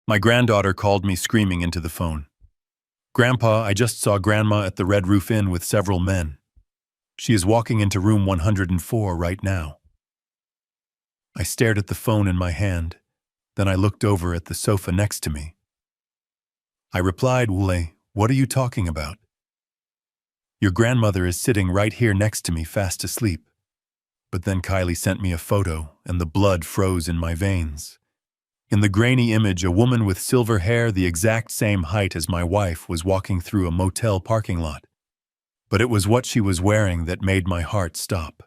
My granddaughter called me screaming into the phone. "Grandpa, I just saw Grandma at the Red Roof Inn with several men. She is walking into room 104 right now." I stared at the phone in my hand, then I looked over at the sofa next to me. I replied, "Wule, what are you talking about? Your grandmother is sitting right here next to me, fast asleep." But then Kylie sent me a photo, and the blood froze in my veins. In the grainy image, a woman with silver hair the exact same height as my wife was walking through a motel parking lot. But it was what she was wearing that made my heart stop.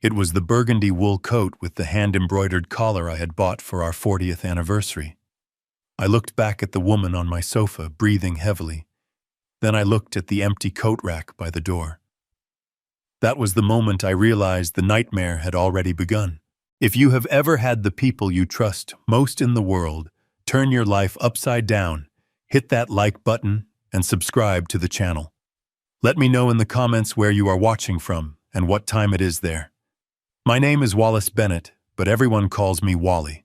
It was the burgundy wool coat with the hand-embroidered collar I had bought for our 40th anniversary. I looked back at the woman on my sofa, breathing heavily. Then I looked at the empty coat rack by the door. That was the moment I realized the nightmare had already begun. If you have ever had the people you trust most in the world turn your life upside down, hit that like button and subscribe to the channel. Let me know in the comments where you are watching from and what time it is there. My name is Wallace Bennett, but everyone calls me Wally.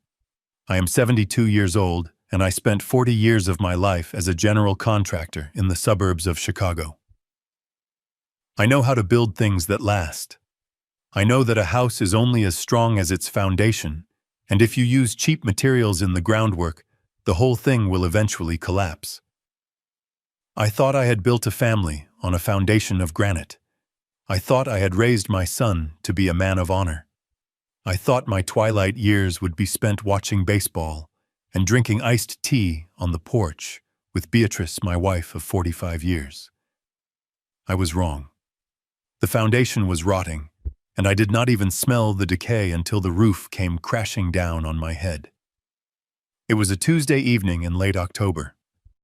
I am 72 years old, and I spent 40 years of my life as a general contractor in the suburbs of Chicago. I know how to build things that last. I know that a house is only as strong as its foundation, and if you use cheap materials in the groundwork, the whole thing will eventually collapse. I thought I had built a family on a foundation of granite. I thought I had raised my son to be a man of honor. I thought my twilight years would be spent watching baseball and drinking iced tea on the porch with Beatrice, my wife of 45 years. I was wrong. The foundation was rotting, and I did not even smell the decay until the roof came crashing down on my head. It was a Tuesday evening in late October,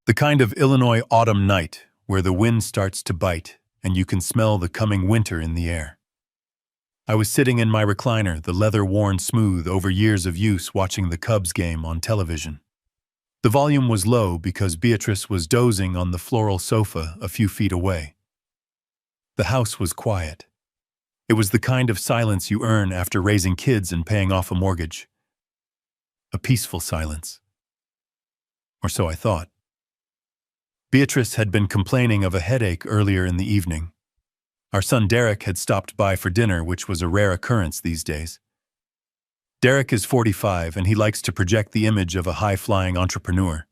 the kind of Illinois autumn night where the wind starts to bite and you can smell the coming winter in the air. I was sitting in my recliner, the leather worn smooth over years of use, watching the Cubs game on television. The volume was low because Beatrice was dozing on the floral sofa a few feet away. The house was quiet. It was the kind of silence you earn after raising kids and paying off a mortgage. A peaceful silence. Or so I thought. Beatrice had been complaining of a headache earlier in the evening. Our son Derek had stopped by for dinner, which was a rare occurrence these days. Derek is 45 and he likes to project the image of a high-flying entrepreneur.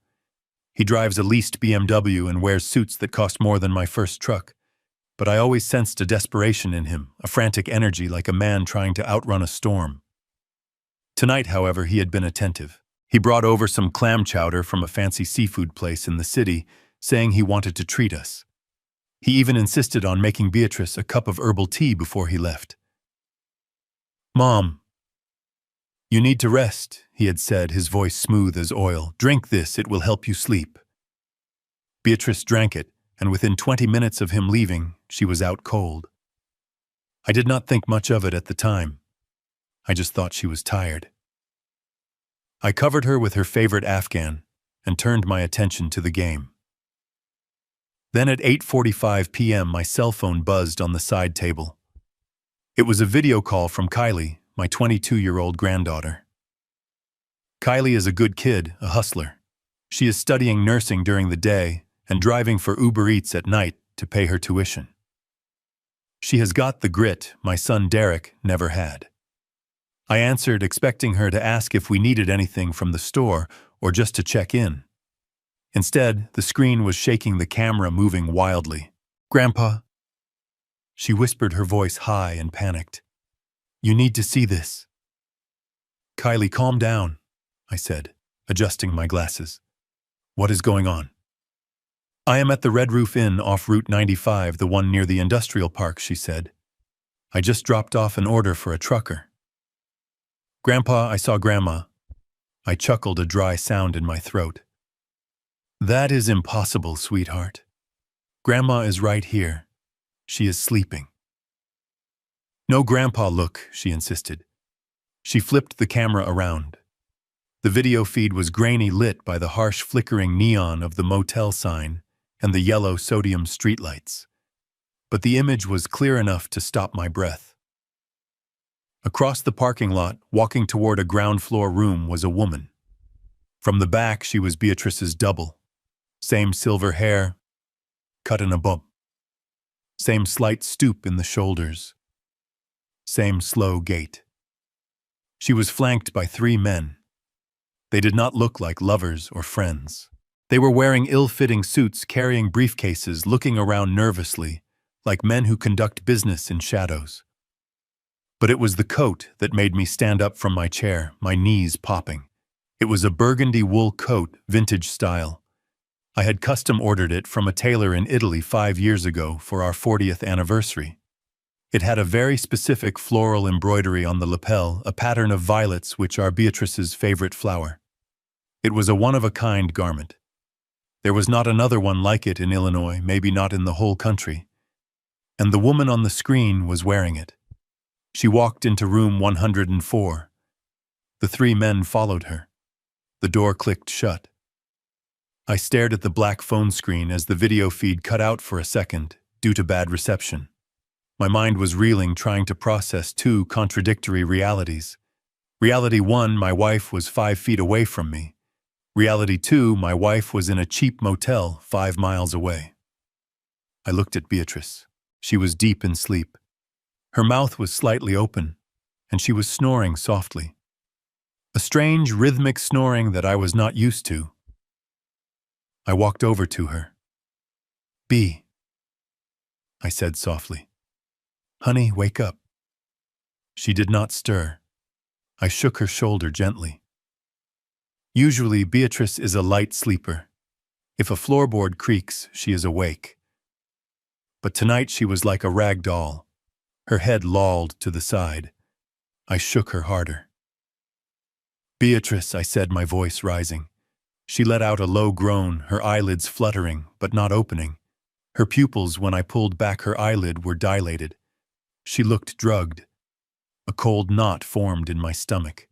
He drives a leased BMW and wears suits that cost more than my first truck. But I always sensed a desperation in him, a frantic energy like a man trying to outrun a storm. Tonight, however, he had been attentive. He brought over some clam chowder from a fancy seafood place in the city, saying he wanted to treat us. He even insisted on making Beatrice a cup of herbal tea before he left. "Mom, you need to rest," he had said, his voice smooth as oil. "Drink this, it will help you sleep." Beatrice drank it, and within 20 minutes of him leaving, she was out cold. I did not think much of it at the time. I just thought she was tired. I covered her with her favorite Afghan and turned my attention to the game. Then at 8:45 p.m. my cell phone buzzed on the side table. It was a video call from Kylie, my 22-year-old granddaughter. Kylie is a good kid, a hustler. She is studying nursing during the day and driving for Uber Eats at night to pay her tuition. She has got the grit my son Derek never had. I answered, expecting her to ask if we needed anything from the store or just to check in. Instead, the screen was shaking, the camera moving wildly. "Grandpa," she whispered, her voice high and panicked. "You need to see this." "Kylie, calm down," I said, adjusting my glasses. "What is going on?" "I am at the Red Roof Inn off Route 95, the one near the industrial park," she said. "I just dropped off an order for a trucker." "Grandpa, I saw Grandma." I chuckled, a dry sound in my throat. "That is impossible, sweetheart. Grandma is right here. She is sleeping." "No, Grandpa, look," she insisted. She flipped the camera around. The video feed was grainy, lit by the harsh flickering neon of the motel sign and the yellow sodium streetlights. But the image was clear enough to stop my breath. Across the parking lot, walking toward a ground floor room, was a woman. From the back, she was Beatrice's double. Same silver hair, cut in a bob. Same slight stoop in the shoulders. Same slow gait. She was flanked by 3 men. They did not look like lovers or friends. They were wearing ill-fitting suits, carrying briefcases, looking around nervously, like men who conduct business in shadows. But it was the coat that made me stand up from my chair, my knees popping. It was a burgundy wool coat, vintage style. I had custom ordered it from a tailor in Italy 5 years ago for our 40th anniversary. It had a very specific floral embroidery on the lapel, a pattern of violets, which are Beatrice's favorite flower. It was a one-of-a-kind garment. There was not another one like it in Illinois, maybe not in the whole country. And the woman on the screen was wearing it. She walked into room 104. The 3 men followed her. The door clicked shut. I stared at the black phone screen as the video feed cut out for a second, due to bad reception. My mind was reeling, trying to process 2 contradictory realities. Reality 1, my wife was 5 feet away from me. Reality 2, my wife was in a cheap motel 5 miles away. I looked at Beatrice. She was deep in sleep. Her mouth was slightly open, and she was snoring softly. A strange, rhythmic snoring that I was not used to. I walked over to her. "Bea," I said softly. "Honey, wake up." She did not stir. I shook her shoulder gently. Usually, Beatrice is a light sleeper. If a floorboard creaks, she is awake. But tonight she was like a rag doll. Her head lolled to the side. I shook her harder. "Beatrice," I said, my voice rising. She let out a low groan, her eyelids fluttering, but not opening. Her pupils, when I pulled back her eyelid, were dilated. She looked drugged. A cold knot formed in my stomach.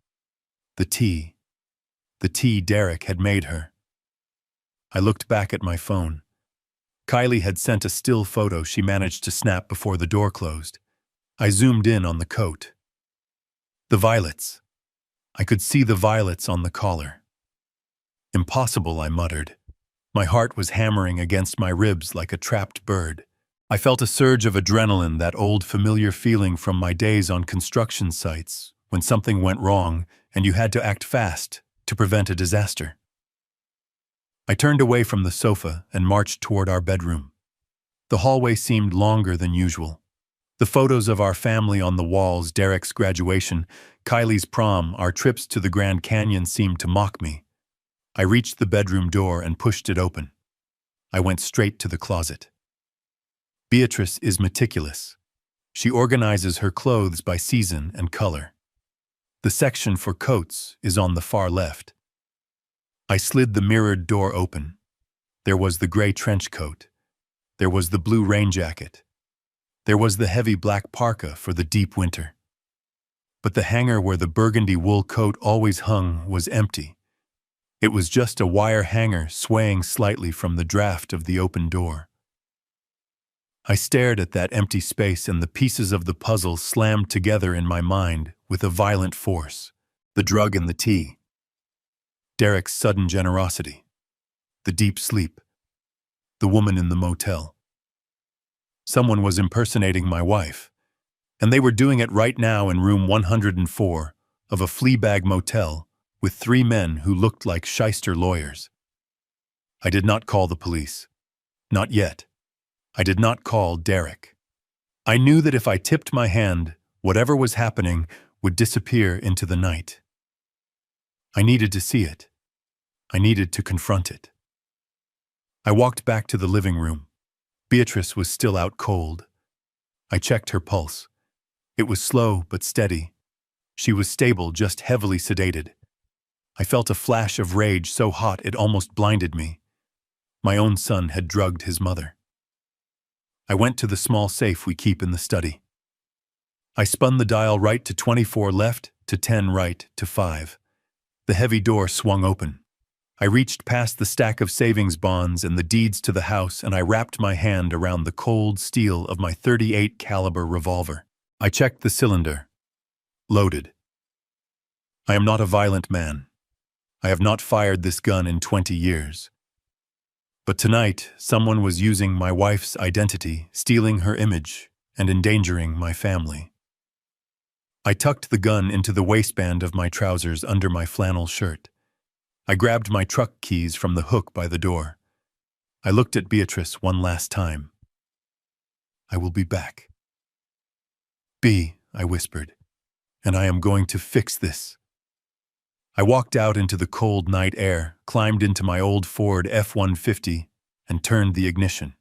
The tea Derek had made her. I looked back at my phone. Kylie had sent a still photo she managed to snap before the door closed. I zoomed in on the coat. The violets. I could see the violets on the collar. "Impossible," I muttered. My heart was hammering against my ribs like a trapped bird. I felt a surge of adrenaline, that old familiar feeling from my days on construction sites, when something went wrong and you had to act fast to prevent a disaster. I turned away from the sofa and marched toward our bedroom. The hallway seemed longer than usual. The photos of our family on the walls, Derek's graduation, Kylie's prom, our trips to the Grand Canyon seemed to mock me. I reached the bedroom door and pushed it open. I went straight to the closet. Beatrice is meticulous. She organizes her clothes by season and color. The section for coats is on the far left. I slid the mirrored door open. There was the gray trench coat. There was the blue rain jacket. There was the heavy black parka for the deep winter. But the hanger where the burgundy wool coat always hung was empty. It was just a wire hanger swaying slightly from the draft of the open door. I stared at that empty space, and the pieces of the puzzle slammed together in my mind with a violent force. The drug in the tea. Derek's sudden generosity. The deep sleep. The woman in the motel. Someone was impersonating my wife, and they were doing it right now in room 104 of a Fleabag motel with 3 men who looked like shyster lawyers. I did not call the police. Not yet. I did not call Derek. I knew that if I tipped my hand, whatever was happening would disappear into the night. I needed to see it. I needed to confront it. I walked back to the living room. Beatrice was still out cold. I checked her pulse. It was slow but steady. She was stable, just heavily sedated. I felt a flash of rage so hot it almost blinded me. My own son had drugged his mother. I went to the small safe we keep in the study. I spun the dial right to 24 left, to 10 right, to 5. The heavy door swung open. I reached past the stack of savings bonds and the deeds to the house, and I wrapped my hand around the cold steel of my .38 caliber revolver. I checked the cylinder. Loaded. I am not a violent man. I have not fired this gun in 20 years. But tonight, someone was using my wife's identity, stealing her image, and endangering my family. I tucked the gun into the waistband of my trousers under my flannel shirt. I grabbed my truck keys from the hook by the door. I looked at Beatrice one last time. I will be back. "B," I whispered, "and I am going to fix this." I walked out into the cold night air, climbed into my old Ford F-150, and turned the ignition.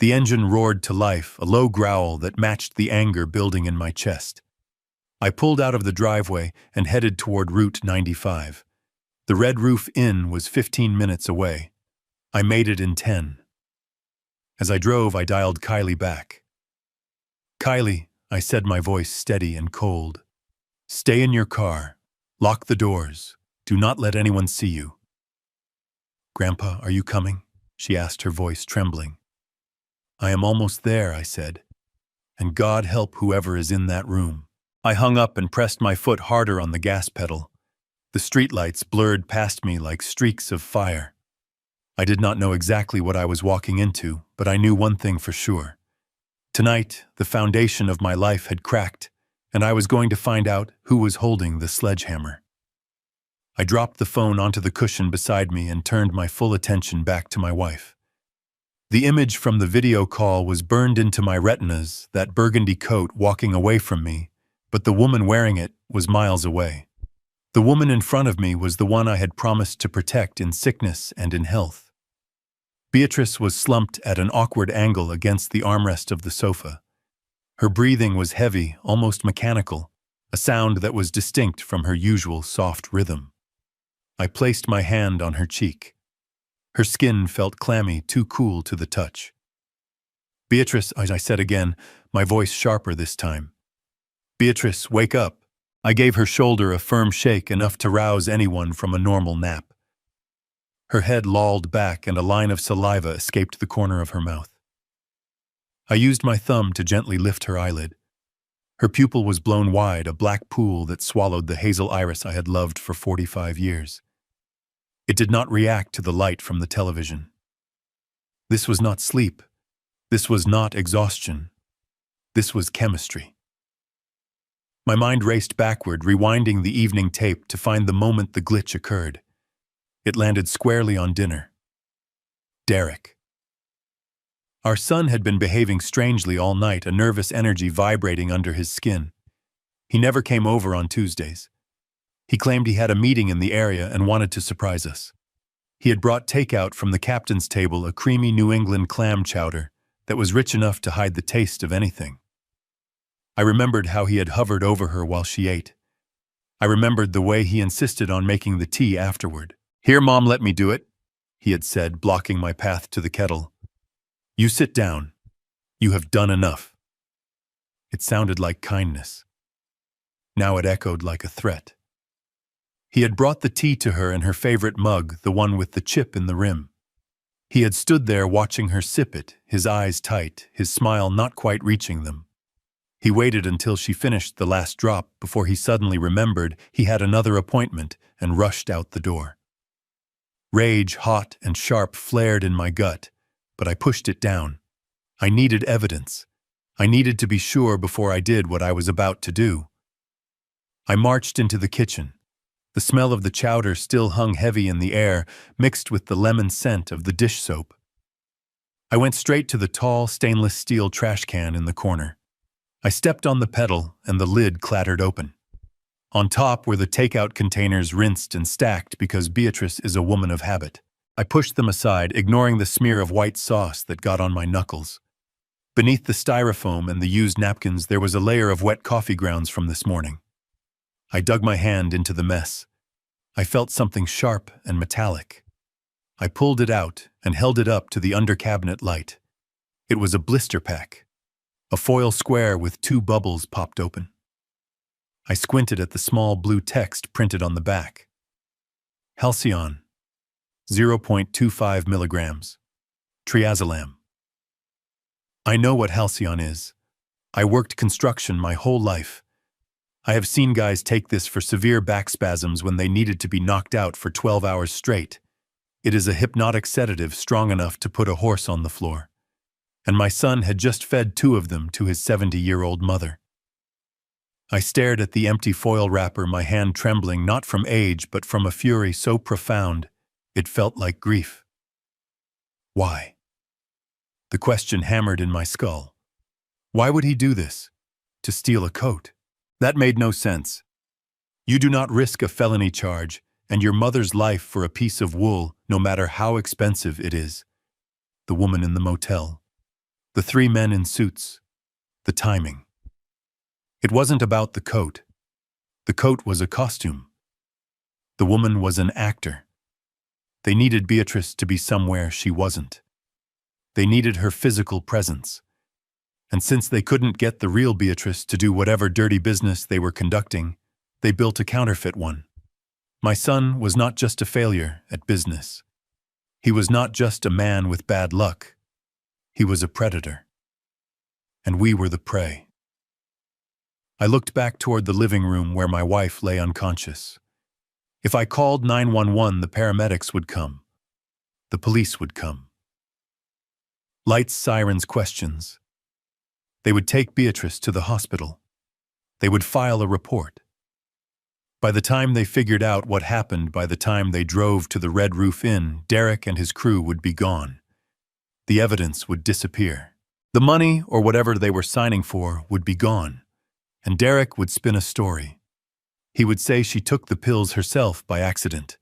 The engine roared to life, a low growl that matched the anger building in my chest. I pulled out of the driveway and headed toward Route 95. The Red Roof Inn was 15 minutes away. I made it in 10. As I drove, I dialed Kylie back. "Kylie," I said, my voice steady and cold. "Stay in your car. Lock the doors. Do not let anyone see you." "Grandpa, are you coming?" she asked, her voice trembling. "I am almost there," I said. "And God help whoever is in that room." I hung up and pressed my foot harder on the gas pedal. The streetlights blurred past me like streaks of fire. I did not know exactly what I was walking into, but I knew one thing for sure. Tonight, the foundation of my life had cracked, and I was going to find out who was holding the sledgehammer. I dropped the phone onto the cushion beside me and turned my full attention back to my wife. The image from the video call was burned into my retinas, that burgundy coat walking away from me, but the woman wearing it was miles away. The woman in front of me was the one I had promised to protect in sickness and in health. Beatrice was slumped at an awkward angle against the armrest of the sofa. Her breathing was heavy, almost mechanical, a sound that was distinct from her usual soft rhythm. I placed my hand on her cheek. Her skin felt clammy, too cool to the touch. "Beatrice," I said again, my voice sharper this time. "Beatrice, wake up." I gave her shoulder a firm shake, enough to rouse anyone from a normal nap. Her head lolled back and a line of saliva escaped the corner of her mouth. I used my thumb to gently lift her eyelid. Her pupil was blown wide, a black pool that swallowed the hazel iris I had loved for 45 years. It did not react to the light from the television. This was not sleep. This was not exhaustion. This was chemistry. My mind raced backward, rewinding the evening tape to find the moment the glitch occurred. It landed squarely on dinner. Derek. Our son had been behaving strangely all night, a nervous energy vibrating under his skin. He never came over on Tuesdays. He claimed he had a meeting in the area and wanted to surprise us. He had brought takeout from the captain's table, a creamy New England clam chowder that was rich enough to hide the taste of anything. I remembered how he had hovered over her while she ate. I remembered the way he insisted on making the tea afterward. "Here, Mom, let me do it," he had said, blocking my path to the kettle. "You sit down. You have done enough." It sounded like kindness. Now it echoed like a threat. He had brought the tea to her in her favorite mug, the one with the chip in the rim. He had stood there watching her sip it, his eyes tight, his smile not quite reaching them. He waited until she finished the last drop before he suddenly remembered he had another appointment and rushed out the door. Rage, hot and sharp, flared in my gut, but I pushed it down. I needed evidence. I needed to be sure before I did what I was about to do. I marched into the kitchen. The smell of the chowder still hung heavy in the air, mixed with the lemon scent of the dish soap. I went straight to the tall stainless steel trash can in the corner. I stepped on the pedal and the lid clattered open. On top were the takeout containers, rinsed and stacked because Beatrice is a woman of habit. I pushed them aside, ignoring the smear of white sauce that got on my knuckles. Beneath the styrofoam and the used napkins there was a layer of wet coffee grounds from this morning. I dug my hand into the mess. I felt something sharp and metallic. I pulled it out and held it up to the under-cabinet light. It was a blister pack. A foil square with 2 bubbles popped open. I squinted at the small blue text printed on the back. Halcyon, 0.25 milligrams. Triazolam. I know what Halcyon is. I worked construction my whole life. I have seen guys take this for severe back spasms when they needed to be knocked out for 12 hours straight. It is a hypnotic sedative strong enough to put a horse on the floor. And my son had just fed 2 of them to his 70-year-old mother. I stared at the empty foil wrapper, my hand trembling not from age but from a fury so profound it felt like grief. Why? The question hammered in my skull. Why would he do this? To steal a coat? That made no sense. You do not risk a felony charge and your mother's life for a piece of wool, no matter how expensive it is. The woman in the motel. The 3 men in suits. The timing. It wasn't about the coat. The coat was a costume. The woman was an actor. They needed Beatrice to be somewhere she wasn't. They needed her physical presence. And since they couldn't get the real Beatrice to do whatever dirty business they were conducting, they built a counterfeit one. My son was not just a failure at business. He was not just a man with bad luck. He was a predator. And we were the prey. I looked back toward the living room where my wife lay unconscious. If I called 911, the paramedics would come. The police would come. Lights, sirens, questions. They would take Beatrice to the hospital. They would file a report. By the time they figured out what happened, by the time they drove to the Red Roof Inn, Derek and his crew would be gone. The evidence would disappear. The money, or whatever they were signing for, would be gone. And Derek would spin a story. He would say she took the pills herself by accident.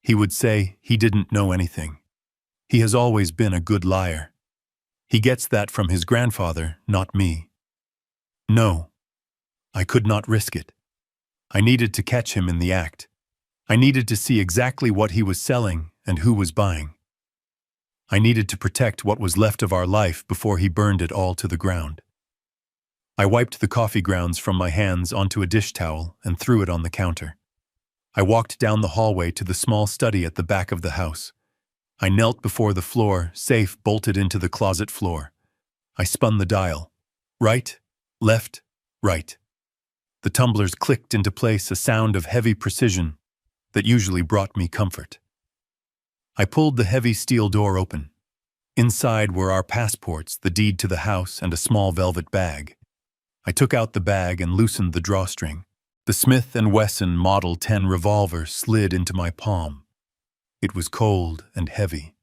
He would say he didn't know anything. He has always been a good liar. He gets that from his grandfather, not me. No, I could not risk it. I needed to catch him in the act. I needed to see exactly what he was selling and who was buying. I needed to protect what was left of our life before he burned it all to the ground. I wiped the coffee grounds from my hands onto a dish towel and threw it on the counter. I walked down the hallway to the small study at the back of the house. I knelt before the floor, safe bolted into the closet floor. I spun the dial. Right, left, right. The tumblers clicked into place, a sound of heavy precision that usually brought me comfort. I pulled the heavy steel door open. Inside were our passports, the deed to the house, and a small velvet bag. I took out the bag and loosened the drawstring. The Smith & Wesson Model 10 revolver slid into my palm. It was cold and heavy,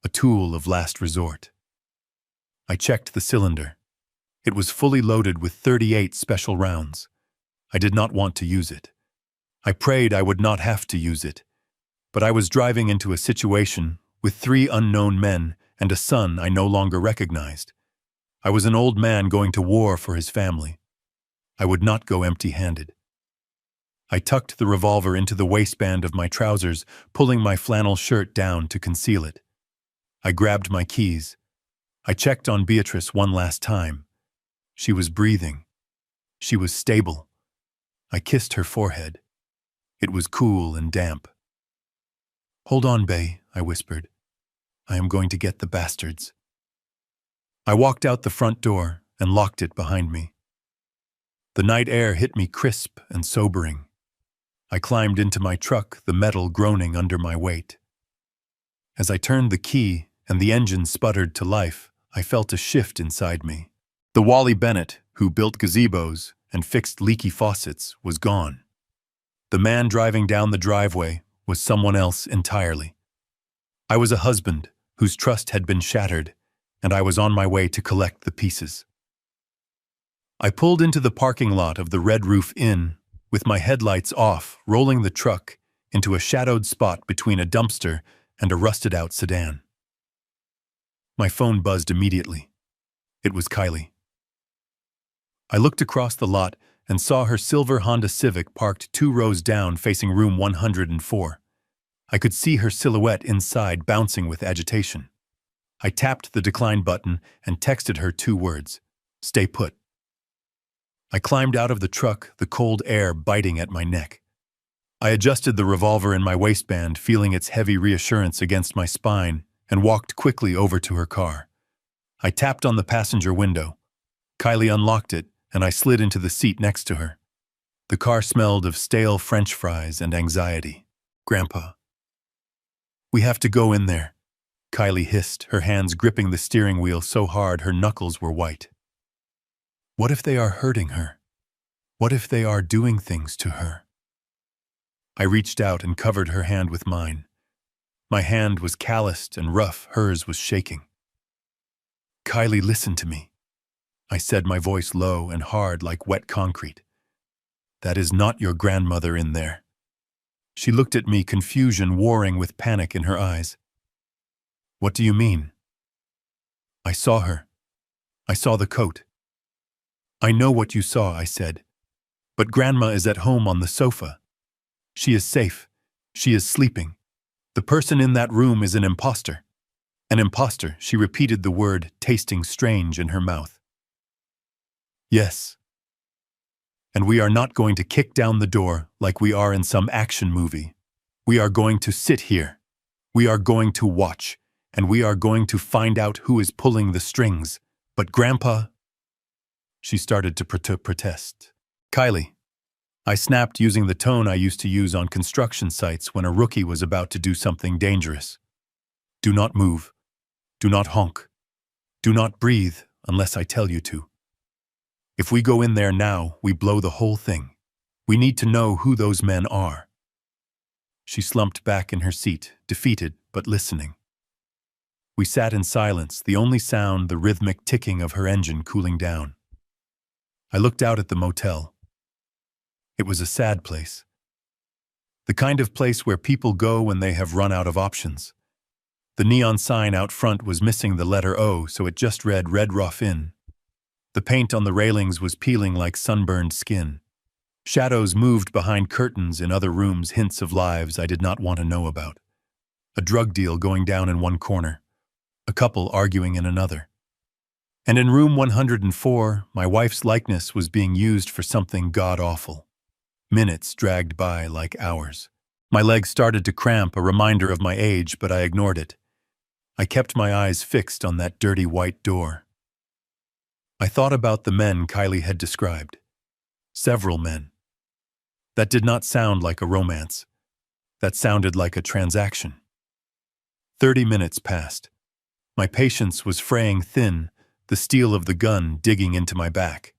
a tool of last resort. I checked the cylinder. It was fully loaded with 38 special rounds. I did not want to use it. I prayed I would not have to use it. But I was driving into a situation with 3 unknown men and a son I no longer recognized. I was an old man going to war for his family. I would not go empty-handed. I tucked the revolver into the waistband of my trousers, pulling my flannel shirt down to conceal it. I grabbed my keys. I checked on Beatrice one last time. She was breathing. She was stable. I kissed her forehead. It was cool and damp. "Hold on, Bay," I whispered. "I am going to get the bastards." I walked out the front door and locked it behind me. The night air hit me crisp and sobering. I climbed into my truck, the metal groaning under my weight. As I turned the key and the engine sputtered to life, I felt a shift inside me. The Wally Bennett, who built gazebos and fixed leaky faucets, was gone. The man driving down the driveway was someone else entirely. I was a husband whose trust had been shattered, and I was on my way to collect the pieces. I pulled into the parking lot of the Red Roof Inn, with my headlights off, rolling the truck into a shadowed spot between a dumpster and a rusted-out sedan. My phone buzzed immediately. It was Kylie. I looked across the lot and saw her silver Honda Civic parked 2 rows down facing room 104. I could see her silhouette inside bouncing with agitation. I tapped the decline button and texted her 2 words: "Stay put." I climbed out of the truck, the cold air biting at my neck. I adjusted the revolver in my waistband, feeling its heavy reassurance against my spine, and walked quickly over to her car. I tapped on the passenger window. Kylie unlocked it, and I slid into the seat next to her. The car smelled of stale French fries and anxiety. Grandpa. We have to go in there, Kylie hissed, her hands gripping the steering wheel so hard her knuckles were white. What if they are hurting her? What if they are doing things to her? I reached out and covered her hand with mine. My hand was calloused and rough, hers was shaking. Kylie, listen to me, I said, my voice low and hard like wet concrete. That is not your grandmother in there. She looked at me, confusion warring with panic in her eyes. What do you mean? I saw her. I saw the coat. I know what you saw, I said. But Grandma is at home on the sofa. She is safe. She is sleeping. The person in that room is an imposter. An imposter, she repeated the word, tasting strange in her mouth. Yes. And we are not going to kick down the door like we are in some action movie. We are going to sit here. We are going to watch, and we are going to find out who is pulling the strings. But Grandpa... She started to protest. Kylie. I snapped, using the tone I used to use on construction sites when a rookie was about to do something dangerous. Do not move. Do not honk. Do not breathe unless I tell you to. If we go in there now, we blow the whole thing. We need to know who those men are. She slumped back in her seat, defeated but listening. We sat in silence, the only sound the rhythmic ticking of her engine cooling down. I looked out at the motel. It was a sad place. The kind of place where people go when they have run out of options. The neon sign out front was missing the letter O, so it just read Red Rough Inn. The paint on the railings was peeling like sunburned skin. Shadows moved behind curtains in other rooms, hints of lives I did not want to know about. A drug deal going down in one corner. A couple arguing in another. And in room 104, my wife's likeness was being used for something god-awful. Minutes dragged by like hours. My legs started to cramp, a reminder of my age, but I ignored it. I kept my eyes fixed on that dirty white door. I thought about the men Kylie had described. Several men. That did not sound like a romance. That sounded like a transaction. 30 minutes passed. My patience was fraying thin, the steel of the gun digging into my back.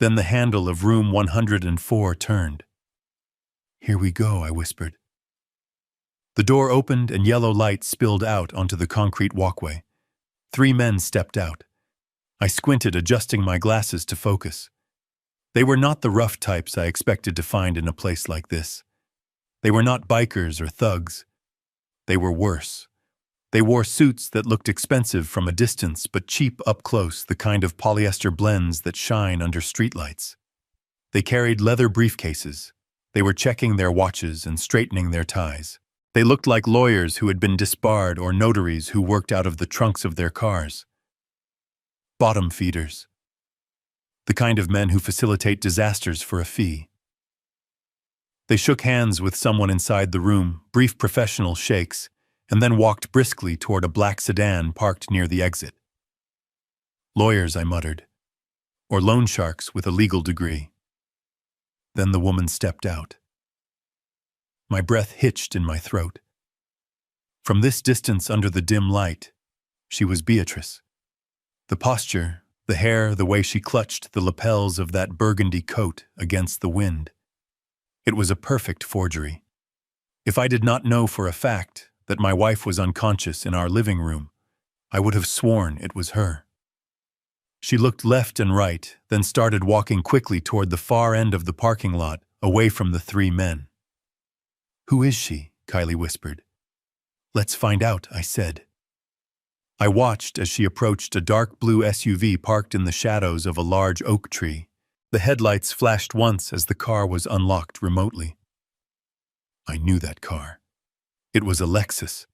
Then the handle of room 104 turned. Here we go, I whispered. The door opened and yellow light spilled out onto the concrete walkway. 3 men stepped out. I squinted, adjusting my glasses to focus. They were not the rough types I expected to find in a place like this. They were not bikers or thugs. They were worse. They wore suits that looked expensive from a distance but cheap up close, the kind of polyester blends that shine under streetlights. They carried leather briefcases. They were checking their watches and straightening their ties. They looked like lawyers who had been disbarred or notaries who worked out of the trunks of their cars. Bottom feeders. The kind of men who facilitate disasters for a fee. They shook hands with someone inside the room, brief professional shakes, and then walked briskly toward a black sedan parked near the exit. Lawyers, I muttered. Or loan sharks with a legal degree. Then the woman stepped out. My breath hitched in my throat. From this distance under the dim light, she was Beatrice. The posture, the hair, the way she clutched the lapels of that burgundy coat against the wind. It was a perfect forgery. If I did not know for a fact that my wife was unconscious in our living room, I would have sworn it was her. She looked left and right, then started walking quickly toward the far end of the parking lot, away from the 3 men. Who is she? Kylie whispered. Let's find out, I said. I watched as she approached a dark blue SUV parked in the shadows of a large oak tree. The headlights flashed once as the car was unlocked remotely. I knew that car. It was a Lexus.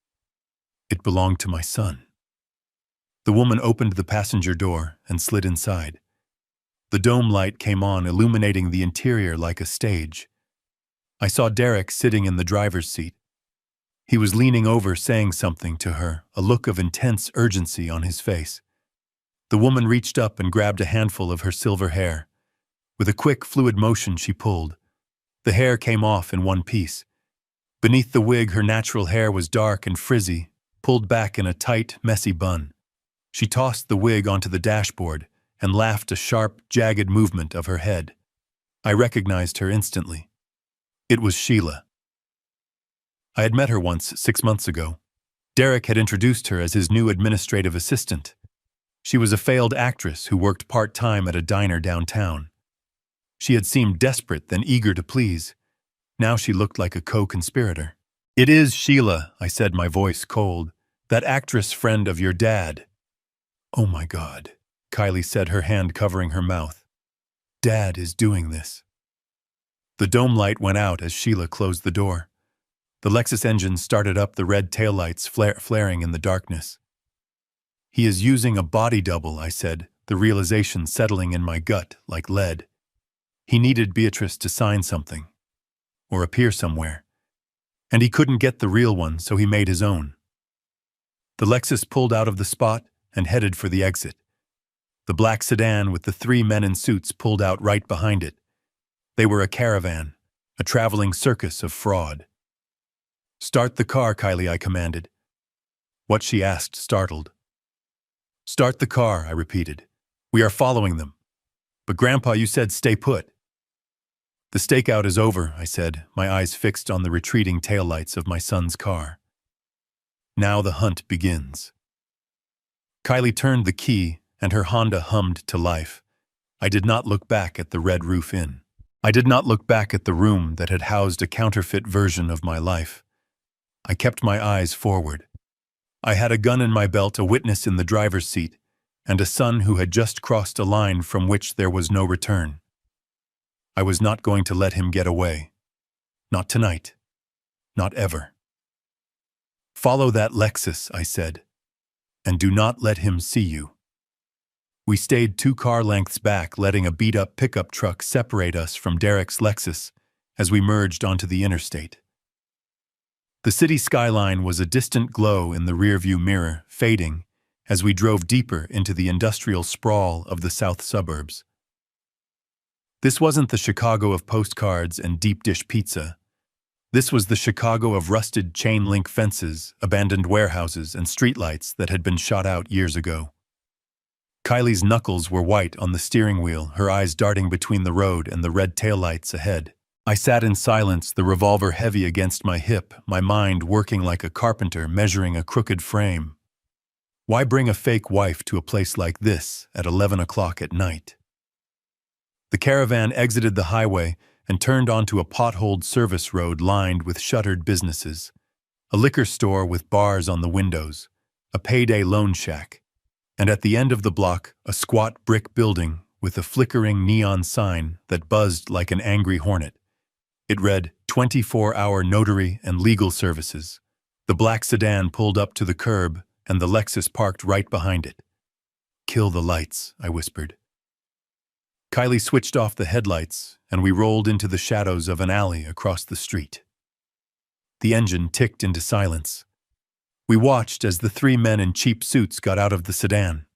It belonged to my son. The woman opened the passenger door and slid inside. The dome light came on, illuminating the interior like a stage. I saw Derek sitting in the driver's seat. He was leaning over, saying something to her, a look of intense urgency on his face. The woman reached up and grabbed a handful of her silver hair. With a quick, fluid motion, she pulled. The hair came off in one piece. Beneath the wig, her natural hair was dark and frizzy, pulled back in a tight, messy bun. She tossed the wig onto the dashboard and laughed a sharp, jagged movement of her head. I recognized her instantly. It was Sheila. I had met her once 6 months ago. Derek had introduced her as his new administrative assistant. She was a failed actress who worked part-time at a diner downtown. She had seemed desperate, then eager to please. Now she looked like a co-conspirator. "It is Sheila," I said, my voice cold. "That actress friend of your dad." "Oh my God," Kylie said, her hand covering her mouth. "Dad is doing this." The dome light went out as Sheila closed the door. The Lexus engine started up, the red taillights flaring in the darkness. "He is using a body double," I said, the realization settling in my gut like lead. He needed Beatrice to sign something, or appear somewhere, and he couldn't get the real one, so he made his own. The Lexus pulled out of the spot and headed for the exit. The black sedan with the 3 men in suits pulled out right behind it. They were a caravan, a traveling circus of fraud. "Start the car, Kylie," I commanded. What she asked, startled. "Start the car," I repeated. "We are following them." "But Grandpa, you said stay put." "The stakeout is over," I said, my eyes fixed on the retreating taillights of my son's car. "Now the hunt begins." Kylie turned the key, and her Honda hummed to life. I did not look back at the Red Roof Inn. I did not look back at the room that had housed a counterfeit version of my life. I kept my eyes forward. I had a gun in my belt, a witness in the driver's seat, and a son who had just crossed a line from which there was no return. I was not going to let him get away. Not tonight. Not ever. "Follow that Lexus," I said, "and do not let him see you." We stayed 2 car lengths back, letting a beat-up pickup truck separate us from Derek's Lexus as we merged onto the interstate. The city skyline was a distant glow in the rearview mirror, fading as we drove deeper into the industrial sprawl of the south suburbs. This wasn't the Chicago of postcards and deep-dish pizza. This was the Chicago of rusted chain-link fences, abandoned warehouses, and streetlights that had been shot out years ago. Kylie's knuckles were white on the steering wheel, her eyes darting between the road and the red taillights ahead. I sat in silence, the revolver heavy against my hip, my mind working like a carpenter measuring a crooked frame. Why bring a fake wife to a place like this at 11 o'clock at night? The caravan exited the highway and turned onto a potholed service road lined with shuttered businesses. A liquor store with bars on the windows, a payday loan shack, and at the end of the block, a squat brick building with a flickering neon sign that buzzed like an angry hornet. It read, 24-hour notary and legal services. The black sedan pulled up to the curb, and the Lexus parked right behind it. "Kill the lights," I whispered. Kylie switched off the headlights, and we rolled into the shadows of an alley across the street. The engine ticked into silence. We watched as the 3 men in cheap suits got out of the sedan.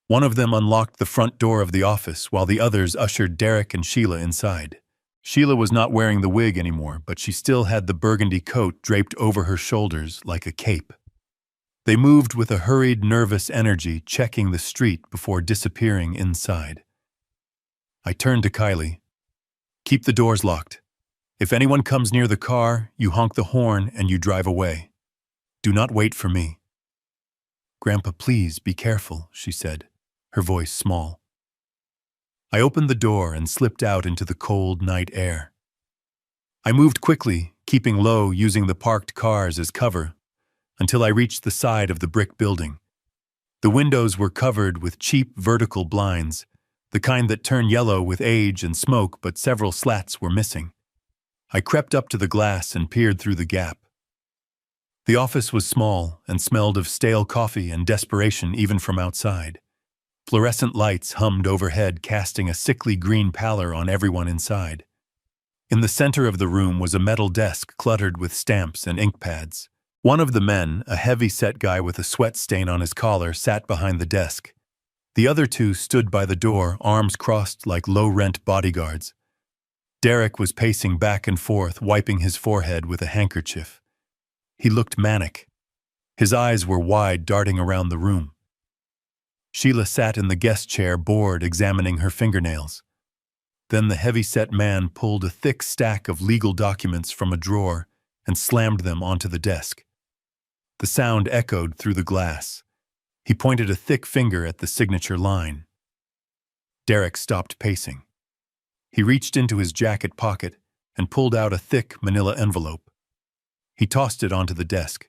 One of them unlocked the front door of the office, while the others ushered Derek and Sheila inside. Sheila was not wearing the wig anymore, but she still had the burgundy coat draped over her shoulders like a cape. They moved with a hurried, nervous energy, checking the street before disappearing inside. I turned to Kylie. "Keep the doors locked. If anyone comes near the car, you honk the horn and you drive away. Do not wait for me." "Grandpa, please be careful," she said, her voice small. I opened the door and slipped out into the cold night air. I moved quickly, keeping low, using the parked cars as cover, until I reached the side of the brick building. The windows were covered with cheap vertical blinds, the kind that turn yellow with age and smoke, but several slats were missing. I crept up to the glass and peered through the gap. The office was small and smelled of stale coffee and desperation even from outside. Fluorescent lights hummed overhead, casting a sickly green pallor on everyone inside. In the center of the room was a metal desk cluttered with stamps and ink pads. One of the men, a heavy-set guy with a sweat stain on his collar, sat behind the desk. The other two stood by the door, arms crossed like low-rent bodyguards. Derek was pacing back and forth, wiping his forehead with a handkerchief. He looked manic. His eyes were wide, darting around the room. Sheila sat in the guest chair, bored, examining her fingernails. Then the heavy-set man pulled a thick stack of legal documents from a drawer and slammed them onto the desk. The sound echoed through the glass. He pointed a thick finger at the signature line. Derek stopped pacing. He reached into his jacket pocket and pulled out a thick manila envelope. He tossed it onto the desk.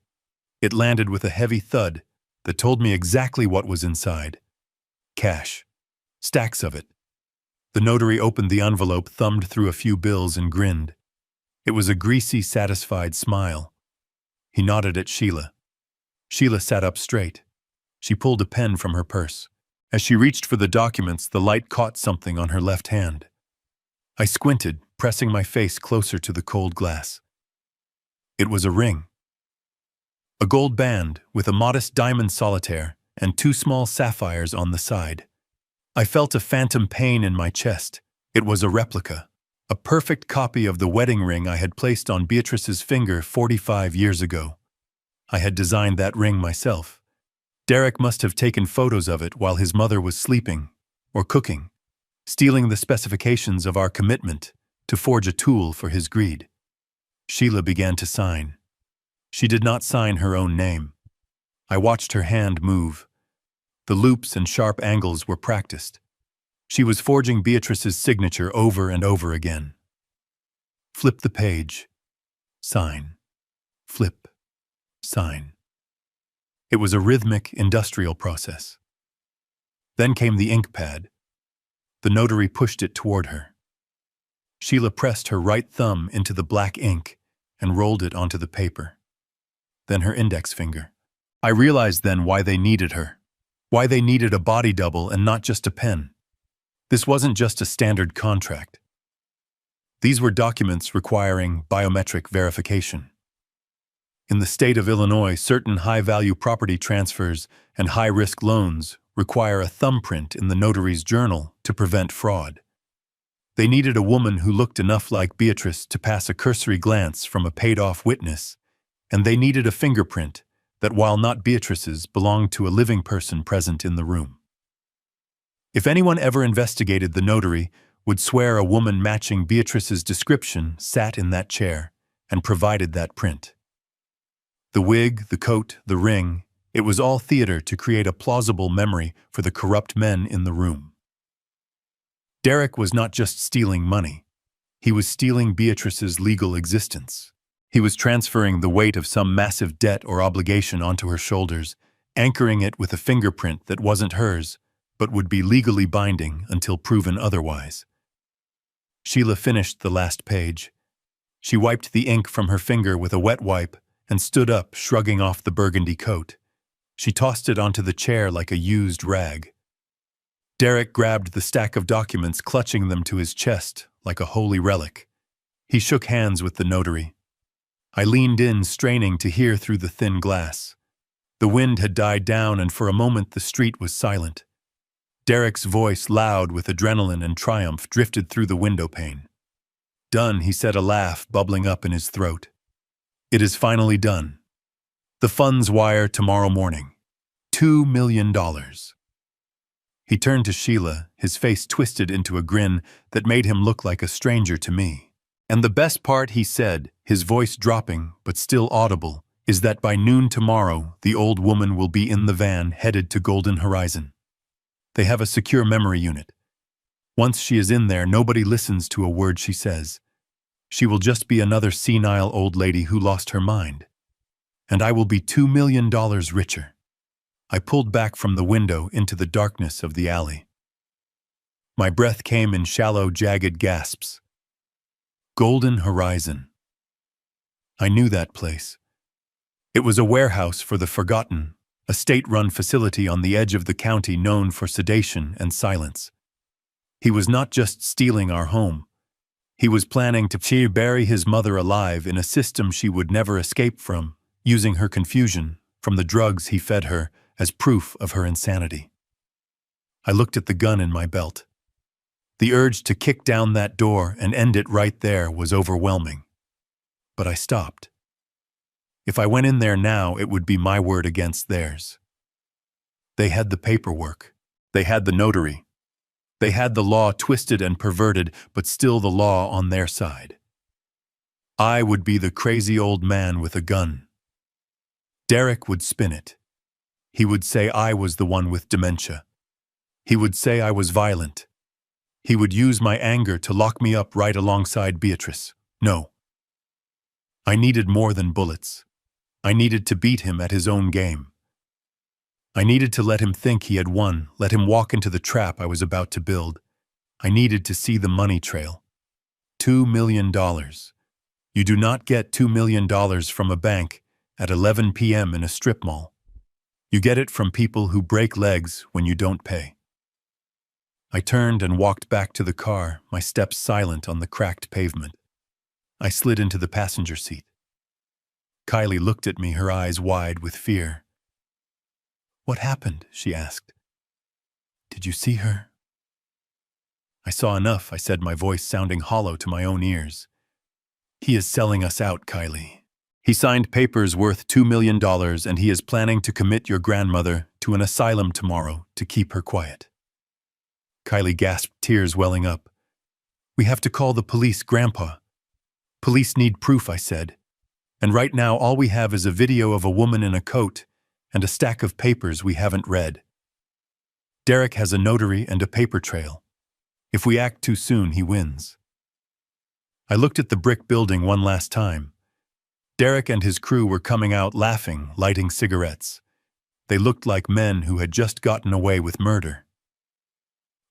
It landed with a heavy thud that told me exactly what was inside. Cash. Stacks of it. The notary opened the envelope, thumbed through a few bills, and grinned. It was a greasy, satisfied smile. He nodded at Sheila. Sheila sat up straight. She pulled a pen from her purse. As she reached for the documents, the light caught something on her left hand. I squinted, pressing my face closer to the cold glass. It was a ring. A gold band with a modest diamond solitaire and 2 small sapphires on the side. I felt a phantom pain in my chest. It was a replica, a perfect copy of the wedding ring I had placed on Beatrice's finger 45 years ago. I had designed that ring myself. Derek must have taken photos of it while his mother was sleeping or cooking, stealing the specifications of our commitment to forge a tool for his greed. Sheila began to sign. She did not sign her own name. I watched her hand move. The loops and sharp angles were practiced. She was forging Beatrice's signature over and over again. Flip the page. Sign. Flip. Sign. It was a rhythmic, industrial process. Then came the ink pad. The notary pushed it toward her. Sheila pressed her right thumb into the black ink and rolled it onto the paper. Then her index finger. I realized then why they needed her. Why they needed a body double and not just a pen. This wasn't just a standard contract. These were documents requiring biometric verification. In the state of Illinois, certain high-value property transfers and high-risk loans require a thumbprint in the notary's journal to prevent fraud. They needed a woman who looked enough like Beatrice to pass a cursory glance from a paid-off witness, and they needed a fingerprint that, while not Beatrice's, belonged to a living person present in the room. If anyone ever investigated the notary, would swear a woman matching Beatrice's description sat in that chair and provided that print. The wig, the coat, the ring, it was all theater to create a plausible memory for the corrupt men in the room. Derek was not just stealing money. He was stealing Beatrice's legal existence. He was transferring the weight of some massive debt or obligation onto her shoulders, anchoring it with a fingerprint that wasn't hers, but would be legally binding until proven otherwise. Sheila finished the last page. She wiped the ink from her finger with a wet wipe and stood up, shrugging off the burgundy coat. She tossed it onto the chair like a used rag. Derek grabbed the stack of documents, clutching them to his chest like a holy relic. He shook hands with the notary. I leaned in, straining to hear through the thin glass. The wind had died down, and for a moment the street was silent. Derek's voice, loud with adrenaline and triumph, drifted through the window pane. Done, he said, a laugh bubbling up in his throat. It is finally done. The funds wire tomorrow morning. $2 million. He turned to Sheila, his face twisted into a grin that made him look like a stranger to me. And the best part, he said, his voice dropping but still audible, is that by noon tomorrow, the old woman will be in the van headed to Golden Horizon. They have a secure memory unit. Once she is in there, nobody listens to a word she says. She will just be another senile old lady who lost her mind. And I will be $2 million richer. I pulled back from the window into the darkness of the alley. My breath came in shallow, jagged gasps. Golden Horizon. I knew that place. It was a warehouse for the forgotten, a state-run facility on the edge of the county known for sedation and silence. He was not just stealing our home. He was planning to bury his mother alive in a system she would never escape from, using her confusion from the drugs he fed her as proof of her insanity. I looked at the gun in my belt. The urge to kick down that door and end it right there was overwhelming. But I stopped. If I went in there now, it would be my word against theirs. They had the paperwork. They had the notary. They had the law twisted and perverted, but still the law on their side. I would be the crazy old man with a gun. Derek would spin it. He would say I was the one with dementia. He would say I was violent. He would use my anger to lock me up right alongside Beatrice. No. I needed more than bullets. I needed to beat him at his own game. I needed to let him think he had won, let him walk into the trap I was about to build. I needed to see the money trail. $2 million. You do not get $2 million from a bank at 11 p.m. in a strip mall. You get it from people who break legs when you don't pay. I turned and walked back to the car, my steps silent on the cracked pavement. I slid into the passenger seat. Kylie looked at me, her eyes wide with fear. "What happened?" she asked. "Did you see her?" "I saw enough," I said, my voice sounding hollow to my own ears. "He is selling us out, Kylie. He signed papers worth $2 million and he is planning to commit your grandmother to an asylum tomorrow to keep her quiet." Kylie gasped, tears welling up. "We have to call the police, Grandpa." "Police need proof," I said. "And right now all we have is a video of a woman in a coat and a stack of papers we haven't read. Derek has a notary and a paper trail. If we act too soon, he wins." I looked at the brick building one last time. Derek and his crew were coming out laughing, lighting cigarettes. They looked like men who had just gotten away with murder.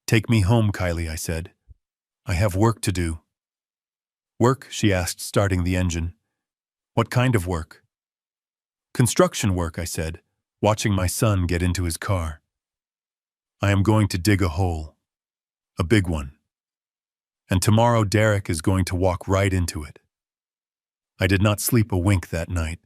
"Take me home, Kylie," I said. "I have work to do." "Work?" she asked, starting the engine. "What kind of work?" "Construction work," I said, watching my son get into his car. "I am going to dig a hole. A big one. And tomorrow Derek is going to walk right into it." I did not sleep a wink that night.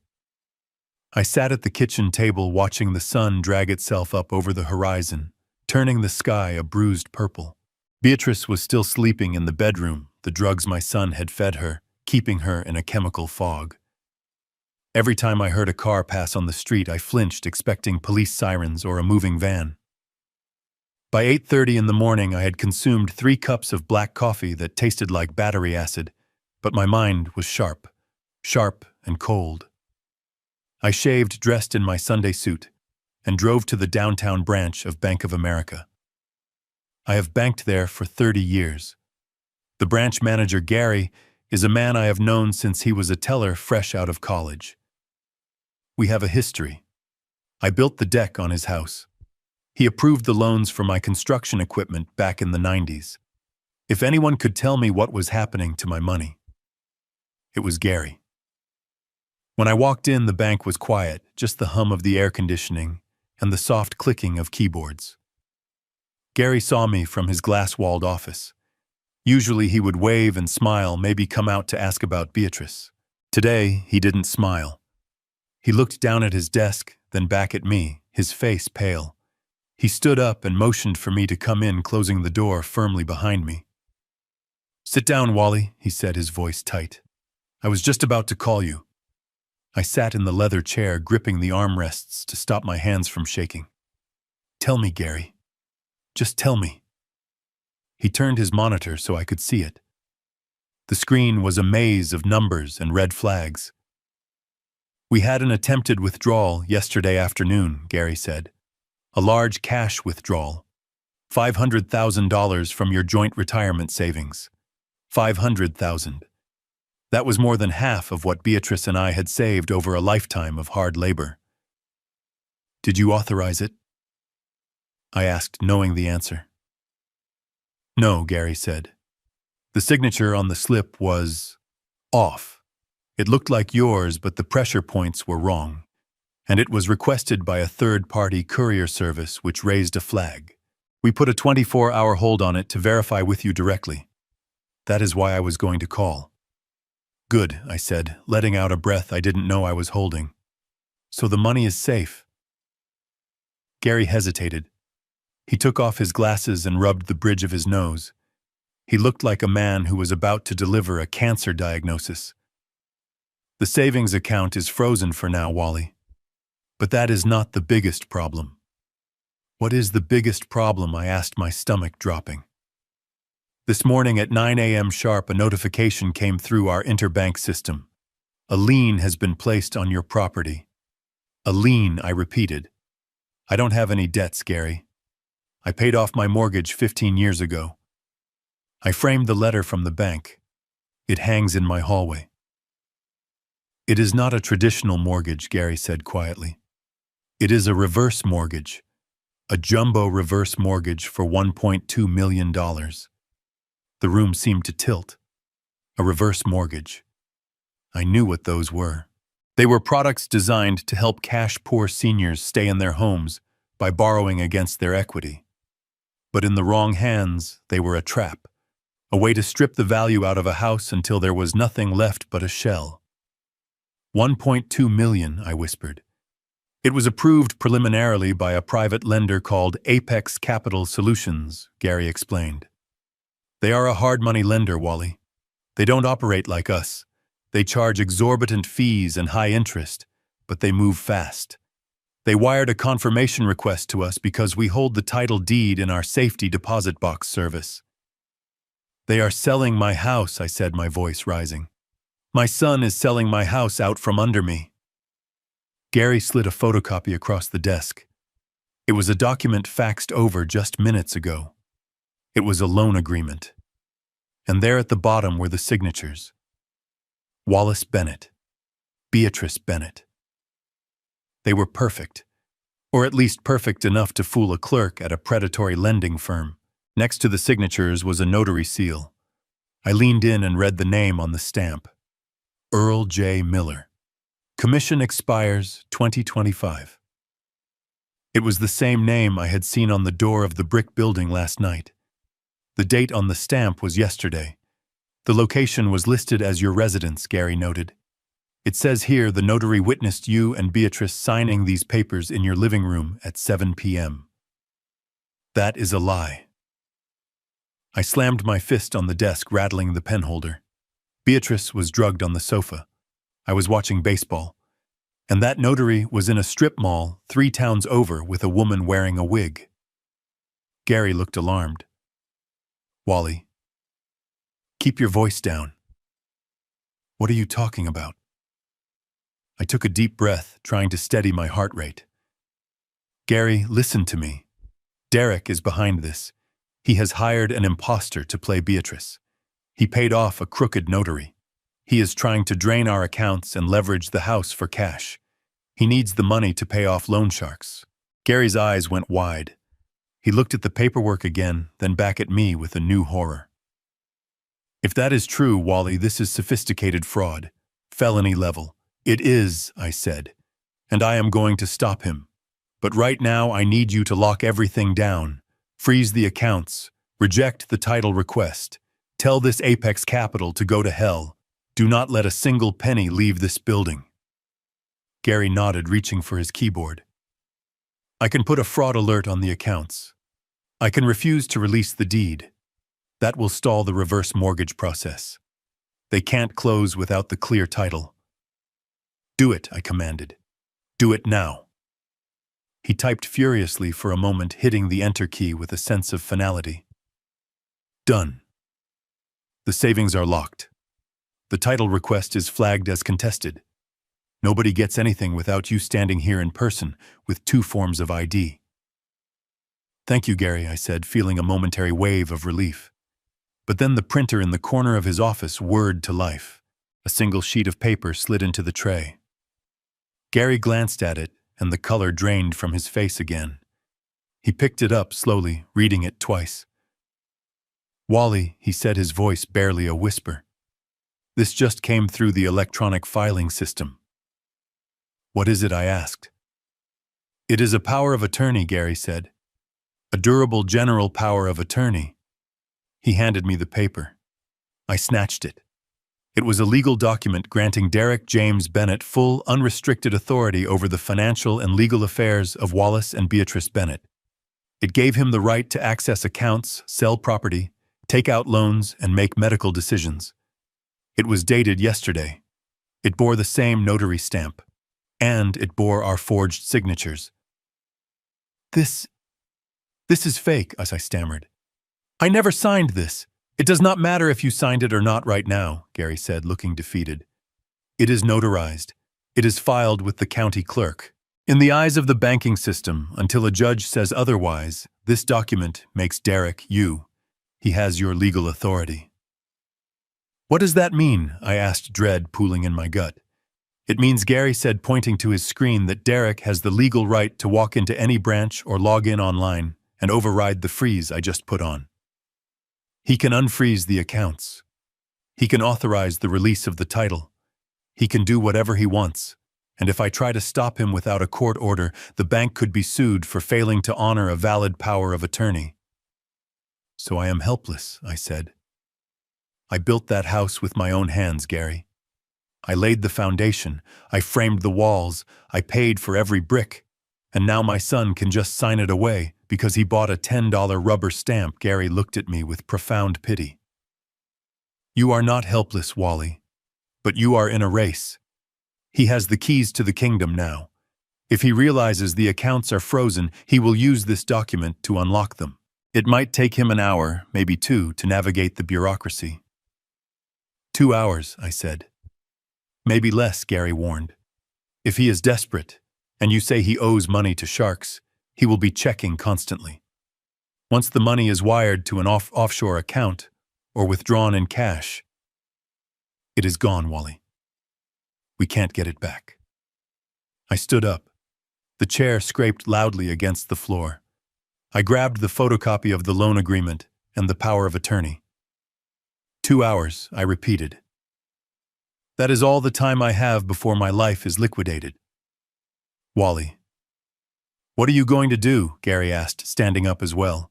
I sat at the kitchen table watching the sun drag itself up over the horizon, turning the sky a bruised purple. Beatrice was still sleeping in the bedroom, the drugs my son had fed her, keeping her in a chemical fog. Every time I heard a car pass on the street, I flinched, expecting police sirens or a moving van. By 8:30 in the morning, I had consumed 3 cups of black coffee that tasted like battery acid, but my mind was sharp and cold. I shaved, dressed in my Sunday suit, and drove to the downtown branch of Bank of America. I have banked there for 30 years. The branch manager, Gary, is a man I have known since he was a teller fresh out of college. We have a history. I built the deck on his house. He approved the loans for my construction equipment back in the 90s. If anyone could tell me what was happening to my money, it was Gary. When I walked in, the bank was quiet, just the hum of the air conditioning and the soft clicking of keyboards. Gary saw me from his glass-walled office. Usually he would wave and smile, maybe come out to ask about Beatrice. Today, he didn't smile. He looked down at his desk, then back at me, his face pale. He stood up and motioned for me to come in, closing the door firmly behind me. "Sit down, Wally," he said, his voice tight. "I was just about to call you." I sat in the leather chair, gripping the armrests to stop my hands from shaking. "Tell me, Gary. Just tell me." He turned his monitor so I could see it. The screen was a maze of numbers and red flags. "We had an attempted withdrawal yesterday afternoon," Gary said. "A large cash withdrawal. $500,000 from your joint retirement savings. $500,000. That was more than half of what Beatrice and I had saved over a lifetime of hard labor." "Did you authorize it?" I asked, knowing the answer. "No," Gary said. "The signature on the slip was off. It looked like yours, but the pressure points were wrong. And it was requested by a third-party courier service, which raised a flag. We put a 24-hour hold on it to verify with you directly. That is why I was going to call." "Good," I said, letting out a breath I didn't know I was holding. "So the money is safe?" Gary hesitated. He took off his glasses and rubbed the bridge of his nose. He looked like a man who was about to deliver a cancer diagnosis. The savings account is frozen for now, Wally. But that is not the biggest problem. What is the biggest problem? I asked, my stomach dropping. This morning at 9 a.m. sharp, a notification came through our interbank system. A lien has been placed on your property. A lien, I repeated. I don't have any debts, Gary. I paid off my mortgage 15 years ago. I framed the letter from the bank. It hangs in my hallway. It is not a traditional mortgage, Gary said quietly. It is a reverse mortgage. A jumbo reverse mortgage for $1.2 million. The room seemed to tilt. A reverse mortgage. I knew what those were. They were products designed to help cash-poor seniors stay in their homes by borrowing against their equity. But in the wrong hands, they were a trap, a way to strip the value out of a house until there was nothing left but a shell. $1.2 million, I whispered. It was approved preliminarily by a private lender called Apex Capital Solutions, Gary explained. They are a hard money lender, Wally. They don't operate like us. They charge exorbitant fees and high interest, but they move fast. They wired a confirmation request to us because we hold the title deed in our safety deposit box service. They are selling my house, I said, my voice rising. My son is selling my house out from under me. Gary slid a photocopy across the desk. It was a document faxed over just minutes ago. It was a loan agreement. And there at the bottom were the signatures. Wallace Bennett. Beatrice Bennett. They were perfect, or at least perfect enough to fool a clerk at a predatory lending firm. Next to the signatures was a notary seal. I leaned in and read the name on the stamp. Earl J. Miller. Commission expires 2025. It was the same name I had seen on the door of the brick building last night. The date on the stamp was yesterday. The location was listed as your residence, Gary noted. It says here the notary witnessed you and Beatrice signing these papers in your living room at 7 p.m. That is a lie. I slammed my fist on the desk, rattling the pen holder. Beatrice was drugged on the sofa. I was watching baseball. And that notary was in a strip mall 3 towns over with a woman wearing a wig. Gary looked alarmed. Wally, keep your voice down. What are you talking about? I took a deep breath, trying to steady my heart rate. Gary, listen to me. Derek is behind this. He has hired an imposter to play Beatrice. He paid off a crooked notary. He is trying to drain our accounts and leverage the house for cash. He needs the money to pay off loan sharks. Gary's eyes went wide. He looked at the paperwork again, then back at me with a new horror. If that is true, Wally, this is sophisticated fraud. Felony level. It is, I said, and I am going to stop him. But right now I need you to lock everything down. Freeze the accounts. Reject the title request. Tell this Apex Capital to go to hell. Do not let a single penny leave this building. Gary nodded, reaching for his keyboard. I can put a fraud alert on the accounts. I can refuse to release the deed. That will stall the reverse mortgage process. They can't close without the clear title. Do it, I commanded. Do it now. He typed furiously for a moment, hitting the enter key with a sense of finality. Done. The savings are locked. The title request is flagged as contested. Nobody gets anything without you standing here in person with 2 forms of ID. Thank you, Gary, I said, feeling a momentary wave of relief. But then the printer in the corner of his office whirred to life. A single sheet of paper slid into the tray. Gary glanced at it, and the color drained from his face again. He picked it up slowly, reading it twice. Wally, he said, his voice barely a whisper. This just came through the electronic filing system. What is it? I asked. It is a power of attorney, Gary said. A durable general power of attorney. He handed me the paper. I snatched it. It was a legal document granting Derek James Bennett full, unrestricted authority over the financial and legal affairs of Wallace and Beatrice Bennett. It gave him the right to access accounts, sell property, take out loans, and make medical decisions. It was dated yesterday. It bore the same notary stamp, and it bore our forged signatures. This is fake, as I stammered. I never signed this. It does not matter if you signed it or not right now, Gary said, looking defeated. It is notarized. It is filed with the county clerk. In the eyes of the banking system, until a judge says otherwise, this document makes Derek you. He has your legal authority. What does that mean? I asked, dread pooling in my gut. It means, Gary said, pointing to his screen, that Derek has the legal right to walk into any branch or log in online and override the freeze I just put on. He can unfreeze the accounts. He can authorize the release of the title. He can do whatever he wants. And if I try to stop him without a court order, the bank could be sued for failing to honor a valid power of attorney. So I am helpless, I said. I built that house with my own hands, Gary. I laid the foundation, I framed the walls, I paid for every brick, and now my son can just sign it away because he bought a $10 rubber stamp. Gary looked at me with profound pity. You are not helpless, Wally, but you are in a race. He has the keys to the kingdom now. If he realizes the accounts are frozen, he will use this document to unlock them. It might take him an hour, maybe 2, to navigate the bureaucracy. 2 hours, I said. Maybe less, Gary warned. If he is desperate, and you say he owes money to sharks, he will be checking constantly. Once the money is wired to an offshore account or withdrawn in cash, it is gone, Wally. We can't get it back. I stood up. The chair scraped loudly against the floor. I grabbed the photocopy of the loan agreement and the power of attorney. 2 hours, I repeated. That is all the time I have before my life is liquidated. Wally. What are you going to do? Gary asked, standing up as well.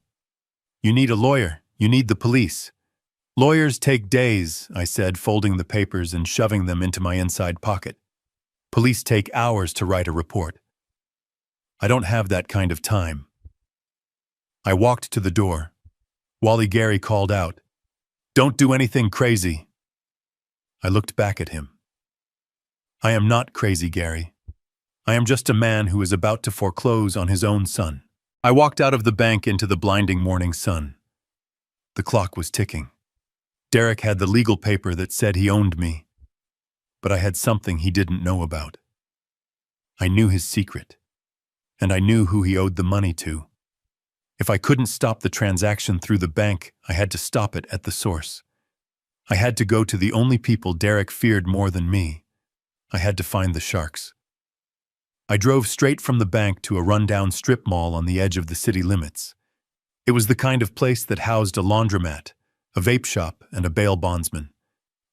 You need a lawyer. You need the police. Lawyers take days, I said, folding the papers and shoving them into my inside pocket. Police take hours to write a report. I don't have that kind of time. I walked to the door. Wally, Gary called out, Don't do anything crazy. I looked back at him. I am not crazy, Gary. I am just a man who is about to foreclose on his own son. I walked out of the bank into the blinding morning sun. The clock was ticking. Derek had the legal paper that said he owned me, but I had something he didn't know about. I knew his secret, and I knew who he owed the money to. If I couldn't stop the transaction through the bank, I had to stop it at the source. I had to go to the only people Derek feared more than me. I had to find the sharks. I drove straight from the bank to a rundown strip mall on the edge of the city limits. It was the kind of place that housed a laundromat, a vape shop, and a bail bondsman.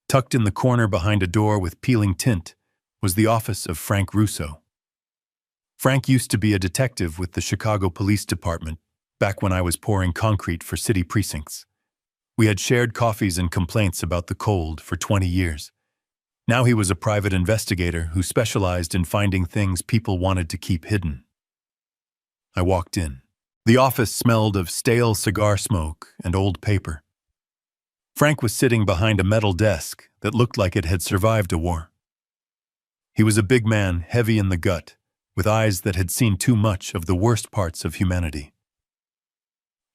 Tucked in the corner behind a door with peeling tint was the office of Frank Russo. Frank used to be a detective with the Chicago Police Department back when I was pouring concrete for city precincts. We had shared coffees and complaints about the cold for 20 years. Now he was a private investigator who specialized in finding things people wanted to keep hidden. I walked in. The office smelled of stale cigar smoke and old paper. Frank was sitting behind a metal desk that looked like it had survived a war. He was a big man, heavy in the gut, with eyes that had seen too much of the worst parts of humanity.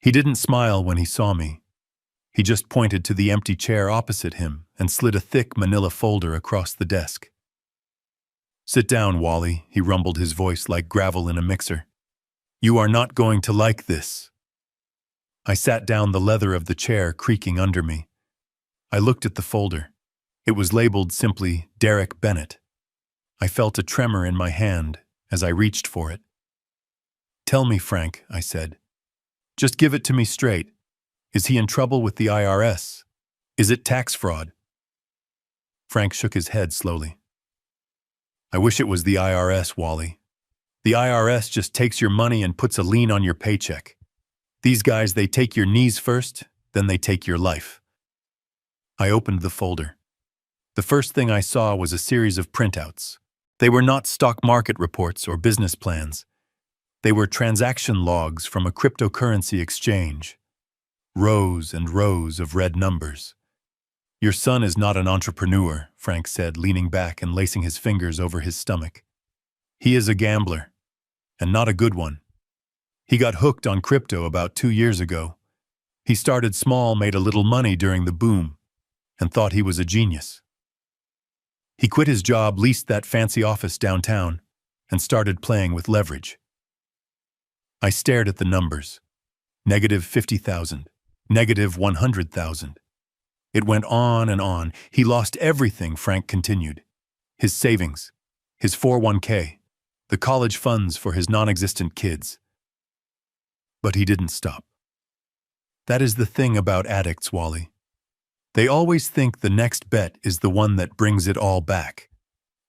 He didn't smile when he saw me. He just pointed to the empty chair opposite him and slid a thick manila folder across the desk. Sit down, Wally, he rumbled, his voice like gravel in a mixer. You are not going to like this. I sat down, the leather of the chair creaking under me. I looked at the folder. It was labeled simply Derek Bennett. I felt a tremor in my hand as I reached for it. Tell me, Frank, I said. Just give it to me straight. Is he in trouble with the IRS? Is it tax fraud? Frank shook his head slowly. I wish it was the IRS, Wally. The IRS just takes your money and puts a lien on your paycheck. These guys, they take your knees first, then they take your life. I opened the folder. The first thing I saw was a series of printouts. They were not stock market reports or business plans. They were transaction logs from a cryptocurrency exchange. Rows and rows of red numbers. "Your son is not an entrepreneur," Frank said, leaning back and lacing his fingers over his stomach. "He is a gambler, and not a good one. He got hooked on crypto about 2 years ago. He started small, made a little money during the boom, and thought he was a genius. He quit his job, leased that fancy office downtown, and started playing with leverage." I stared at the numbers. -50,000, -100,000. It went on and on. "He lost everything," Frank continued. "His savings, his 401k, the college funds for his non-existent kids." But he didn't stop. That is the thing about addicts, Wally. They always think the next bet is the one that brings it all back.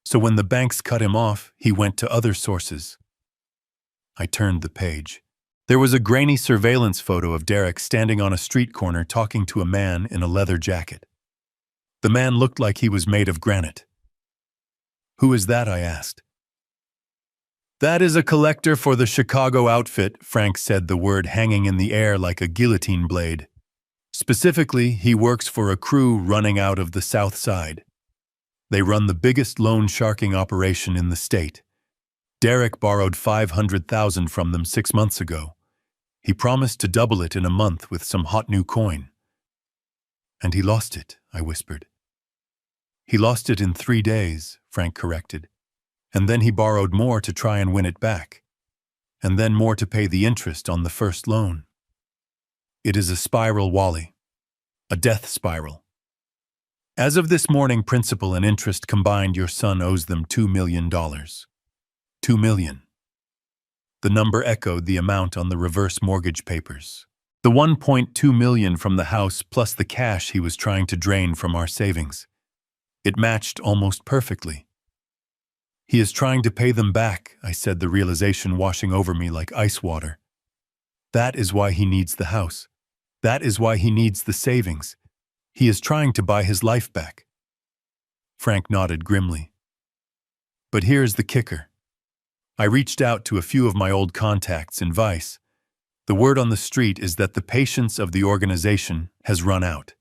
So when the banks cut him off, he went to other sources. I turned the page. There was a grainy surveillance photo of Derek standing on a street corner talking to a man in a leather jacket. The man looked like he was made of granite. "Who is that?" I asked. "That is a collector for the Chicago outfit," Frank said, the word hanging in the air like a guillotine blade. "Specifically, he works for a crew running out of the South Side. They run the biggest loan sharking operation in the state. Derek borrowed $500,000 from them 6 months ago. He promised to double it in a month with some hot new coin." "And he lost it," I whispered. "He lost it in 3 days," Frank corrected. "And then he borrowed more to try and win it back. And then more to pay the interest on the first loan. It is a spiral, Wally. A death spiral. As of this morning, principal and interest combined, your son owes them $2 million. $2 million. The number echoed the amount on the reverse mortgage papers. The $1.2 million from the house plus the cash he was trying to drain from our savings. It matched almost perfectly. "He is trying to pay them back," I said, the realization washing over me like ice water. "That is why he needs the house. That is why he needs the savings. He is trying to buy his life back." Frank nodded grimly. "But here's the kicker. I reached out to a few of my old contacts in Vice. The word on the street is that the patience of the organization has run out.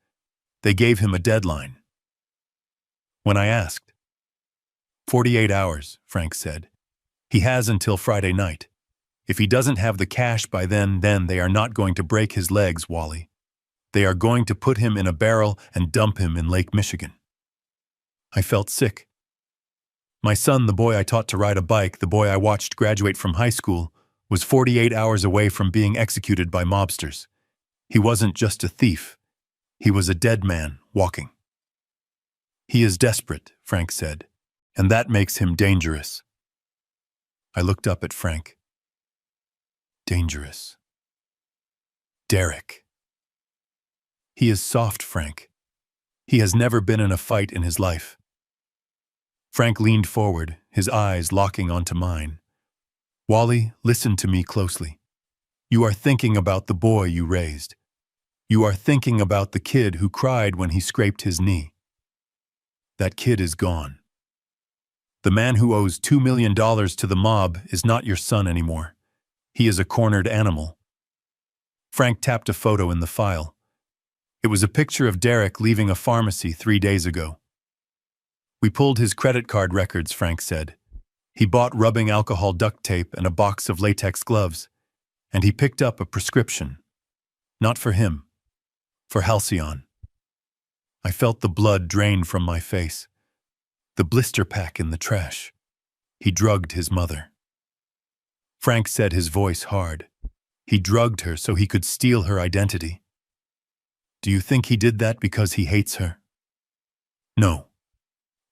They gave him a deadline." When I asked, 48 hours, Frank said. "He has until Friday night. If he doesn't have the cash by then they are not going to break his legs, Wally. They are going to put him in a barrel and dump him in Lake Michigan." I felt sick. My son, the boy I taught to ride a bike, the boy I watched graduate from high school, was 48 hours away from being executed by mobsters. He wasn't just a thief. He was a dead man walking. "He is desperate," Frank said, "and that makes him dangerous." I looked up at Frank. Dangerous. Derek. "He is soft, Frank. He has never been in a fight in his life." Frank leaned forward, his eyes locking onto mine. "Wally, listen to me closely. You are thinking about the boy you raised. You are thinking about the kid who cried when he scraped his knee. That kid is gone. The man who owes $2 million to the mob is not your son anymore. He is a cornered animal." Frank tapped a photo in the file. It was a picture of Derek leaving a pharmacy 3 days ago. "We pulled his credit card records," Frank said. "He bought rubbing alcohol duct tape and a box of latex gloves, and he picked up a prescription. Not for him, for Halcyon." I felt the blood drain from my face. The blister pack in the trash. He drugged his mother. Frank said, his voice hard. He drugged her so he could steal her identity. "Do you think he did that because he hates her?" "No.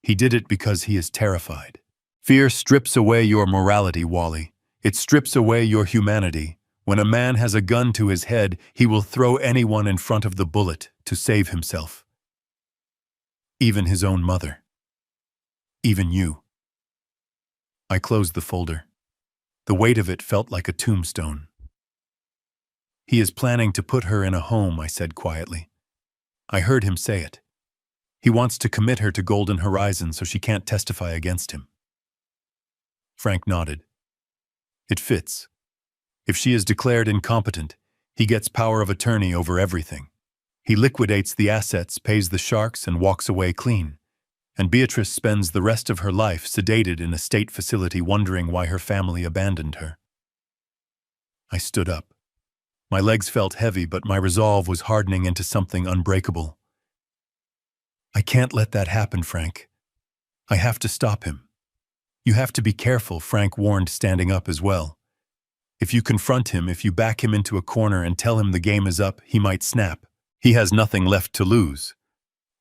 He did it because he is terrified. Fear strips away your morality, Wally. It strips away your humanity. When a man has a gun to his head, he will throw anyone in front of the bullet to save himself. Even his own mother. Even you." I closed the folder. The weight of it felt like a tombstone. "He is planning to put her in a home," I said quietly. I heard him say it. "He wants to commit her to Golden Horizon so she can't testify against him." Frank nodded. "It fits. If she is declared incompetent, he gets power of attorney over everything. He liquidates the assets, pays the sharks, and walks away clean. And Beatrice spends the rest of her life sedated in a state facility wondering why her family abandoned her. I stood up. My legs felt heavy, but my resolve was hardening into something unbreakable. I can't let that happen, Frank. I have to stop him. You have to be careful, Frank warned, standing up as well. If you confront him, if you back him into a corner and tell him the game is up, he might snap. He has nothing left to lose.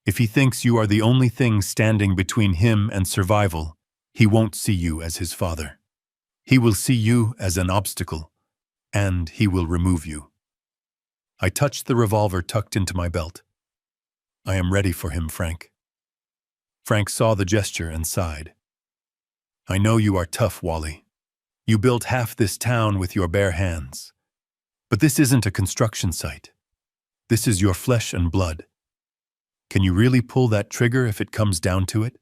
If he thinks you are the only thing standing between him and survival, he won't see you as his father. He will see you as an obstacle, and he will remove you. I touched the revolver tucked into my belt. I am ready for him, Frank. Frank saw the gesture and sighed. I know you are tough, Wally. You built half this town with your bare hands. But this isn't a construction site. This is your flesh and blood. Can you really pull that trigger if it comes down to it?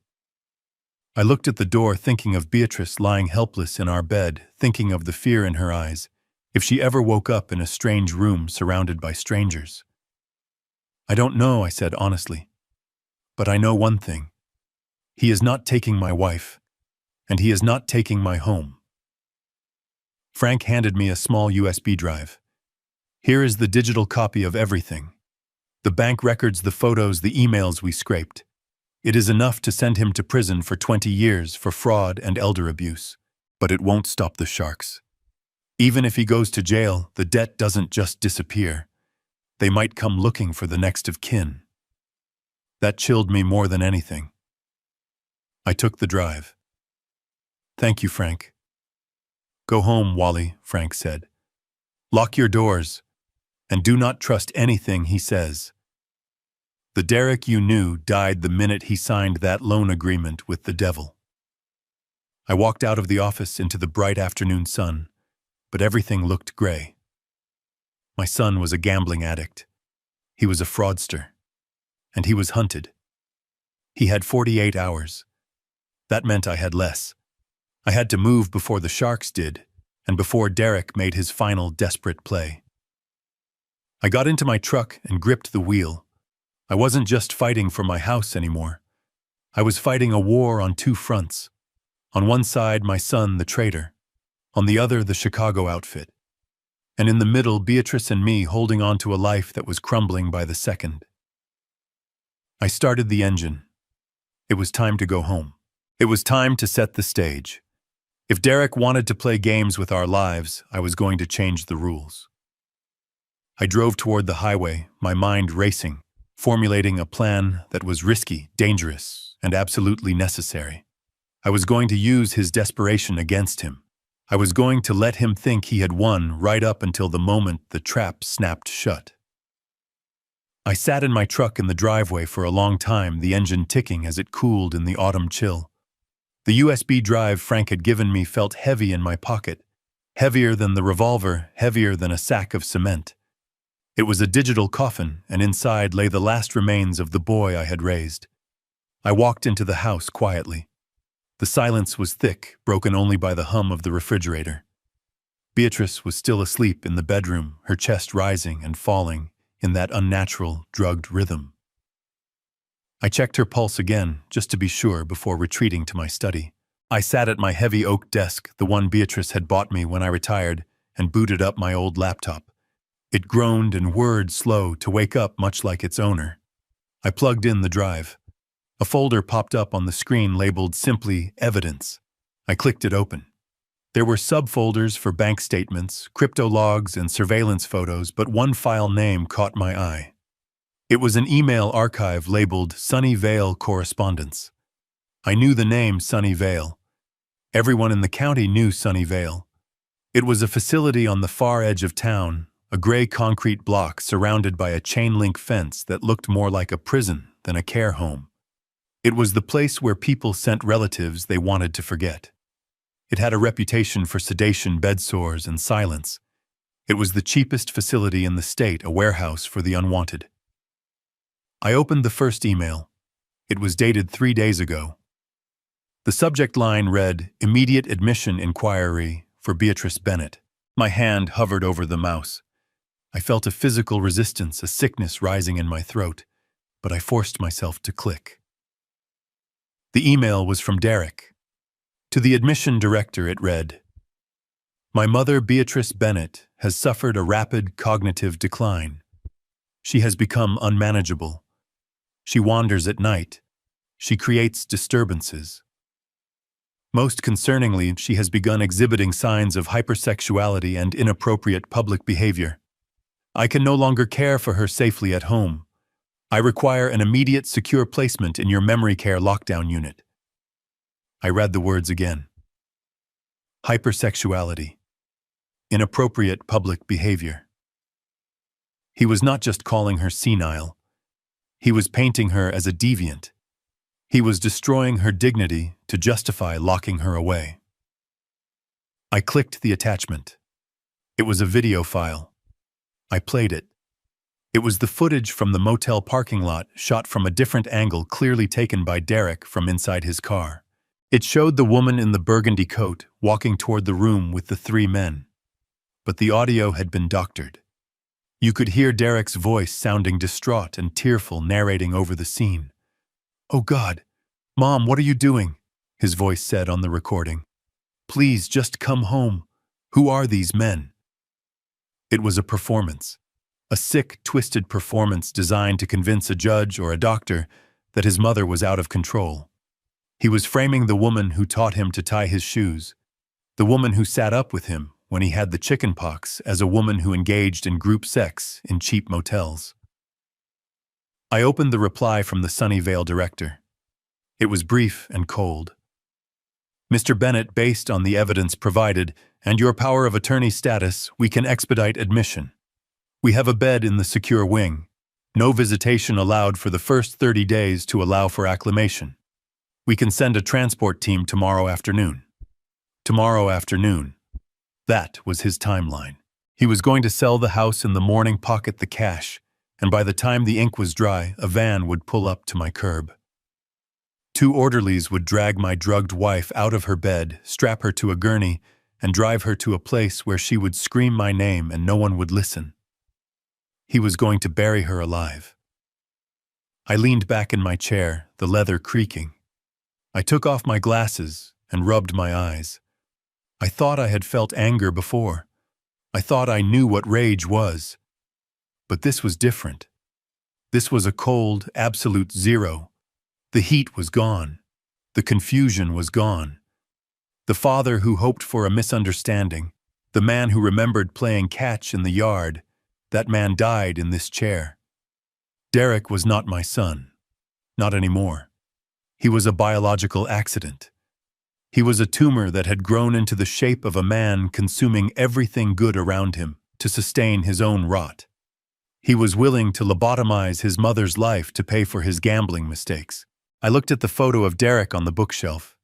I looked at the door, thinking of Beatrice lying helpless in our bed, thinking of the fear in her eyes, if she ever woke up in a strange room surrounded by strangers. I don't know, I said honestly. But I know one thing. He is not taking my wife, and he is not taking my home. Frank handed me a small USB drive. Here is the digital copy of everything. The bank records, the photos, the emails we scraped. It is enough to send him to prison for 20 years for fraud and elder abuse. But it won't stop the sharks. Even if he goes to jail, the debt doesn't just disappear. They might come looking for the next of kin. That chilled me more than anything. I took the drive. Thank you, Frank. Go home, Wally, Frank said. Lock your doors, and do not trust anything he says. The Derek you knew died the minute he signed that loan agreement with the devil. I walked out of the office into the bright afternoon sun, but everything looked gray. My son was a gambling addict. He was a fraudster. And he was hunted. He had 48 hours. That meant I had less. I had to move before the sharks did, and before Derek made his final desperate play. I got into my truck and gripped the wheel. I wasn't just fighting for my house anymore. I was fighting a war on two fronts. On one side, my son, the traitor. On the other, the Chicago outfit. And in the middle, Beatrice and me holding on to a life that was crumbling by the second. I started the engine. It was time to go home. It was time to set the stage. If Derek wanted to play games with our lives, I was going to change the rules. I drove toward the highway, my mind racing, formulating a plan that was risky, dangerous, and absolutely necessary. I was going to use his desperation against him. I was going to let him think he had won right up until the moment the trap snapped shut. I sat in my truck in the driveway for a long time, the engine ticking as it cooled in the autumn chill. The USB drive Frank had given me felt heavy in my pocket, heavier than the revolver, heavier than a sack of cement. It was a digital coffin, and inside lay the last remains of the boy I had raised. I walked into the house quietly. The silence was thick, broken only by the hum of the refrigerator. Beatrice was still asleep in the bedroom, her chest rising and falling in that unnatural, drugged rhythm. I checked her pulse again, just to be sure, before retreating to my study. I sat at my heavy oak desk, the one Beatrice had bought me when I retired, and booted up my old laptop. It groaned and whirred slow to wake up much like its owner. I plugged in the drive. A folder popped up on the screen labeled simply Evidence. I clicked it open. There were subfolders for bank statements, crypto logs, and surveillance photos, but one file name caught my eye. It was an email archive labeled Sunnyvale Correspondence. I knew the name Sunnyvale. Everyone in the county knew Sunnyvale. It was a facility on the far edge of town, a gray concrete block surrounded by a chain-link fence that looked more like a prison than a care home. It was the place where people sent relatives they wanted to forget. It had a reputation for sedation, bedsores, and silence. It was the cheapest facility in the state, a warehouse for the unwanted. I opened the first email. It was dated 3 days ago. The subject line read, Immediate Admission Inquiry for Beatrice Bennett. My hand hovered over the mouse. I felt a physical resistance, a sickness rising in my throat, but I forced myself to click. The email was from Derek. To the admission director, it read, "My mother, Beatrice Bennett, has suffered a rapid cognitive decline. She has become unmanageable. She wanders at night. She creates disturbances. Most concerningly, she has begun exhibiting signs of hypersexuality and inappropriate public behavior. I can no longer care for her safely at home. I require an immediate secure placement in your memory care lockdown unit." I read the words again. Hypersexuality. Inappropriate public behavior. He was not just calling her senile. He was painting her as a deviant. He was destroying her dignity to justify locking her away. I clicked the attachment. It was a video file. I played it. It was the footage from the motel parking lot, shot from a different angle, clearly taken by Derek from inside his car. It showed the woman in the burgundy coat walking toward the room with the three men. But the audio had been doctored. You could hear Derek's voice sounding distraught and tearful, narrating over the scene. "Oh God, Mom, what are you doing?" his voice said on the recording. "Please, just come home. Who are these men?" It was a performance. A sick, twisted performance designed to convince a judge or a doctor that his mother was out of control. He was framing the woman who taught him to tie his shoes, the woman who sat up with him when he had the chicken pox, as a woman who engaged in group sex in cheap motels. I opened the reply from the Sunnyvale director. It was brief and cold. "Mr. Bennett, based on the evidence provided and your power of attorney status, we can expedite admission. We have a bed in the secure wing. No visitation allowed for the first 30 days to allow for acclimation. We can send a transport team tomorrow afternoon." Tomorrow afternoon. That was his timeline. He was going to sell the house in the morning, pocket the cash, and by the time the ink was dry, a van would pull up to my curb. 2 orderlies would drag my drugged wife out of her bed, strap her to a gurney, and drive her to a place where she would scream my name and no one would listen. He was going to bury her alive. I leaned back in my chair, the leather creaking. I took off my glasses and rubbed my eyes. I thought I had felt anger before. I thought I knew what rage was. But this was different. This was a cold, absolute zero. The heat was gone. The confusion was gone. The father who hoped for a misunderstanding, the man who remembered playing catch in the yard, that man died in this chair. Derek was not my son. Not anymore. He was a biological accident. He was a tumor that had grown into the shape of a man, consuming everything good around him to sustain his own rot. He was willing to lobotomize his mother's life to pay for his gambling mistakes. I looked at the photo of Derek on the bookshelf.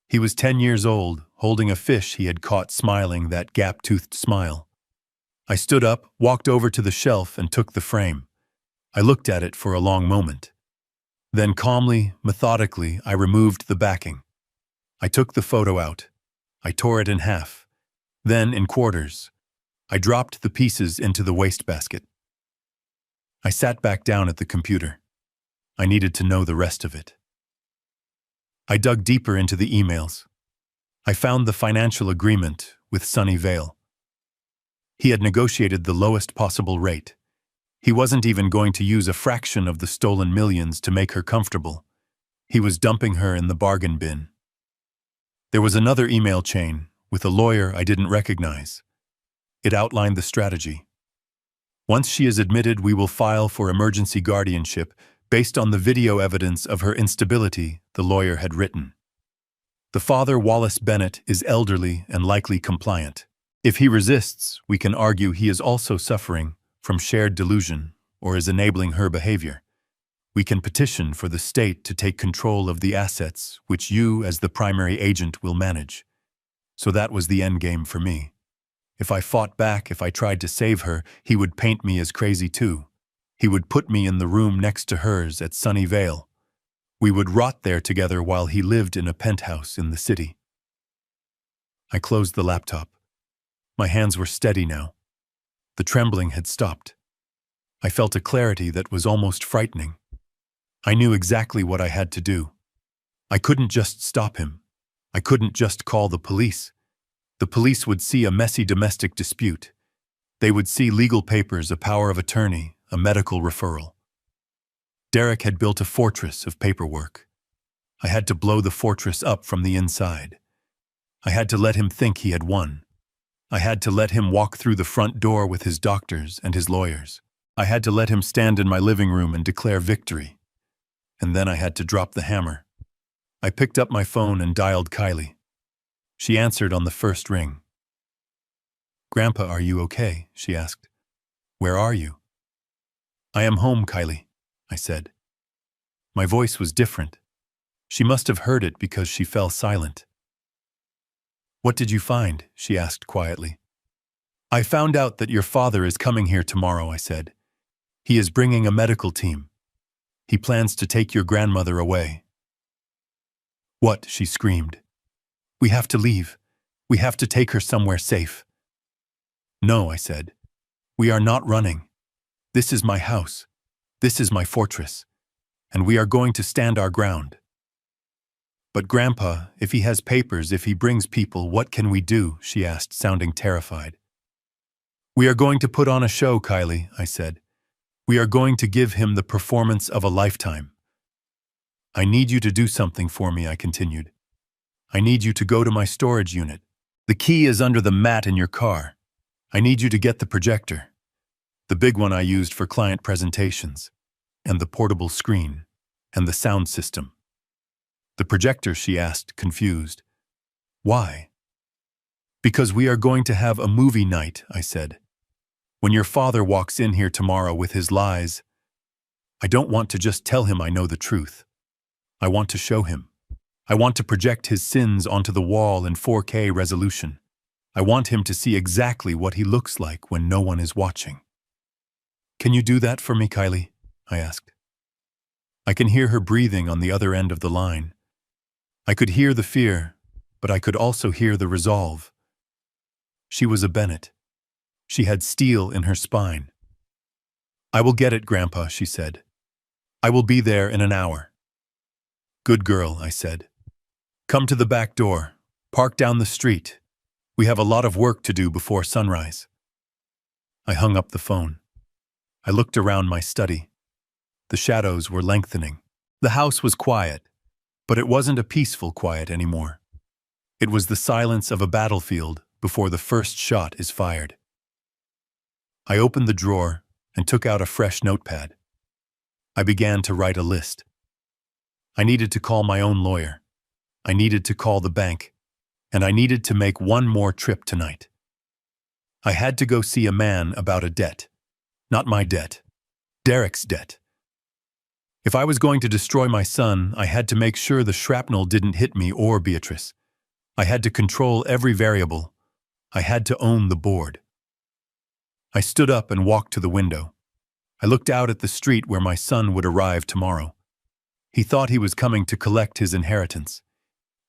He was 10 years old, holding a fish he had caught, smiling that gap-toothed smile. I stood up, walked over to the shelf, and took the frame. I looked at it for a long moment. Then calmly, methodically, I removed the backing. I took the photo out. I tore it in half. Then in quarters. I dropped the pieces into the wastebasket. I sat back down at the computer. I needed to know the rest of it. I dug deeper into the emails. I found the financial agreement with Sunnyvale. He had negotiated the lowest possible rate. He wasn't even going to use a fraction of the stolen millions to make her comfortable. He was dumping her in the bargain bin. There was another email chain with a lawyer I didn't recognize. It outlined the strategy. "Once she is admitted, we will file for emergency guardianship based on the video evidence of her instability," the lawyer had written. "The father, Wallace Bennett, is elderly and likely compliant. If he resists, we can argue he is also suffering from shared delusion or is enabling her behavior. We can petition for the state to take control of the assets which you, as the primary agent, will manage." So that was the endgame for me. If I fought back, if I tried to save her, he would paint me as crazy too. He would put me in the room next to hers at Sunnyvale. We would rot there together while he lived in a penthouse in the city. I closed the laptop. My hands were steady now. The trembling had stopped. I felt a clarity that was almost frightening. I knew exactly what I had to do. I couldn't just stop him. I couldn't just call the police. The police would see a messy domestic dispute. They would see legal papers, a power of attorney, a medical referral. Derek had built a fortress of paperwork. I had to blow the fortress up from the inside. I had to let him think he had won. I had to let him walk through the front door with his doctors and his lawyers. I had to let him stand in my living room and declare victory. And then I had to drop the hammer. I picked up my phone and dialed Kylie. She answered on the first ring. "Grandpa, are you okay?" she asked. "Where are you?" "I am home, Kylie," I said. My voice was different. She must have heard it because she fell silent. "What did you find?" she asked quietly. "I found out that your father is coming here tomorrow," I said. "He is bringing a medical team. He plans to take your grandmother away." "What?" she screamed. "We have to leave. We have to take her somewhere safe." "No," I said. "We are not running. This is my house. This is my fortress. And we are going to stand our ground." "But Grandpa, if he has papers, if he brings people, what can we do?" she asked, sounding terrified. "We are going to put on a show, Kylie," I said. "We are going to give him the performance of a lifetime." "I need you to do something for me," I continued. "I need you to go to my storage unit. The key is under the mat in your car. I need you to get the projector, the big one I used for client presentations, and the portable screen, and the sound system." "The projector?" she asked, confused. "Why?" "Because we are going to have a movie night," I said. "When your father walks in here tomorrow with his lies, I don't want to just tell him I know the truth. I want to show him. I want to project his sins onto the wall in 4K resolution. I want him to see exactly what he looks like when no one is watching." "Can you do that for me, Kylie?" I asked. I can hear her breathing on the other end of the line. I could hear the fear, but I could also hear the resolve. She was a Bennett. She had steel in her spine. "I will get it, Grandpa," she said. "I will be there in an hour." "Good girl," I said. "Come to the back door. Park down the street. We have a lot of work to do before sunrise." I hung up the phone. I looked around my study. The shadows were lengthening. The house was quiet, but it wasn't a peaceful quiet anymore. It was the silence of a battlefield before the first shot is fired. I opened the drawer and took out a fresh notepad. I began to write a list. I needed to call my own lawyer. I needed to call the bank. And I needed to make one more trip tonight. I had to go see a man about a debt. Not my debt. Derek's debt. If I was going to destroy my son, I had to make sure the shrapnel didn't hit me or Beatrice. I had to control every variable. I had to own the board. I stood up and walked to the window. I looked out at the street where my son would arrive tomorrow. He thought he was coming to collect his inheritance.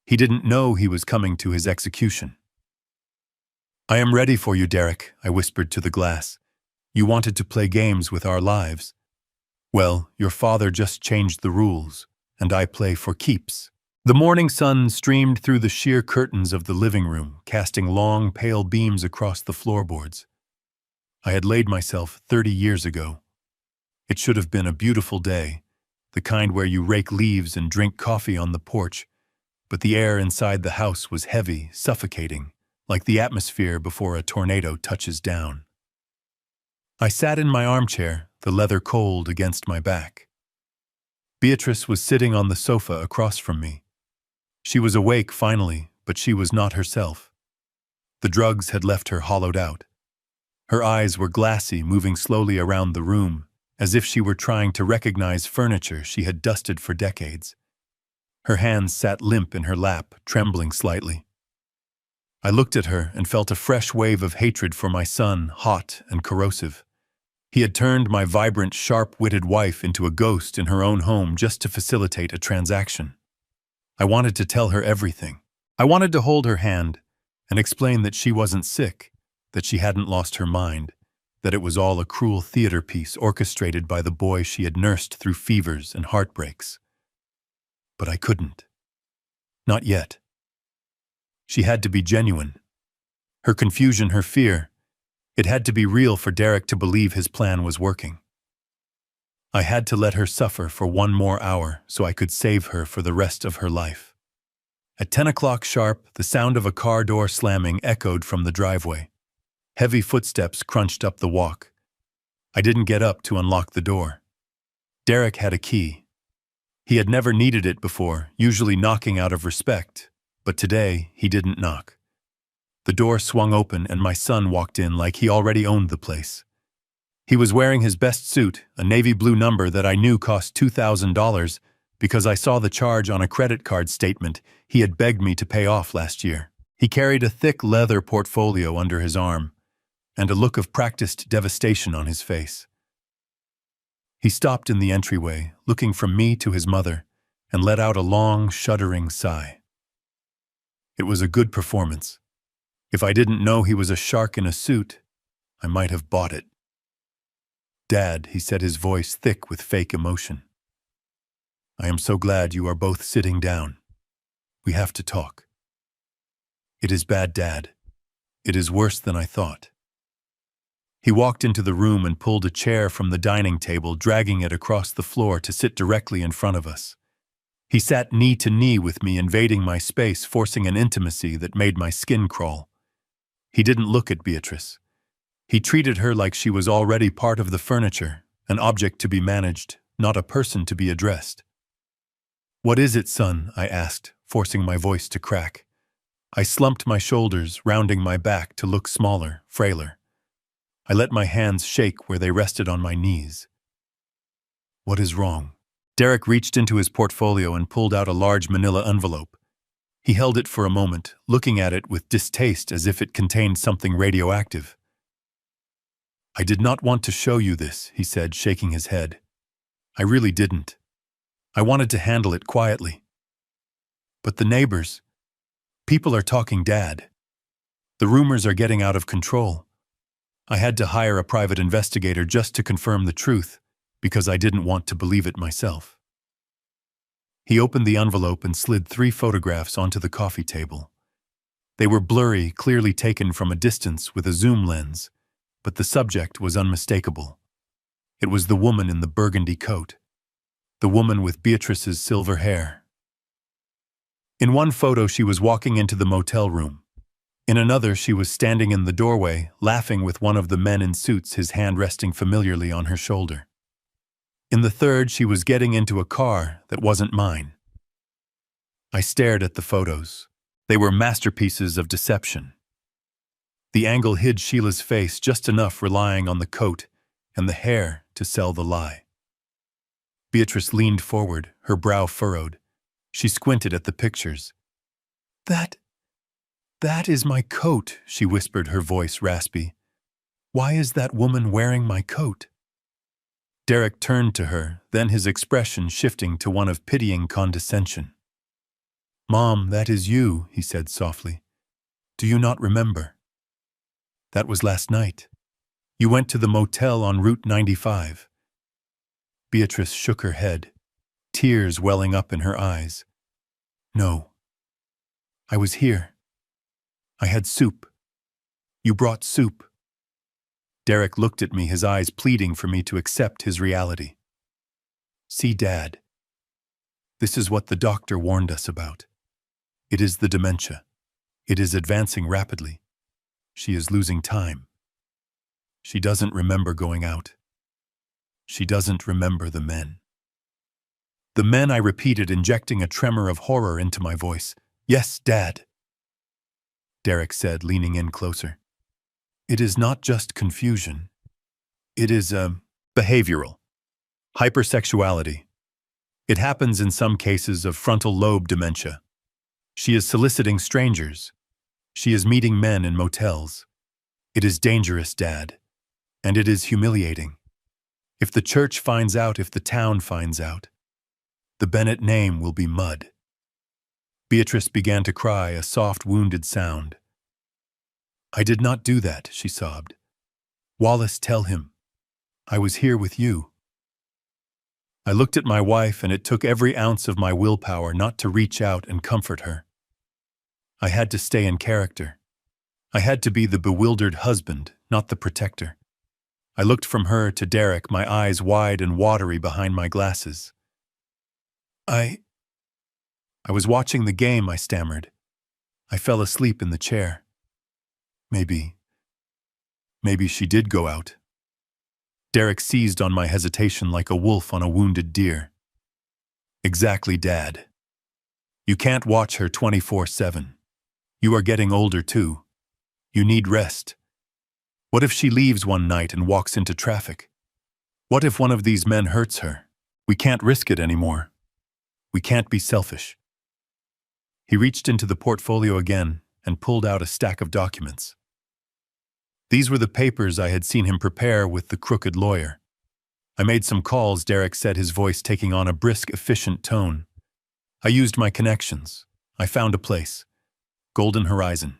He didn't know he was coming to his execution. "I am ready for you, Derek," I whispered to the glass. "You wanted to play games with our lives. Well, your father just changed the rules, and I play for keeps." The morning sun streamed through the sheer curtains of the living room, casting long, pale beams across the floorboards. I had laid myself 30 years ago. It should have been a beautiful day, the kind where you rake leaves and drink coffee on the porch, but the air inside the house was heavy, suffocating, like the atmosphere before a tornado touches down. I sat in my armchair, the leather cold against my back. Beatrice was sitting on the sofa across from me. She was awake finally, but she was not herself. The drugs had left her hollowed out. Her eyes were glassy, moving slowly around the room, as if she were trying to recognize furniture she had dusted for decades. Her hands sat limp in her lap, trembling slightly. I looked at her and felt a fresh wave of hatred for my son, hot and corrosive. He had turned my vibrant, sharp-witted wife into a ghost in her own home just to facilitate a transaction. I wanted to tell her everything. I wanted to hold her hand and explain that she wasn't sick, that she hadn't lost her mind, that it was all a cruel theater piece orchestrated by the boy she had nursed through fevers and heartbreaks. But I couldn't. Not yet. She had to be genuine. Her confusion, her fear, it had to be real for Derek to believe his plan was working. I had to let her suffer for one more hour so I could save her for the rest of her life. At 10 o'clock sharp, the sound of a car door slamming echoed from the driveway. Heavy footsteps crunched up the walk. I didn't get up to unlock the door. Derek had a key. He had never needed it before, usually knocking out of respect, but today he didn't knock. The door swung open and my son walked in like he already owned the place. He was wearing his best suit, a navy blue number that I knew cost $2,000 because I saw the charge on a credit card statement he had begged me to pay off last year. He carried a thick leather portfolio under his arm and a look of practiced devastation on his face. He stopped in the entryway, looking from me to his mother, and let out a long, shuddering sigh. It was a good performance. If I didn't know he was a shark in a suit, I might have bought it. "Dad," he said, his voice thick with fake emotion. "I am so glad you are both sitting down. We have to talk. It is bad, Dad. It is worse than I thought." He walked into the room and pulled a chair from the dining table, dragging it across the floor to sit directly in front of us. He sat knee to knee with me, invading my space, forcing an intimacy that made my skin crawl. He didn't look at Beatrice. He treated her like she was already part of the furniture, an object to be managed, not a person to be addressed. "What is it, son?" I asked, forcing my voice to crack. I slumped my shoulders, rounding my back to look smaller, frailer. I let my hands shake where they rested on my knees. "What is wrong?" Derek reached into his portfolio and pulled out a large manila envelope. He held it for a moment, looking at it with distaste as if it contained something radioactive. "I did not want to show you this," he said, shaking his head. "I really didn't. I wanted to handle it quietly. But the neighbors, people are talking, Dad. The rumors are getting out of control. I had to hire a private investigator just to confirm the truth, because I didn't want to believe it myself." He opened the envelope and slid 3 photographs onto the coffee table. They were blurry, clearly taken from a distance with a zoom lens, but the subject was unmistakable. It was the woman in the burgundy coat, the woman with Beatrice's silver hair. In one photo, she was walking into the motel room. In another, she was standing in the doorway, laughing with one of the men in suits, his hand resting familiarly on her shoulder. In the third, she was getting into a car that wasn't mine. I stared at the photos. They were masterpieces of deception. The angle hid Sheila's face just enough, relying on the coat and the hair to sell the lie. Beatrice leaned forward, her brow furrowed. She squinted at the pictures. That is my coat," she whispered, her voice raspy. "Why is that woman wearing my coat?" Derek turned to her, then his expression shifting to one of pitying condescension. "Mom, that is you," he said softly. "Do you not remember? That was last night. You went to the motel on Route 95. Beatrice shook her head, tears welling up in her eyes. "No. I was here. I had soup. You brought soup." Derek looked at me, his eyes pleading for me to accept his reality. "See, Dad. This is what the doctor warned us about. It is the dementia. It is advancing rapidly. She is losing time. She doesn't remember going out. She doesn't remember the men." "The men," I repeated, injecting a tremor of horror into my voice. "Yes, Dad," Derek said, leaning in closer. "It is not just confusion. It is behavioral. Hypersexuality. It happens in some cases of frontal lobe dementia. She is soliciting strangers. She is meeting men in motels. It is dangerous, Dad. And it is humiliating. If the church finds out, if the town finds out, the Bennett name will be mud." Beatrice began to cry, a soft, wounded sound. "I did not do that," she sobbed. "Wallace, tell him. I was here with you." I looked at my wife, and it took every ounce of my willpower not to reach out and comfort her. I had to stay in character. I had to be the bewildered husband, not the protector. I looked from her to Derek, my eyes wide and watery behind my glasses. I was watching the game," I stammered. I fell asleep in the chair. Maybe she did go out. Derek seized on my hesitation like a wolf on a wounded deer. "Exactly, Dad. You can't watch her 24/7. You are getting older too. You need rest. What if she leaves one night and walks into traffic? What if one of these men hurts her? We can't risk it anymore. We can't be selfish." He reached into the portfolio again and pulled out a stack of documents. These were the papers I had seen him prepare with the crooked lawyer. I made some calls, Derek said, his voice taking on a brisk, efficient tone. I used my connections. I found a place. Golden Horizon.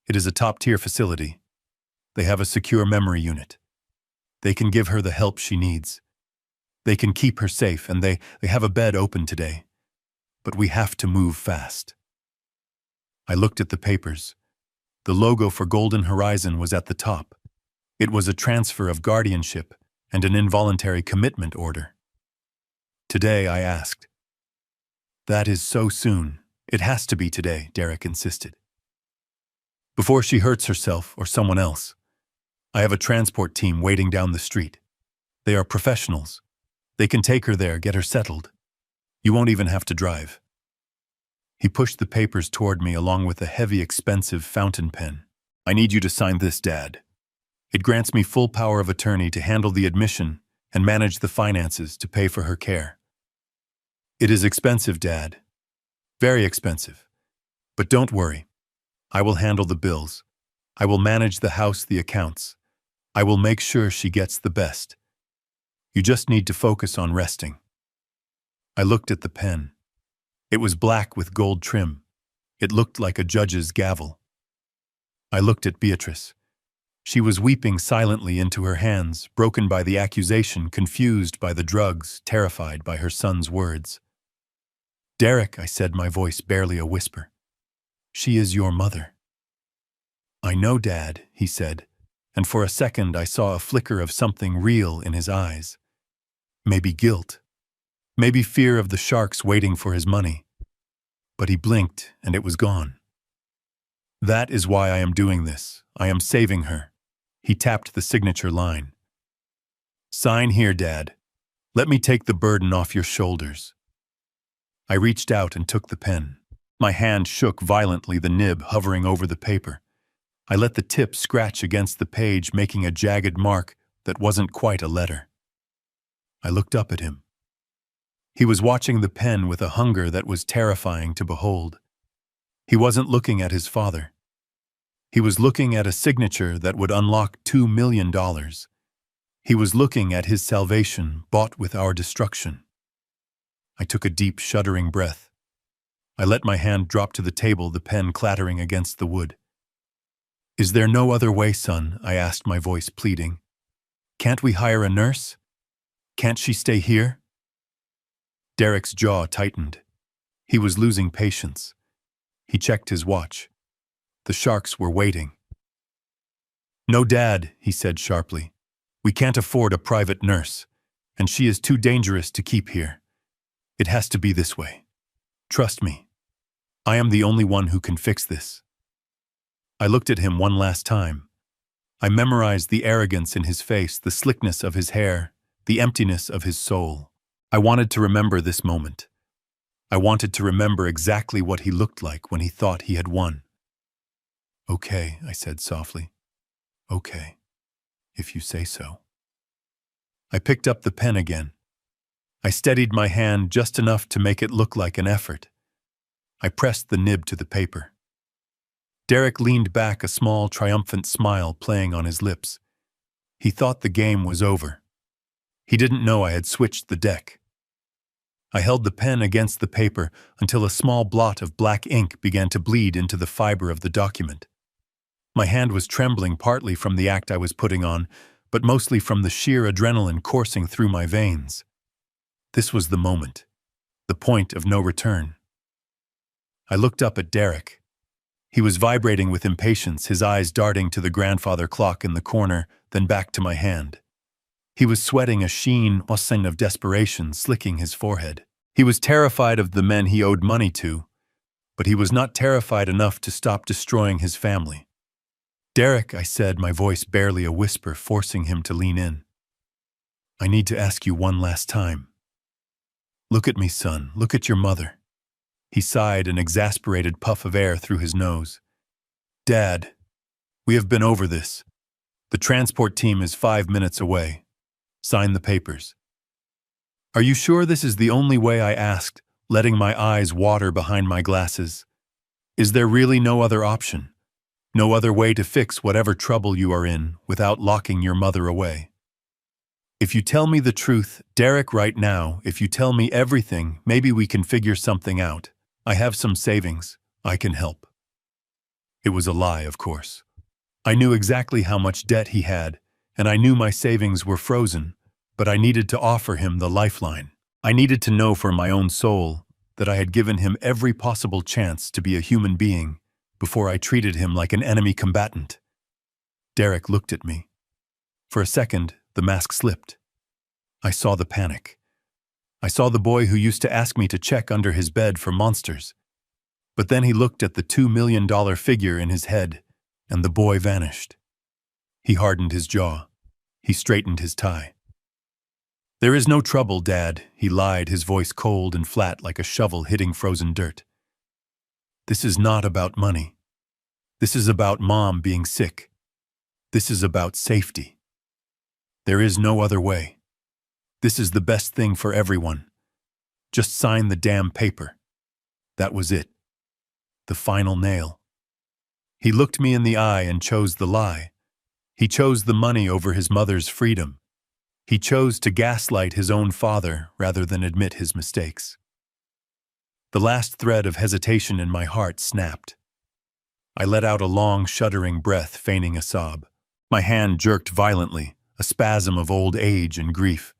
It is a top-tier facility. They have a secure memory unit. They can give her the help she needs. They can keep her safe, and they have a bed open today. But we have to move fast. I looked at the papers. The logo for Golden Horizon was at the top. It was a transfer of guardianship and an involuntary commitment order. "Today," I asked. "That is so soon. It has to be today," Derek insisted. "Before she hurts herself or someone else. I have a transport team waiting down the street. They are professionals. They can take her there, get her settled. You won't even have to drive." He pushed the papers toward me along with a heavy, expensive fountain pen. "I need you to sign this, Dad. It grants me full power of attorney to handle the admission and manage the finances to pay for her care. It is expensive, Dad. Very expensive. But don't worry. I will handle the bills. I will manage the house, the accounts. I will make sure she gets the best. You just need to focus on resting." I looked at the pen. It was black with gold trim. It looked like a judge's gavel. I looked at Beatrice. She was weeping silently into her hands, broken by the accusation, confused by the drugs, terrified by her son's words. "Derek," I said, my voice barely a whisper. "She is your mother." "I know, Dad," he said, and for a second I saw a flicker of something real in his eyes. Maybe guilt. Maybe fear of the sharks waiting for his money. But he blinked, and it was gone. "That is why I am doing this. I am saving her." He tapped the signature line. "Sign here, Dad. Let me take the burden off your shoulders." I reached out and took the pen. My hand shook violently, the nib hovering over the paper. I let the tip scratch against the page, making a jagged mark that wasn't quite a letter. I looked up at him. He was watching the pen with a hunger that was terrifying to behold. He wasn't looking at his father. He was looking at a signature that would unlock $2 million. He was looking at his salvation bought with our destruction. I took a deep, shuddering breath. I let my hand drop to the table, the pen clattering against the wood. "Is there no other way, son?" I asked, my voice pleading. "Can't we hire a nurse? Can't she stay here?" Derek's jaw tightened. He was losing patience. He checked his watch. The sharks were waiting. "No, Dad," he said sharply. "We can't afford a private nurse, and she is too dangerous to keep here. It has to be this way. Trust me. I am the only one who can fix this." I looked at him one last time. I memorized the arrogance in his face, the slickness of his hair, the emptiness of his soul. I wanted to remember this moment. I wanted to remember exactly what he looked like when he thought he had won. "Okay," I said softly. "Okay, if you say so." I picked up the pen again. I steadied my hand just enough to make it look like an effort. I pressed the nib to the paper. Derek leaned back, a small, triumphant smile playing on his lips. He thought the game was over. He didn't know I had switched the deck. I held the pen against the paper until a small blot of black ink began to bleed into the fiber of the document. My hand was trembling partly from the act I was putting on, but mostly from the sheer adrenaline coursing through my veins. This was the moment, the point of no return. I looked up at Derek. He was vibrating with impatience, his eyes darting to the grandfather clock in the corner, then back to my hand. He was sweating a sheen of desperation, slicking his forehead. He was terrified of the men he owed money to, but he was not terrified enough to stop destroying his family. "Derek," I said, my voice barely a whisper, forcing him to lean in. "I need to ask you one last time. Look at me, son. Look at your mother." He sighed, an exasperated puff of air through his nose. "Dad, we have been over this. The transport team is 5 minutes away. Sign the papers." "Are you sure this is the only way?" I asked, letting my eyes water behind my glasses. "Is there really no other option? No other way to fix whatever trouble you are in without locking your mother away? If you tell me the truth, Derek, right now, if you tell me everything, maybe we can figure something out. I have some savings. I can help." It was a lie, of course. I knew exactly how much debt he had, and I knew my savings were frozen, but I needed to offer him the lifeline. I needed to know for my own soul that I had given him every possible chance to be a human being before I treated him like an enemy combatant. Derek looked at me. For a second, the mask slipped. I saw the panic. I saw the boy who used to ask me to check under his bed for monsters. But then he looked at the $2 million figure in his head, and the boy vanished. He hardened his jaw. He straightened his tie. "There is no trouble, Dad," he lied, his voice cold and flat like a shovel hitting frozen dirt. "This is not about money. This is about Mom being sick. This is about safety. There is no other way. This is the best thing for everyone. Just sign the damn paper." That was it. The final nail. He looked me in the eye and chose the lie. He chose the money over his mother's freedom. He chose to gaslight his own father rather than admit his mistakes. The last thread of hesitation in my heart snapped. I let out a long, shuddering breath, feigning a sob. My hand jerked violently, a spasm of old age and grief.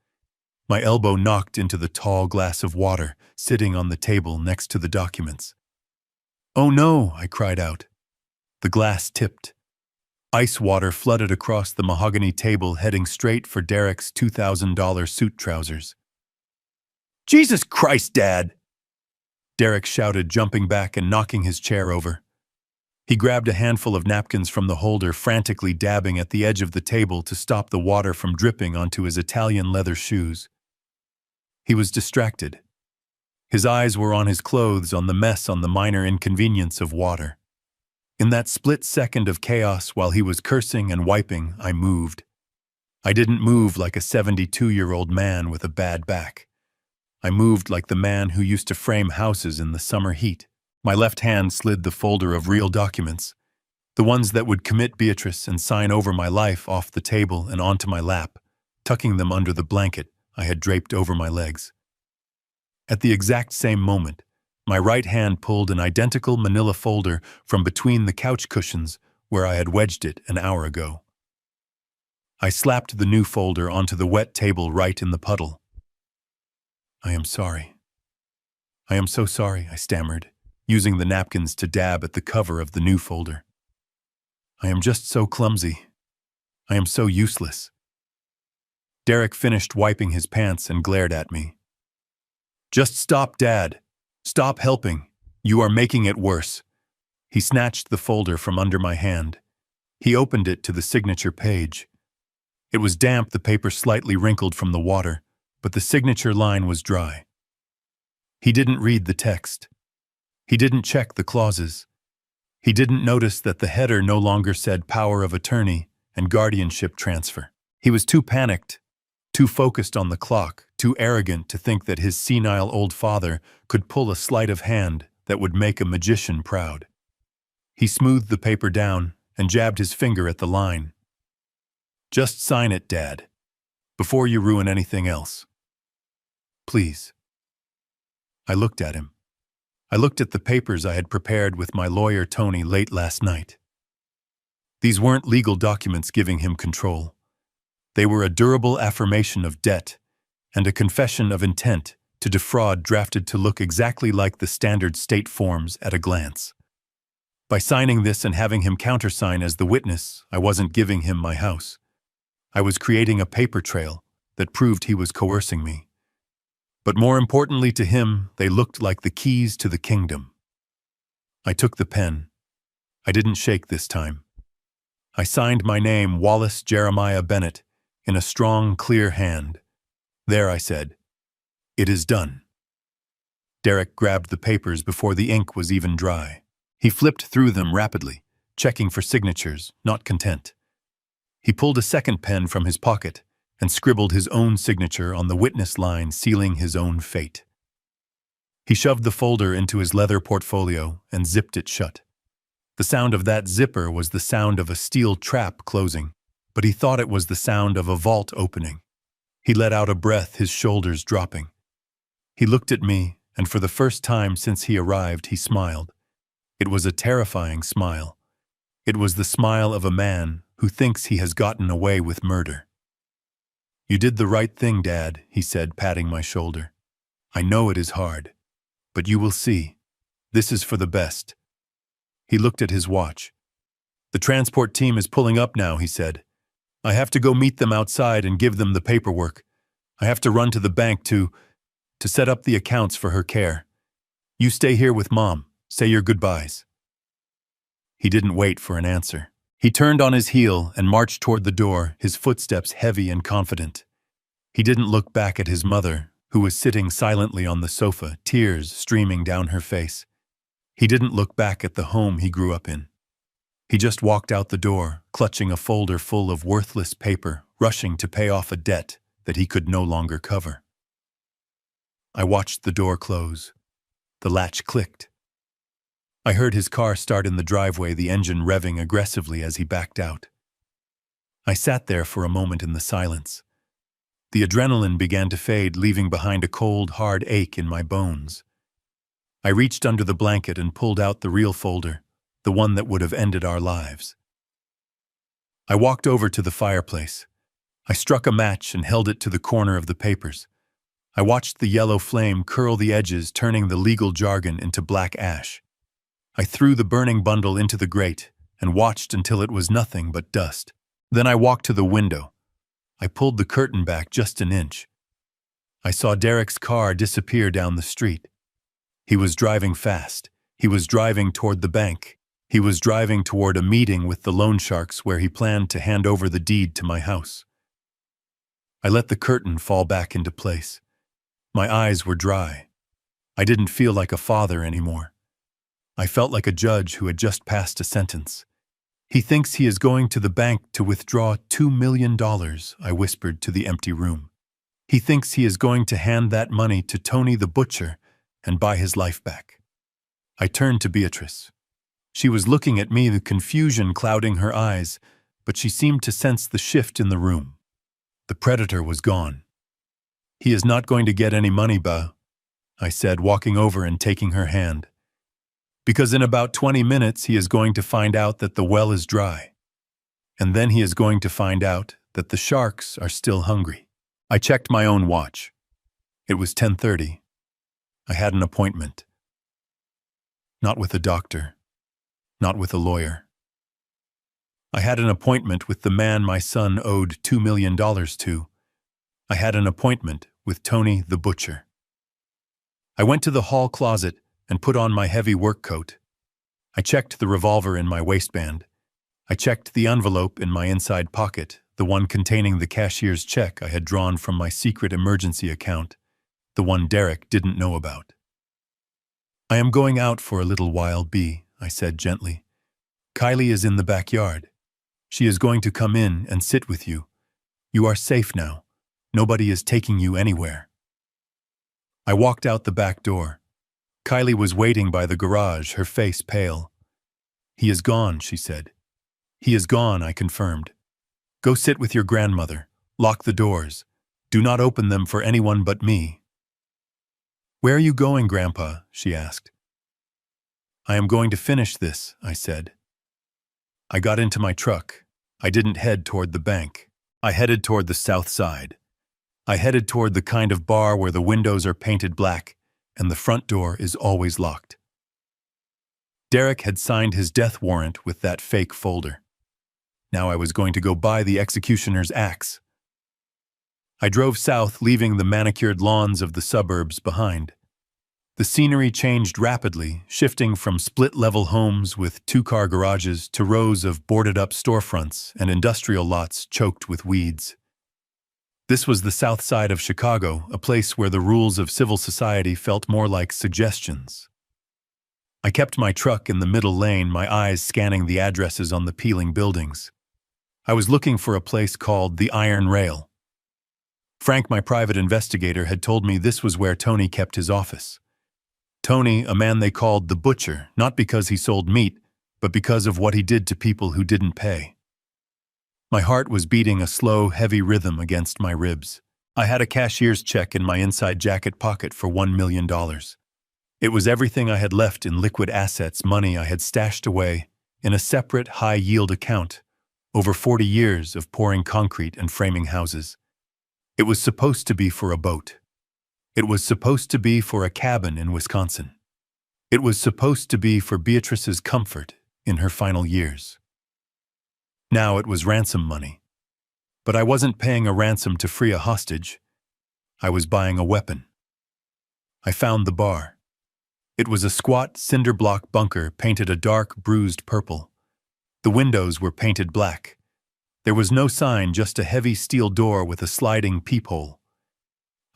My elbow knocked into the tall glass of water sitting on the table next to the documents. "Oh no!" I cried out. The glass tipped. Ice water flooded across the mahogany table, heading straight for Derek's $2,000 suit trousers. "Jesus Christ, Dad!" Derek shouted, jumping back and knocking his chair over. He grabbed a handful of napkins from the holder, frantically dabbing at the edge of the table to stop the water from dripping onto his Italian leather shoes. He was distracted. His eyes were on his clothes, on the mess, on the minor inconvenience of water. In that split second of chaos, while he was cursing and wiping, I moved. I didn't move like a 72-year-old man with a bad back. I moved like the man who used to frame houses in the summer heat. My left hand slid the folder of real documents, the ones that would commit Beatrice and sign over my life, off the table and onto my lap, tucking them under the blanket I had draped over my legs. At the exact same moment, my right hand pulled an identical manila folder from between the couch cushions where I had wedged it an hour ago. I slapped the new folder onto the wet table right in the puddle. "I am sorry. I am so sorry," I stammered, using the napkins to dab at the cover of the new folder. "I am just so clumsy. I am so useless." Derek finished wiping his pants and glared at me. "Just stop, Dad. Stop helping. You are making it worse." He snatched the folder from under my hand. He opened it to the signature page. It was damp, the paper slightly wrinkled from the water, but the signature line was dry. He didn't read the text. He didn't check the clauses. He didn't notice that the header no longer said power of attorney and guardianship transfer. He was too panicked, too focused on the clock, too arrogant to think that his senile old father could pull a sleight of hand that would make a magician proud. He smoothed the paper down and jabbed his finger at the line. "Just sign it, Dad, before you ruin anything else. Please." I looked at him. I looked at the papers I had prepared with my lawyer Tony late last night. These weren't legal documents giving him control. They were a durable affirmation of debt and a confession of intent to defraud drafted to look exactly like the standard state forms at a glance. By signing this and having him countersign as the witness, I wasn't giving him my house. I was creating a paper trail that proved he was coercing me. But more importantly to him, they looked like the keys to the kingdom. I took the pen. I didn't shake this time. I signed my name, Wallace Jeremiah Bennett, in a strong, clear hand. There, I said, "It is done." Derek grabbed the papers before the ink was even dry. He flipped through them rapidly, checking for signatures, not content. He pulled a second pen from his pocket and scribbled his own signature on the witness line, sealing his own fate. He shoved the folder into his leather portfolio and zipped it shut. The sound of that zipper was the sound of a steel trap closing, but he thought it was the sound of a vault opening. He let out a breath, his shoulders dropping. He looked at me, and for the first time since he arrived, he smiled. It was a terrifying smile. It was the smile of a man who thinks he has gotten away with murder. "You did the right thing, Dad," he said, patting my shoulder. "I know it is hard, but you will see. This is for the best." He looked at his watch. "The transport team is pulling up now," he said. "I have to go meet them outside and give them the paperwork. I have to run to the bank to set up the accounts for her care. You stay here with Mom. Say your goodbyes." He didn't wait for an answer. He turned on his heel and marched toward the door, his footsteps heavy and confident. He didn't look back at his mother, who was sitting silently on the sofa, tears streaming down her face. He didn't look back at the home he grew up in. He just walked out the door, clutching a folder full of worthless paper, rushing to pay off a debt that he could no longer cover. I watched the door close. The latch clicked. I heard his car start in the driveway, the engine revving aggressively as he backed out. I sat there for a moment in the silence. The adrenaline began to fade, leaving behind a cold, hard ache in my bones. I reached under the blanket and pulled out the real folder, the one that would have ended our lives. I walked over to the fireplace. I struck a match and held it to the corner of the papers. I watched the yellow flame curl the edges, turning the legal jargon into black ash. I threw the burning bundle into the grate and watched until it was nothing but dust. Then I walked to the window. I pulled the curtain back just an inch. I saw Derek's car disappear down the street. He was driving fast. He was driving toward the bank. He was driving toward a meeting with the loan sharks where he planned to hand over the deed to my house. I let the curtain fall back into place. My eyes were dry. I didn't feel like a father anymore. I felt like a judge who had just passed a sentence. "He thinks he is going to the bank to withdraw $2 million, I whispered to the empty room. "He thinks he is going to hand that money to Tony the butcher and buy his life back." I turned to Beatrice. She was looking at me, the confusion clouding her eyes, but she seemed to sense the shift in the room. The predator was gone. "He is not going to get any money, Ba," I said, walking over and taking her hand. "Because in about 20 minutes he is going to find out that the well is dry. And then he is going to find out that the sharks are still hungry." I checked my own watch. It was 10:30. I had an appointment. Not with a doctor. Not with a lawyer. I had an appointment with the man my son owed $2 million to. I had an appointment with Tony the butcher. I went to the hall closet and put on my heavy work coat. I checked the revolver in my waistband. I checked the envelope in my inside pocket, the one containing the cashier's check I had drawn from my secret emergency account, the one Derek didn't know about. "I am going out for a little while, B," I said gently. "Kylie is in the backyard. She is going to come in and sit with you. You are safe now. Nobody is taking you anywhere." I walked out the back door. Kylie was waiting by the garage, her face pale. "He is gone," she said. "He is gone," I confirmed. "Go sit with your grandmother. Lock the doors. Do not open them for anyone but me." "Where are you going, Grandpa?" she asked. "I am going to finish this," I said. I got into my truck. I didn't head toward the bank. I headed toward the south side. I headed toward the kind of bar where the windows are painted black and the front door is always locked. Derek had signed his death warrant with that fake folder. Now I was going to go buy the executioner's axe. I drove south, leaving the manicured lawns of the suburbs behind. The scenery changed rapidly, shifting from split-level homes with two-car garages to rows of boarded-up storefronts and industrial lots choked with weeds. This was the south side of Chicago, a place where the rules of civil society felt more like suggestions. I kept my truck in the middle lane, my eyes scanning the addresses on the peeling buildings. I was looking for a place called the Iron Rail. Frank, my private investigator, had told me this was where Tony kept his office. Tony, a man they called the Butcher, not because he sold meat, but because of what he did to people who didn't pay. My heart was beating a slow, heavy rhythm against my ribs. I had a cashier's check in my inside jacket pocket for $1 million. It was everything I had left in liquid assets, money I had stashed away in a separate, high-yield account, over 40 years of pouring concrete and framing houses. It was supposed to be for a boat. It was supposed to be for a cabin in Wisconsin. It was supposed to be for Beatrice's comfort in her final years. Now it was ransom money. But I wasn't paying a ransom to free a hostage. I was buying a weapon. I found the bar. It was a squat, cinder-block bunker painted a dark, bruised purple. The windows were painted black. There was no sign, just a heavy steel door with a sliding peephole.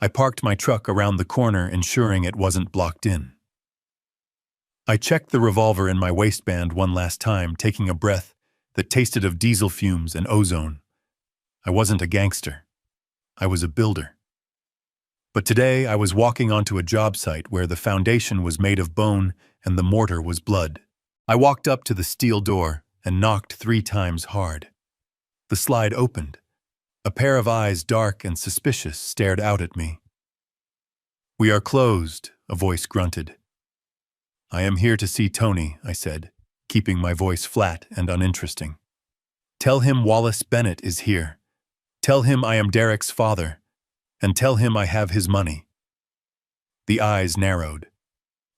I parked my truck around the corner, ensuring it wasn't blocked in. I checked the revolver in my waistband one last time, taking a breath that tasted of diesel fumes and ozone. I wasn't a gangster. I was a builder. But today I was walking onto a job site where the foundation was made of bone and the mortar was blood. I walked up to the steel door and knocked 3 times hard. The slide opened. A pair of eyes, dark and suspicious, stared out at me. "We are closed," a voice grunted. "I am here to see Tony," I said, keeping my voice flat and uninteresting. "Tell him Wallace Bennett is here. Tell him I am Derek's father, and tell him I have his money." The eyes narrowed.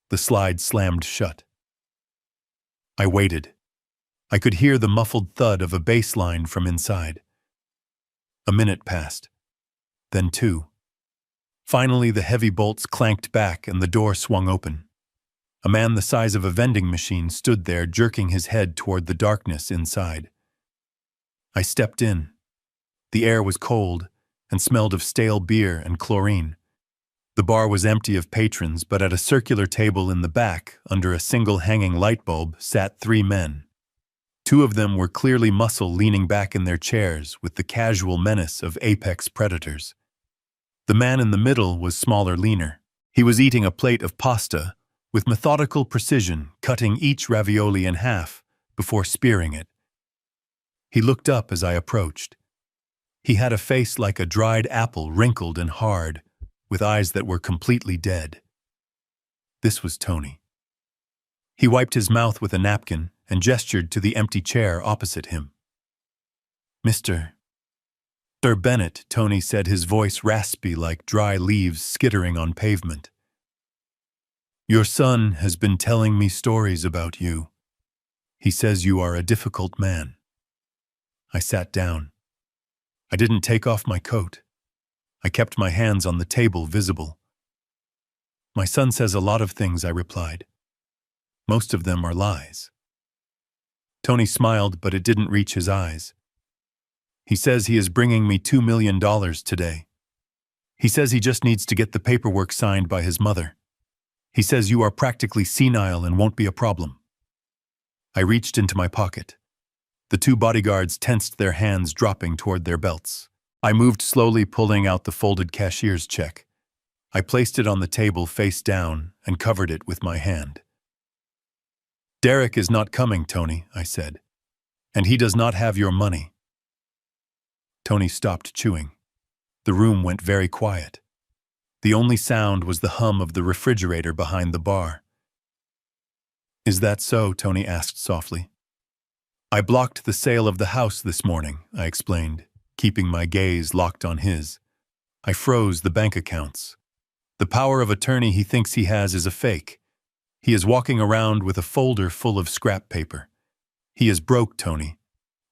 The slide slammed shut. I waited. I could hear the muffled thud of a bass line from inside. A minute passed. Then 2. Finally, the heavy bolts clanked back and the door swung open. A man the size of a vending machine stood there, jerking his head toward the darkness inside. I stepped in. The air was cold and smelled of stale beer and chlorine. The bar was empty of patrons, but at a circular table in the back, under a single hanging light bulb, sat 3 men. 2 of them were clearly muscle, leaning back in their chairs with the casual menace of apex predators. The man in the middle was smaller, leaner. He was eating a plate of pasta, with methodical precision, cutting each ravioli in half before spearing it. He looked up as I approached. He had a face like a dried apple, wrinkled and hard, with eyes that were completely dead. This was Tony. He wiped his mouth with a napkin and gestured to the empty chair opposite him. Mr. Bennett," Tony said, his voice raspy like dry leaves skittering on pavement. "Your son has been telling me stories about you. He says you are a difficult man." I sat down. I didn't take off my coat. I kept my hands on the table, visible. "My son says a lot of things," I replied. "Most of them are lies." Tony smiled, but it didn't reach his eyes. "He says he is bringing me $2 million today. He says he just needs to get the paperwork signed by his mother. He says you are practically senile and won't be a problem." I reached into my pocket. The 2 bodyguards tensed, their hands dropping toward their belts. I moved slowly, pulling out the folded cashier's check. I placed it on the table face down and covered it with my hand. "Derek is not coming, Tony," I said, "and he does not have your money." Tony stopped chewing. The room went very quiet. The only sound was the hum of the refrigerator behind the bar. "Is that so?" Tony asked softly. I blocked the sale of the house this morning, I explained, keeping my gaze locked on his. I froze the bank accounts. The power of attorney he thinks he has is a fake. He is walking around with a folder full of scrap paper. He is broke, Tony.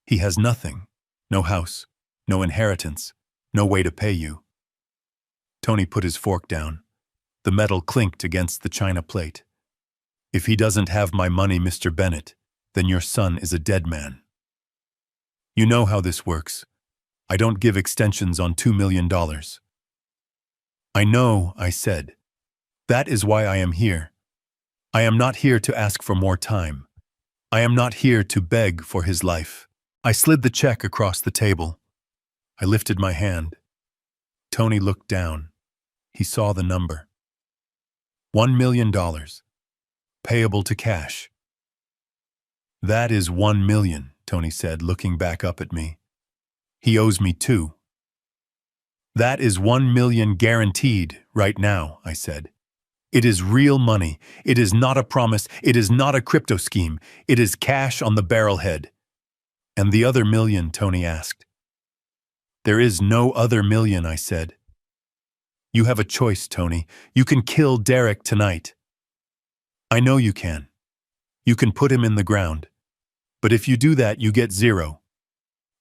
He has nothing. No house, no inheritance, no way to pay you. Tony put his fork down. The metal clinked against the china plate. If he doesn't have my money, Mr. Bennett, then your son is a dead man. You know how this works. I don't give extensions on $2 million. I know, I said. That is why I am here. I am not here to ask for more time. I am not here to beg for his life. I slid the check across the table. I lifted my hand. Tony looked down. He saw the number. $1 million. Payable to cash. That is $1 million, Tony said, looking back up at me. He owes me $2. That is $1 million guaranteed right now, I said. It is real money. It is not a promise. It is not a crypto scheme. It is cash on the barrelhead. And the other million, Tony asked. There is no other million, I said. You have a choice, Tony. You can kill Derek tonight. I know you can. You can put him in the ground. But if you do that, you get $0.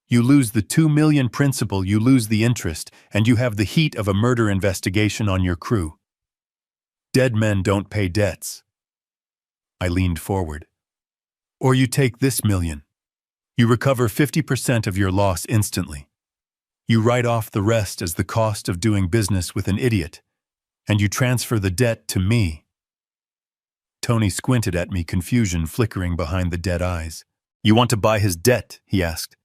You lose the $2 million principal, you lose the interest, and you have the heat of a murder investigation on your crew. Dead men don't pay debts. I leaned forward. Or you take this million. You recover 50% of your loss instantly. You write off the rest as the cost of doing business with an idiot, and you transfer the debt to me. Tony squinted at me, confusion flickering behind the dead eyes. You want to buy his debt? He asked.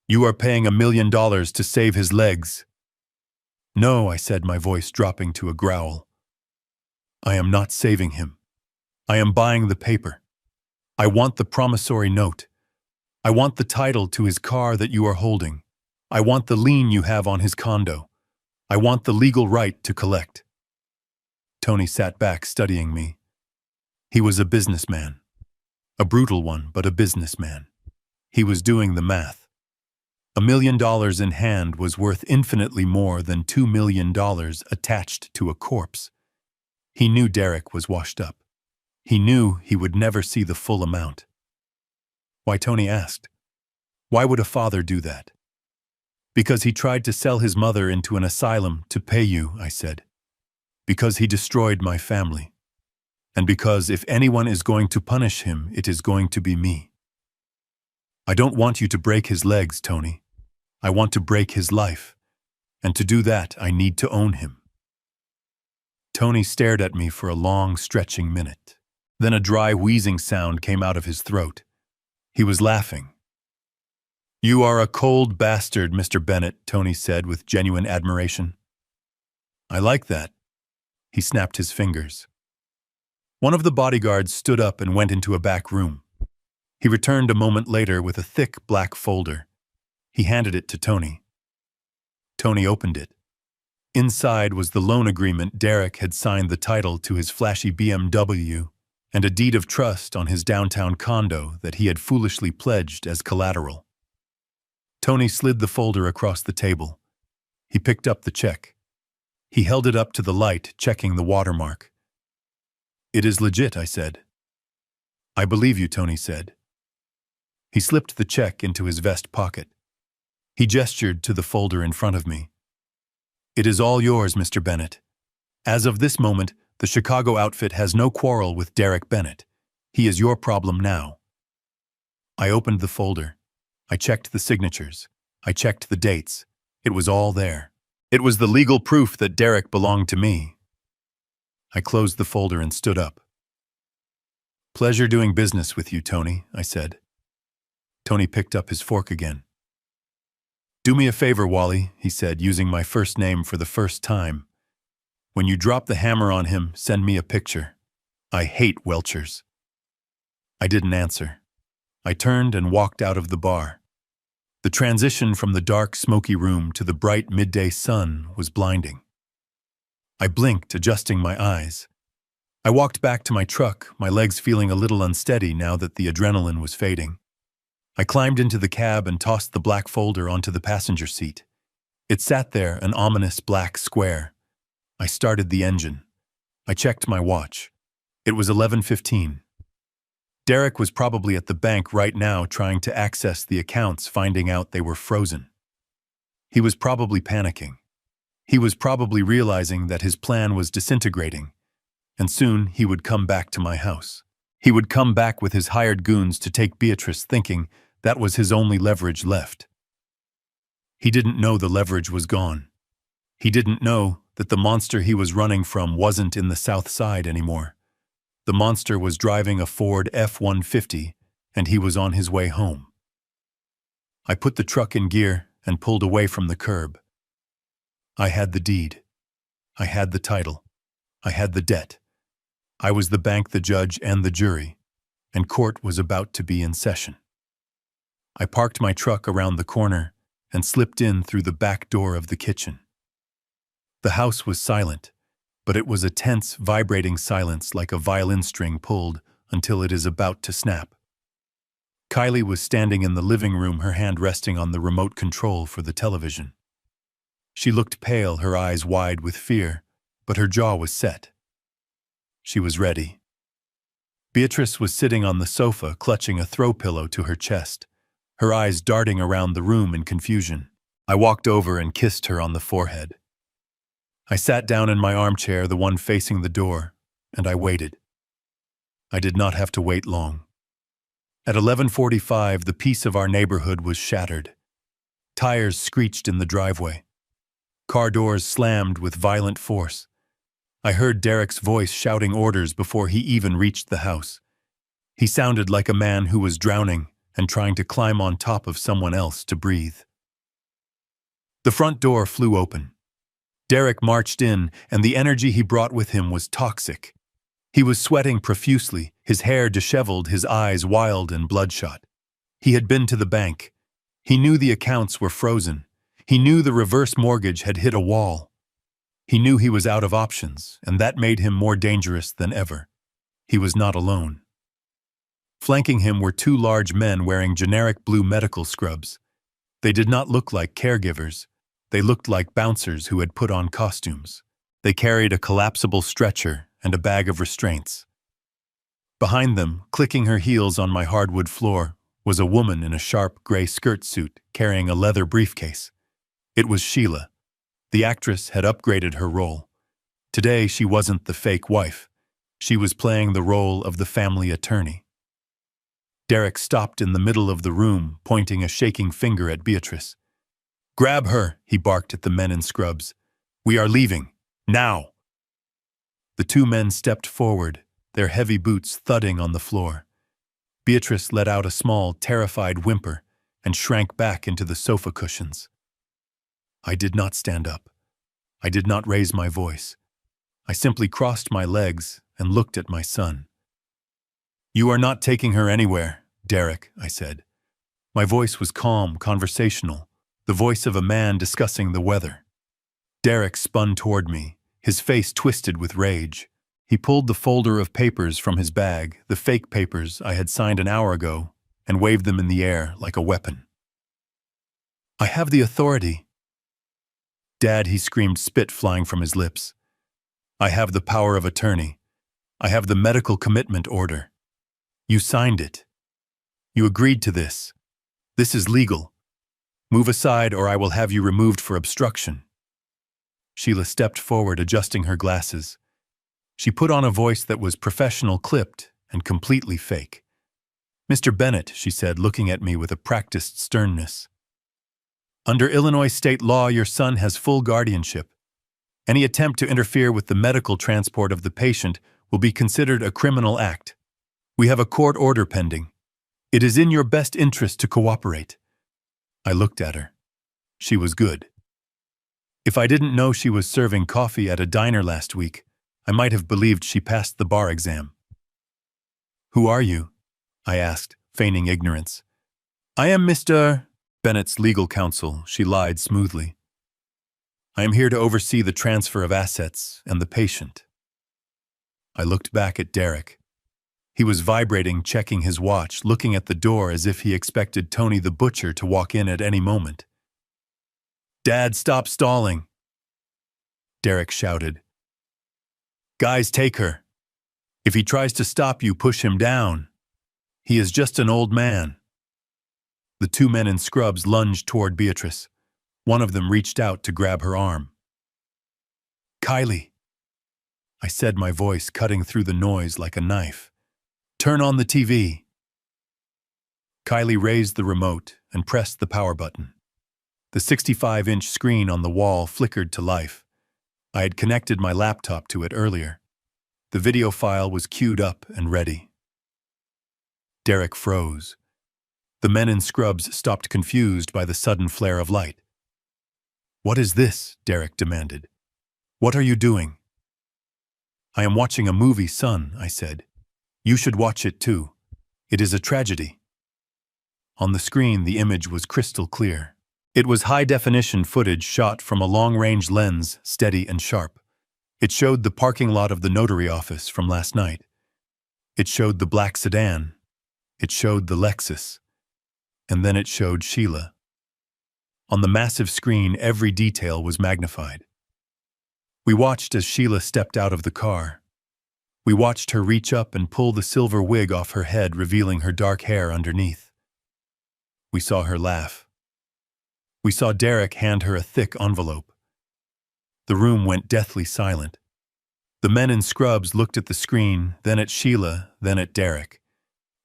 You are paying $1 million to save his legs. No, I said, my voice dropping to a growl. I am not saving him. I am buying the paper. I want the promissory note. I want the title to his car that you are holding. I want the lien you have on his condo. I want the legal right to collect. Tony sat back, studying me. He was a businessman. A brutal one, but a businessman. He was doing the math. $1 million in hand was worth infinitely more than $2 million attached to a corpse. He knew Derek was washed up. He knew he would never see the full amount. Why, Tony asked. Why would a father do that? Because he tried to sell his mother into an asylum to pay you, I said. Because he destroyed my family. And because if anyone is going to punish him, it is going to be me. I don't want you to break his legs, Tony. I want to break his life. And to do that, I need to own him. Tony stared at me for a long, stretching minute. Then a dry, wheezing sound came out of his throat. He was laughing. You are a cold bastard, Mr. Bennett, Tony said with genuine admiration. I like that. He snapped his fingers. One of the bodyguards stood up and went into a back room. He returned a moment later with a thick black folder. He handed it to Tony. Tony opened it. Inside was the loan agreement Derek had signed, the title to his flashy BMW, and a deed of trust on his downtown condo that he had foolishly pledged as collateral. Tony slid the folder across the table. He picked up the check. He held it up to the light, checking the watermark. It is legit, I said. I believe you, Tony said. He slipped the check into his vest pocket. He gestured to the folder in front of me. It is all yours, Mr. Bennett. As of this moment, the Chicago outfit has no quarrel with Derek Bennett. He is your problem now. I opened the folder. I checked the signatures. I checked the dates. It was all there. It was the legal proof that Derek belonged to me. I closed the folder and stood up. Pleasure doing business with you, Tony, I said. Tony picked up his fork again. Do me a favor, Wally, he said, using my first name for the first time. When you drop the hammer on him, send me a picture. I hate Welchers. I didn't answer. I turned and walked out of the bar. The transition from the dark, smoky room to the bright midday sun was blinding. I blinked, adjusting my eyes. I walked back to my truck, my legs feeling a little unsteady now that the adrenaline was fading. I climbed into the cab and tossed the black folder onto the passenger seat. It sat there, an ominous black square. I started the engine. I checked my watch. It was 11:15. Derek was probably at the bank right now trying to access the accounts, finding out they were frozen. He was probably panicking. He was probably realizing that his plan was disintegrating, and soon he would come back to my house. He would come back with his hired goons to take Beatrice, thinking that was his only leverage left. He didn't know the leverage was gone. He didn't know that the monster he was running from wasn't in the South Side anymore. The monster was driving a Ford F-150, and he was on his way home. I put the truck in gear and pulled away from the curb. I had the deed. I had the title. I had the debt. I was the bank, the judge, and the jury, and court was about to be in session. I parked my truck around the corner and slipped in through the back door of the kitchen. The house was silent, but it was a tense, vibrating silence like a violin string pulled until it is about to snap. Kylie was standing in the living room, her hand resting on the remote control for the television. She looked pale, her eyes wide with fear, but her jaw was set. She was ready. Beatrice was sitting on the sofa, clutching a throw pillow to her chest, her eyes darting around the room in confusion. I walked over and kissed her on the forehead. I sat down in my armchair, the one facing the door, and I waited. I did not have to wait long. At 11:45, the peace of our neighborhood was shattered. Tires screeched in the driveway. Car doors slammed with violent force. I heard Derek's voice shouting orders before he even reached the house. He sounded like a man who was drowning and trying to climb on top of someone else to breathe. The front door flew open. Derek marched in, and the energy he brought with him was toxic. He was sweating profusely, his hair disheveled, his eyes wild and bloodshot. He had been to the bank. He knew the accounts were frozen. He knew the reverse mortgage had hit a wall. He knew he was out of options, and that made him more dangerous than ever. He was not alone. Flanking him were two large men wearing generic blue medical scrubs. They did not look like caregivers. They looked like bouncers who had put on costumes. They carried a collapsible stretcher and a bag of restraints. Behind them, clicking her heels on my hardwood floor, was a woman in a sharp gray skirt suit carrying a leather briefcase. It was Sheila. The actress had upgraded her role. Today, she wasn't the fake wife. She was playing the role of the family attorney. Derek stopped in the middle of the room, pointing a shaking finger at Beatrice. "Grab her," he barked at the men in scrubs. "We are leaving. Now!" The two men stepped forward, their heavy boots thudding on the floor. Beatrice let out a small, terrified whimper and shrank back into the sofa cushions. I did not stand up. I did not raise my voice. I simply crossed my legs and looked at my son. "You are not taking her anywhere, Derek," I said. My voice was calm, conversational, the voice of a man discussing the weather. Derek spun toward me, his face twisted with rage. He pulled the folder of papers from his bag, the fake papers I had signed an hour ago, and waved them in the air like a weapon. "I have the authority." "Dad," he screamed, spit flying from his lips. "I have the power of attorney. I have the medical commitment order. You signed it. You agreed to this. This is legal. Move aside or I will have you removed for obstruction." Sheila stepped forward, adjusting her glasses. She put on a voice that was professional, clipped, and completely fake. "Mr. Bennett," she said, looking at me with a practiced sternness. "Under Illinois state law, your son has full guardianship. Any attempt to interfere with the medical transport of the patient will be considered a criminal act. We have a court order pending. It is in your best interest to cooperate." I looked at her. She was good. If I didn't know she was serving coffee at a diner last week, I might have believed she passed the bar exam. "Who are you?" I asked, feigning ignorance. "I am Mr. Bennett's legal counsel," she lied smoothly. "I am here to oversee the transfer of assets and the patient." I looked back at Derek. He was vibrating, checking his watch, looking at the door as if he expected Tony the butcher to walk in at any moment. "Dad, stop stalling!" Derek shouted. "Guys, take her. If he tries to stop you, push him down. He is just an old man." The two men in scrubs lunged toward Beatrice. One of them reached out to grab her arm. "Kylie," I said, my voice cutting through the noise like a knife. "Turn on the TV." Kylie raised the remote and pressed the power button. The 65-inch screen on the wall flickered to life. I had connected my laptop to it earlier. The video file was queued up and ready. Derek froze. The men in scrubs stopped, confused by the sudden flare of light. "What is this?" Derek demanded. "What are you doing?" "I am watching a movie, son," I said. "You should watch it too. It is a tragedy." On the screen, the image was crystal clear. It was high-definition footage shot from a long-range lens, steady and sharp. It showed the parking lot of the notary office from last night. It showed the black sedan. It showed the Lexus. And then it showed Sheila. On the massive screen, every detail was magnified. We watched as Sheila stepped out of the car. We watched her reach up and pull the silver wig off her head, revealing her dark hair underneath. We saw her laugh. We saw Derek hand her a thick envelope. The room went deathly silent. The men in scrubs looked at the screen, then at Sheila, then at Derek.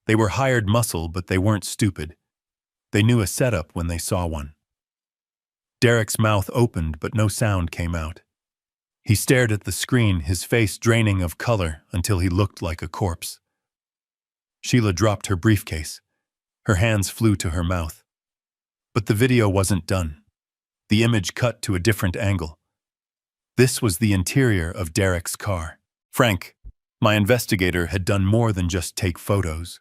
They were hired muscle, but they weren't stupid. They knew a setup when they saw one. Derek's mouth opened, but no sound came out. He stared at the screen, his face draining of color until he looked like a corpse. Sheila dropped her briefcase. Her hands flew to her mouth. But the video wasn't done. The image cut to a different angle. This was the interior of Derek's car. Frank, my investigator, had done more than just take photos.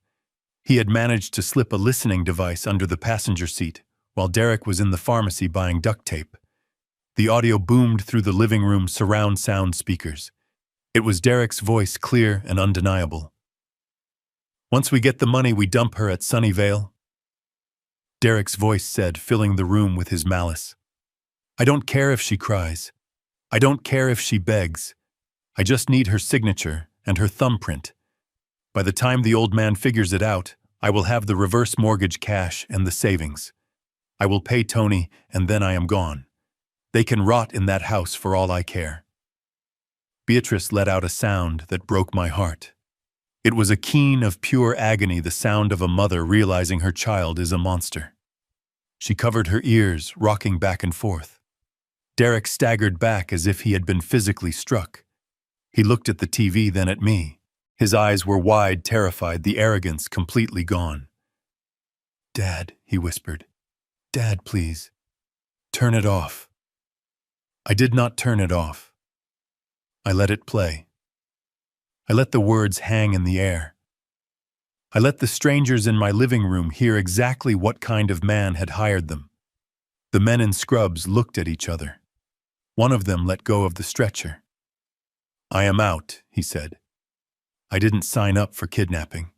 He had managed to slip a listening device under the passenger seat while Derek was in the pharmacy buying duct tape. The audio boomed through the living room surround sound speakers. It was Derek's voice, clear and undeniable. "Once we get the money, we dump her at Sunnyvale," Derek's voice said, filling the room with his malice. "I don't care if she cries. I don't care if she begs. I just need her signature and her thumbprint. By the time the old man figures it out, I will have the reverse mortgage cash and the savings. I will pay Tony, and then I am gone. They can rot in that house for all I care." Beatrice let out a sound that broke my heart. It was a keen of pure agony, the sound of a mother realizing her child is a monster. She covered her ears, rocking back and forth. Derek staggered back as if he had been physically struck. He looked at the TV, then at me. His eyes were wide, terrified, the arrogance completely gone. "Dad," he whispered. "Dad, please. Turn it off." I did not turn it off. I let it play. I let the words hang in the air. I let the strangers in my living room hear exactly what kind of man had hired them. The men in scrubs looked at each other. One of them let go of the stretcher. "I am out," he said. "I didn't sign up for kidnapping.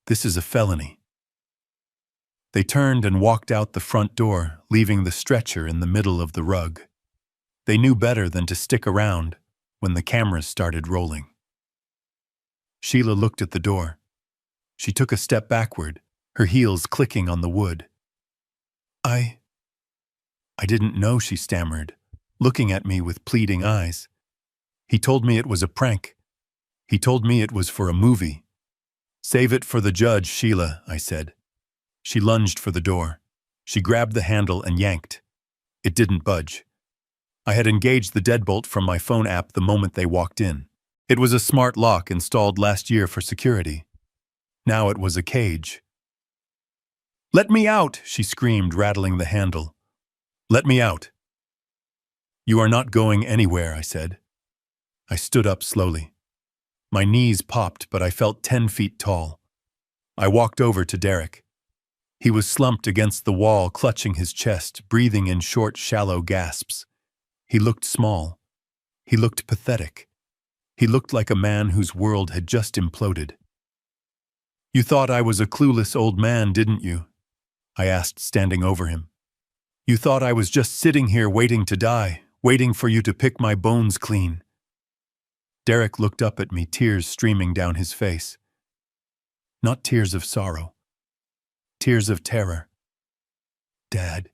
This is a felony." They turned and walked out the front door, leaving the stretcher in the middle of the rug. They knew better than to stick around when the cameras started rolling. Sheila looked at the door. She took a step backward, her heels clicking on the wood. I didn't know," she stammered, looking at me with pleading eyes. "He told me it was a prank. He told me it was for a movie." "Save it for the judge, Sheila," I said. She lunged for the door. She grabbed the handle and yanked. It didn't budge. I had engaged the deadbolt from my phone app the moment they walked in. It was a smart lock installed last year for security. Now it was a cage. "Let me out!" she screamed, rattling the handle. "Let me out." "You are not going anywhere," I said. I stood up slowly. My knees popped, but I felt 10 feet tall. I walked over to Derek. He was slumped against the wall, clutching his chest, breathing in short, shallow gasps. He looked small. He looked pathetic. He looked like a man whose world had just imploded. You thought I was a clueless old man, didn't you? I asked, standing over him. You thought I was just sitting here waiting to die, waiting for you to pick my bones clean. Derek looked up at me, tears streaming down his face. Not tears of sorrow. Tears of terror. Dad,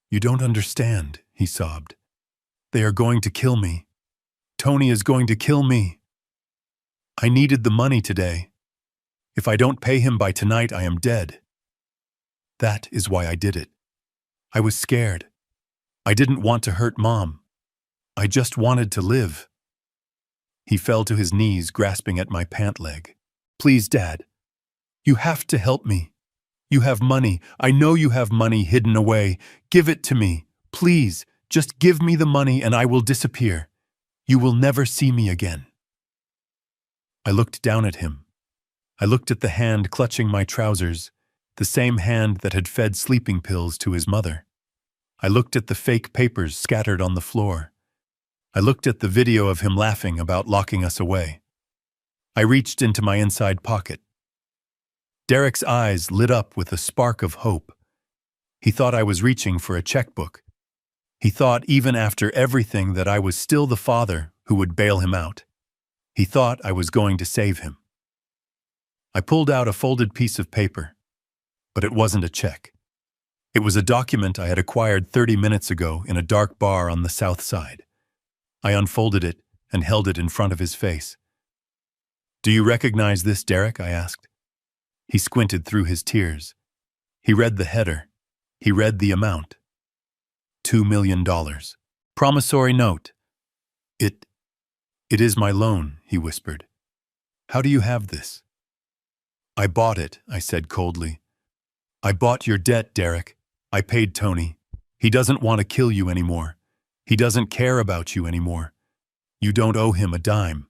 you don't understand, he sobbed. They are going to kill me. Tony is going to kill me. I needed the money today. If I don't pay him by tonight, I am dead. That is why I did it. I was scared. I didn't want to hurt Mom. I just wanted to live. He fell to his knees, grasping at my pant leg. Please, Dad. You have to help me. You have money. I know you have money hidden away. Give it to me. Please, just give me the money and I will disappear. You will never see me again. I looked down at him. I looked at the hand clutching my trousers, the same hand that had fed sleeping pills to his mother. I looked at the fake papers scattered on the floor. I looked at the video of him laughing about locking us away. I reached into my inside pocket. Derek's eyes lit up with a spark of hope. He thought I was reaching for a checkbook. He thought even after everything that I was still the father who would bail him out. He thought I was going to save him. I pulled out a folded piece of paper, but it wasn't a check. It was a document I had acquired 30 minutes ago in a dark bar on the south side. I unfolded it and held it in front of his face. Do you recognize this, Derek? I asked. He squinted through his tears. He read the header. He read the amount. $2 million. Promissory note. It is my loan, he whispered. How do you have this? I bought it, I said coldly. I bought your debt, Derek. I paid Tony. He doesn't want to kill you anymore. He doesn't care about you anymore. You don't owe him a dime.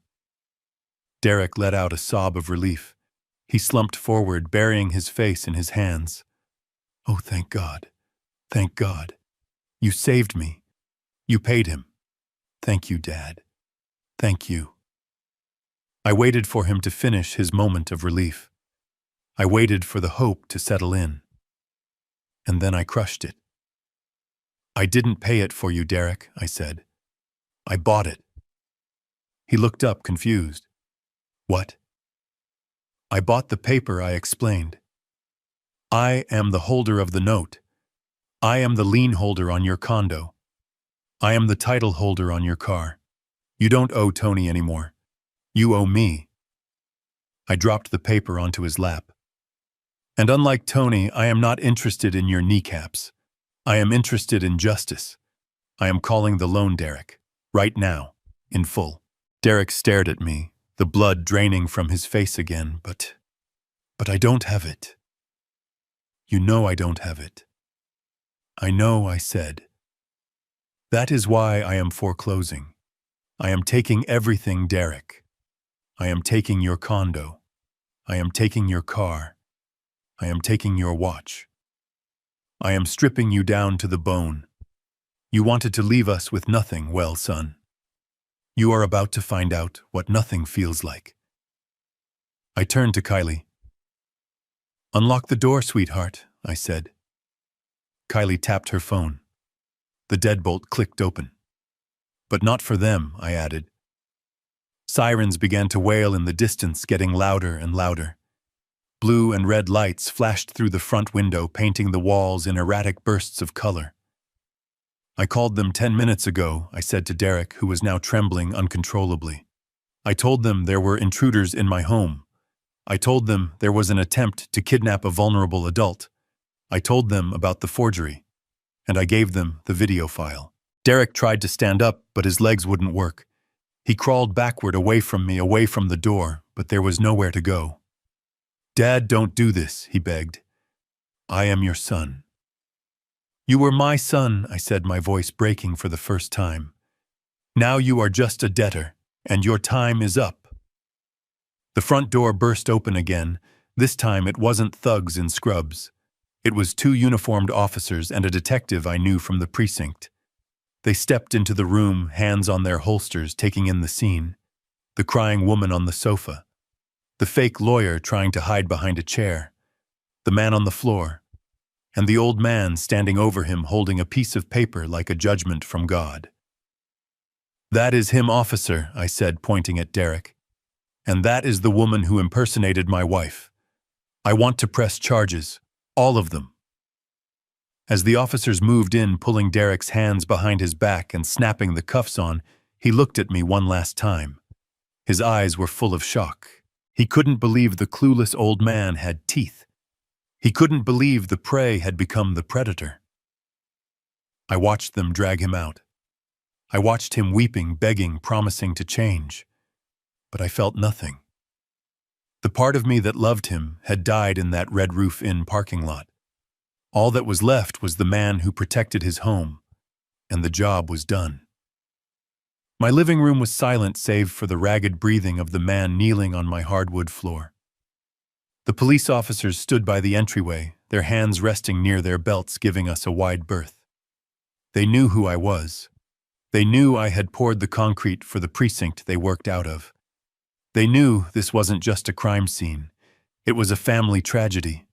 Derek let out a sob of relief. He slumped forward, burying his face in his hands. Oh, thank God. Thank God. You saved me. You paid him. Thank you, Dad. Thank you. I waited for him to finish his moment of relief. I waited for the hope to settle in. And then I crushed it. I didn't pay it for you, Derek, I said. I bought it. He looked up, confused. What? I bought the paper, I explained. I am the holder of the note. I am the lien holder on your condo. I am the title holder on your car. You don't owe Tony anymore. You owe me. I dropped the paper onto his lap. And unlike Tony, I am not interested in your kneecaps. I am interested in justice. I am calling the loan, Derek. Right now. In full. Derek stared at me, the blood draining from his face again, but I don't have it. You know I don't have it. I know, I said. That is why I am foreclosing. I am taking everything, Derek. I am taking your condo. I am taking your car. I am taking your watch. I am stripping you down to the bone. You wanted to leave us with nothing, well, son. You are about to find out what nothing feels like. I turned to Kylie. Unlock the door, sweetheart, I said. Kylie tapped her phone. The deadbolt clicked open. But not for them, I added. Sirens began to wail in the distance, getting louder and louder. Blue and red lights flashed through the front window, painting the walls in erratic bursts of color. I called them 10 minutes ago, I said to Derek, who was now trembling uncontrollably. I told them there were intruders in my home. I told them there was an attempt to kidnap a vulnerable adult. I told them about the forgery, and I gave them the video file. Derek tried to stand up, but his legs wouldn't work. He crawled backward away from me, away from the door, but there was nowhere to go. Dad, don't do this, he begged. I am your son. You were my son, I said, my voice breaking for the first time. Now you are just a debtor, and your time is up. The front door burst open again. This time it wasn't thugs in scrubs. It was 2 uniformed officers and a detective I knew from the precinct. They stepped into the room, hands on their holsters, taking in the scene. The crying woman on the sofa. The fake lawyer trying to hide behind a chair, the man on the floor, and the old man standing over him holding a piece of paper like a judgment from God. "That is him, officer," I said, pointing at Derek. "And that is the woman who impersonated my wife. I want to press charges, all of them." As the officers moved in, pulling Derek's hands behind his back and snapping the cuffs on, he looked at me one last time. His eyes were full of shock. He couldn't believe the clueless old man had teeth. He couldn't believe the prey had become the predator. I watched them drag him out. I watched him weeping, begging, promising to change. But I felt nothing. The part of me that loved him had died in that Red Roof Inn parking lot. All that was left was the man who protected his home, and the job was done. My living room was silent save for the ragged breathing of the man kneeling on my hardwood floor. The police officers stood by the entryway, their hands resting near their belts, giving us a wide berth. They knew who I was. They knew I had poured the concrete for the precinct they worked out of. They knew this wasn't just a crime scene. It was a family tragedy,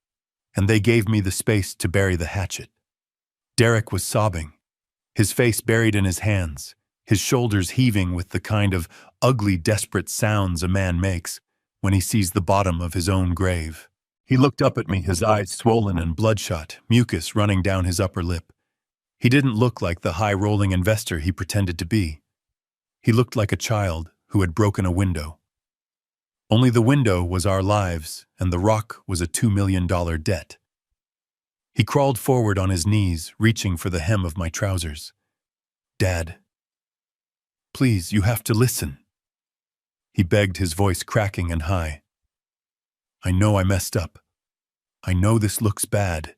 and they gave me the space to bury the hatchet. Derek was sobbing, his face buried in his hands, his shoulders heaving with the kind of ugly, desperate sounds a man makes when he sees the bottom of his own grave. He looked up at me, his eyes swollen and bloodshot, mucus running down his upper lip. He didn't look like the high-rolling investor he pretended to be. He looked like a child who had broken a window. Only the window was our lives, and the rock was a $2 million debt. He crawled forward on his knees, reaching for the hem of my trousers. "Dad, please, you have to listen," he begged, his voice cracking and high. "I know I messed up. I know this looks bad.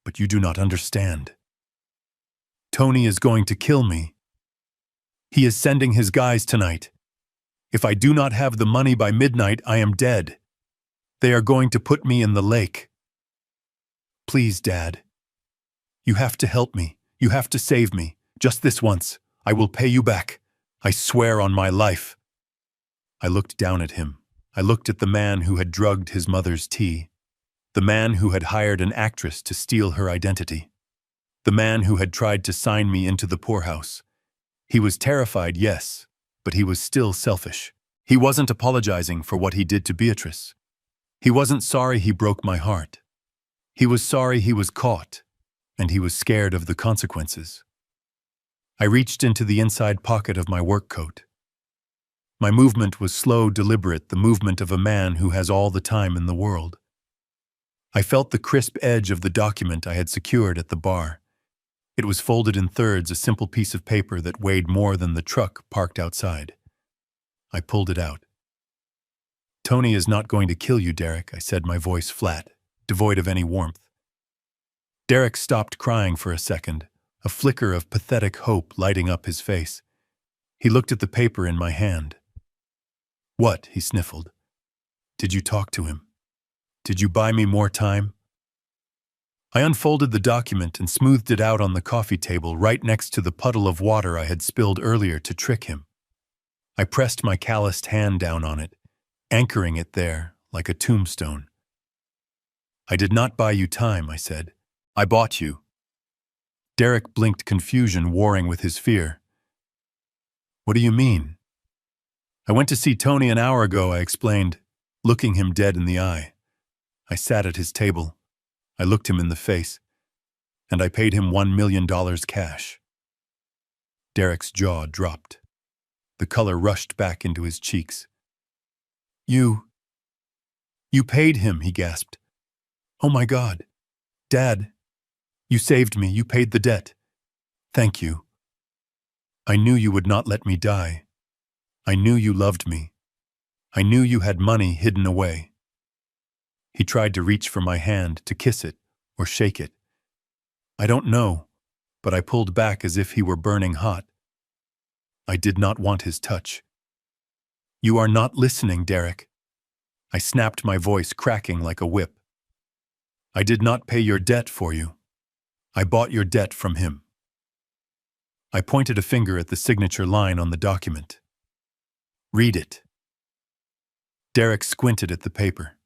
But you do not understand. Tony is going to kill me. He is sending his guys tonight. If I do not have the money by midnight, I am dead. They are going to put me in the lake. Please, Dad. You have to help me. You have to save me. Just this once. I will pay you back. I swear on my life." I looked down at him. I looked at the man who had drugged his mother's tea. The man who had hired an actress to steal her identity. The man who had tried to sign me into the poorhouse. He was terrified, yes, but he was still selfish. He wasn't apologizing for what he did to Beatrice. He wasn't sorry he broke my heart. He was sorry he was caught, and he was scared of the consequences. I reached into the inside pocket of my work coat. My movement was slow, deliberate, the movement of a man who has all the time in the world. I felt the crisp edge of the document I had secured at the bar. It was folded in thirds, a simple piece of paper that weighed more than the truck parked outside. I pulled it out. "Tony is not going to kill you, Derek," I said, my voice flat, devoid of any warmth. Derek stopped crying for a second, a flicker of pathetic hope lighting up his face. He looked at the paper in my hand. "What?" he sniffled. "Did you talk to him? Did you buy me more time?" I unfolded the document and smoothed it out on the coffee table right next to the puddle of water I had spilled earlier to trick him. I pressed my calloused hand down on it, anchoring it there like a tombstone. "I did not buy you time," I said. "I bought you." Derek blinked, confusion warring with his fear. "What do you mean?" "I went to see Tony an hour ago," I explained, looking him dead in the eye. I sat at his table. I looked him in the face, and I paid him $1 million cash. Derek's jaw dropped. The color rushed back into his cheeks. You paid him," he gasped. "Oh my God. Dad, you saved me, you paid the debt. Thank you. I knew you would not let me die. I knew you loved me. I knew you had money hidden away." He tried to reach for my hand, to kiss it or shake it. I don't know, but I pulled back as if he were burning hot. I did not want his touch. "You are not listening, Derek." I snapped, my voice cracking like a whip. "I did not pay your debt for you. I bought your debt from him." I pointed a finger at the signature line on the document. "Read it." Derek squinted at the paper.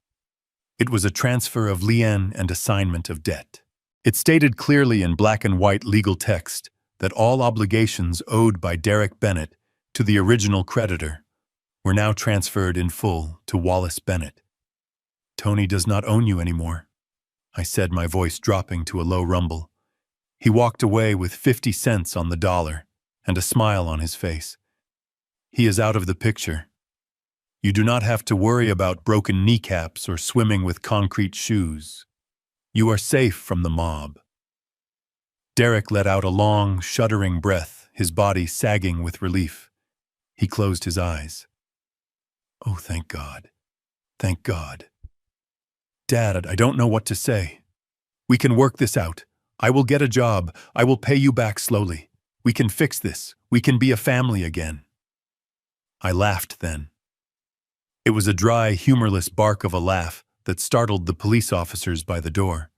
It was a transfer of lien and assignment of debt. It stated clearly in black and white legal text that all obligations owed by Derek Bennett to the original creditor were now transferred in full to Wallace Bennett. "Tony does not own you anymore," I said, my voice dropping to a low rumble. He walked away with 50 cents on the dollar and a smile on his face. "He is out of the picture. You do not have to worry about broken kneecaps or swimming with concrete shoes. You are safe from the mob." Derek let out a long, shuddering breath, his body sagging with relief. He closed his eyes. "Oh, thank God. Thank God. Dad, I don't know what to say. We can work this out. I will get a job. I will pay you back slowly. We can fix this. We can be a family again." I laughed then. It was a dry, humorless bark of a laugh that startled the police officers by the door.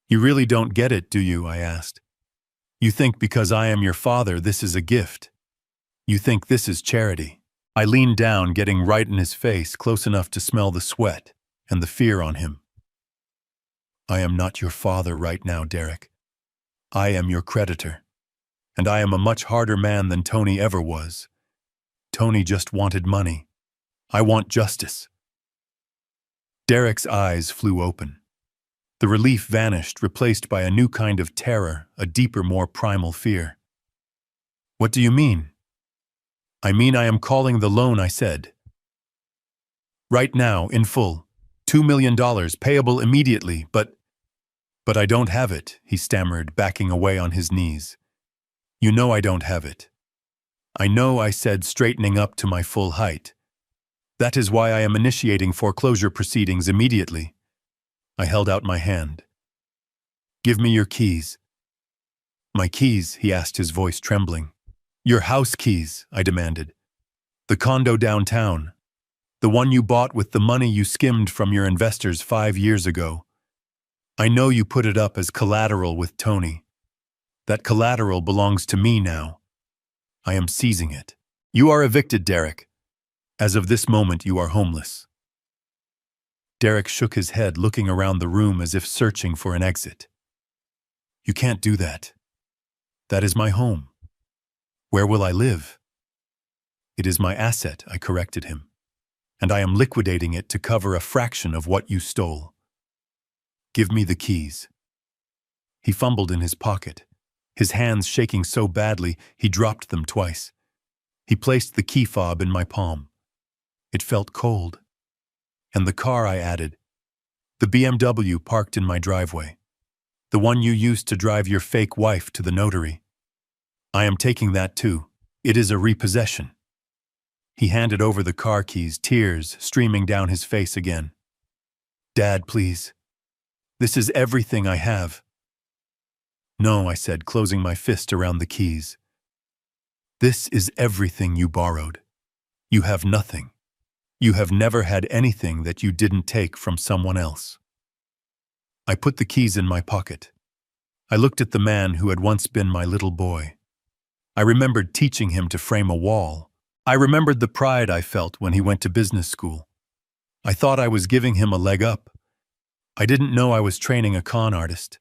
"You really don't get it, do you?" I asked. "You think because I am your father this is a gift. You think this is charity." I leaned down, getting right in his face, close enough to smell the sweat and the fear on him. "I am not your father right now, Derek. I am your creditor. And I am a much harder man than Tony ever was. Tony just wanted money. I want justice." Derek's eyes flew open. The relief vanished, replaced by a new kind of terror, a deeper, more primal fear. "What do you mean?" "I mean I am calling the loan," I said. "Right now, in full. $2 million, payable immediately, but I don't have it," he stammered, backing away on his knees. "You know I don't have it." "I know," I said, straightening up to my full height. "That is why I am initiating foreclosure proceedings immediately." I held out my hand. "Give me your keys." "My keys?" he asked, his voice trembling. "Your house keys," I demanded. "The condo downtown. The one you bought with the money you skimmed from your investors 5 years ago. I know you put it up as collateral with Tony. That collateral belongs to me now. I am seizing it. You are evicted, Derek. As of this moment, you are homeless." Derek shook his head, looking around the room as if searching for an exit. "You can't do that. That is my home. Where will I live?" "It is my asset," I corrected him. "And I am liquidating it to cover a fraction of what you stole. Give me the keys." He fumbled in his pocket, his hands shaking so badly he dropped them twice. He placed the key fob in my palm. It felt cold. "And the car," I added. "The BMW parked in my driveway. The one you used to drive your fake wife to the notary. I am taking that too. It is a repossession." He handed over the car keys, tears streaming down his face again. "Dad, please. This is everything I have." "No," I said, closing my fist around the keys. "This is everything you borrowed. You have nothing. You have never had anything that you didn't take from someone else." I put the keys in my pocket. I looked at the man who had once been my little boy. I remembered teaching him to frame a wall. I remembered the pride I felt when he went to business school. I thought I was giving him a leg up. I didn't know I was training a con artist.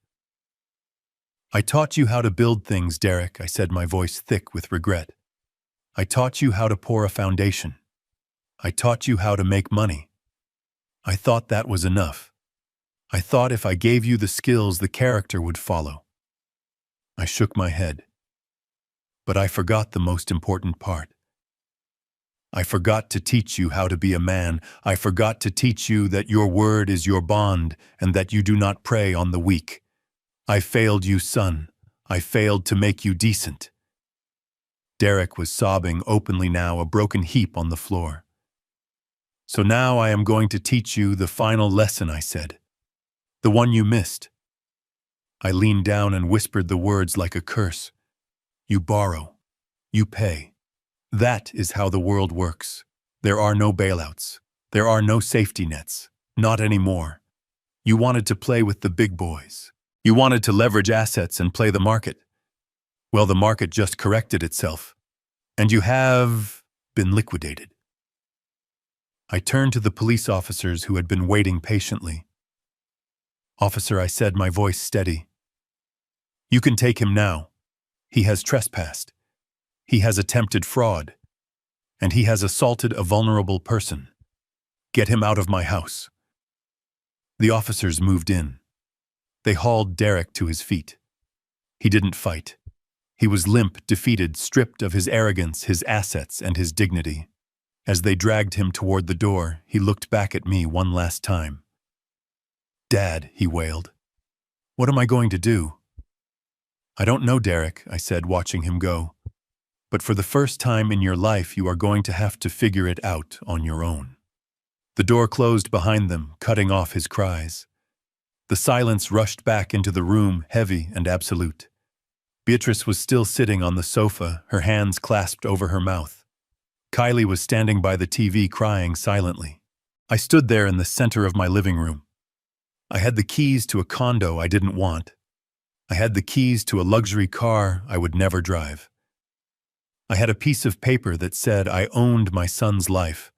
"I taught you how to build things, Derek," I said, my voice thick with regret. "I taught you how to pour a foundation. I taught you how to make money. I thought that was enough. I thought if I gave you the skills, the character would follow." I shook my head. But I forgot the most important part. I forgot to teach you how to be a man. I forgot to teach you that your word is your bond and that you do not prey on the weak. I failed you, son. I failed to make you decent. Derek was sobbing openly now, a broken heap on the floor. "So now I am going to teach you the final lesson," I said. "The one you missed." I leaned down and whispered the words like a curse. "You borrow. You pay. That is how the world works. There are no bailouts. There are no safety nets. Not anymore. You wanted to play with the big boys. You wanted to leverage assets and play the market. Well, the market just corrected itself. And you have been liquidated." I turned to the police officers who had been waiting patiently. "Officer," I said, my voice steady, "you can take him now. He has trespassed. He has attempted fraud. And he has assaulted a vulnerable person. Get him out of my house." The officers moved in. They hauled Derek to his feet. He didn't fight. He was limp, defeated, stripped of his arrogance, his assets, and his dignity. As they dragged him toward the door, he looked back at me one last time. "Dad," he wailed. "What am I going to do?" "I don't know, Derek," I said, watching him go. "But for the first time in your life, you are going to have to figure it out on your own." The door closed behind them, cutting off his cries. The silence rushed back into the room, heavy and absolute. Beatrice was still sitting on the sofa, her hands clasped over her mouth. Kylie was standing by the TV crying silently. I stood there in the center of my living room. I had the keys to a condo I didn't want. I had the keys to a luxury car I would never drive. I had a piece of paper that said I owned my son's life.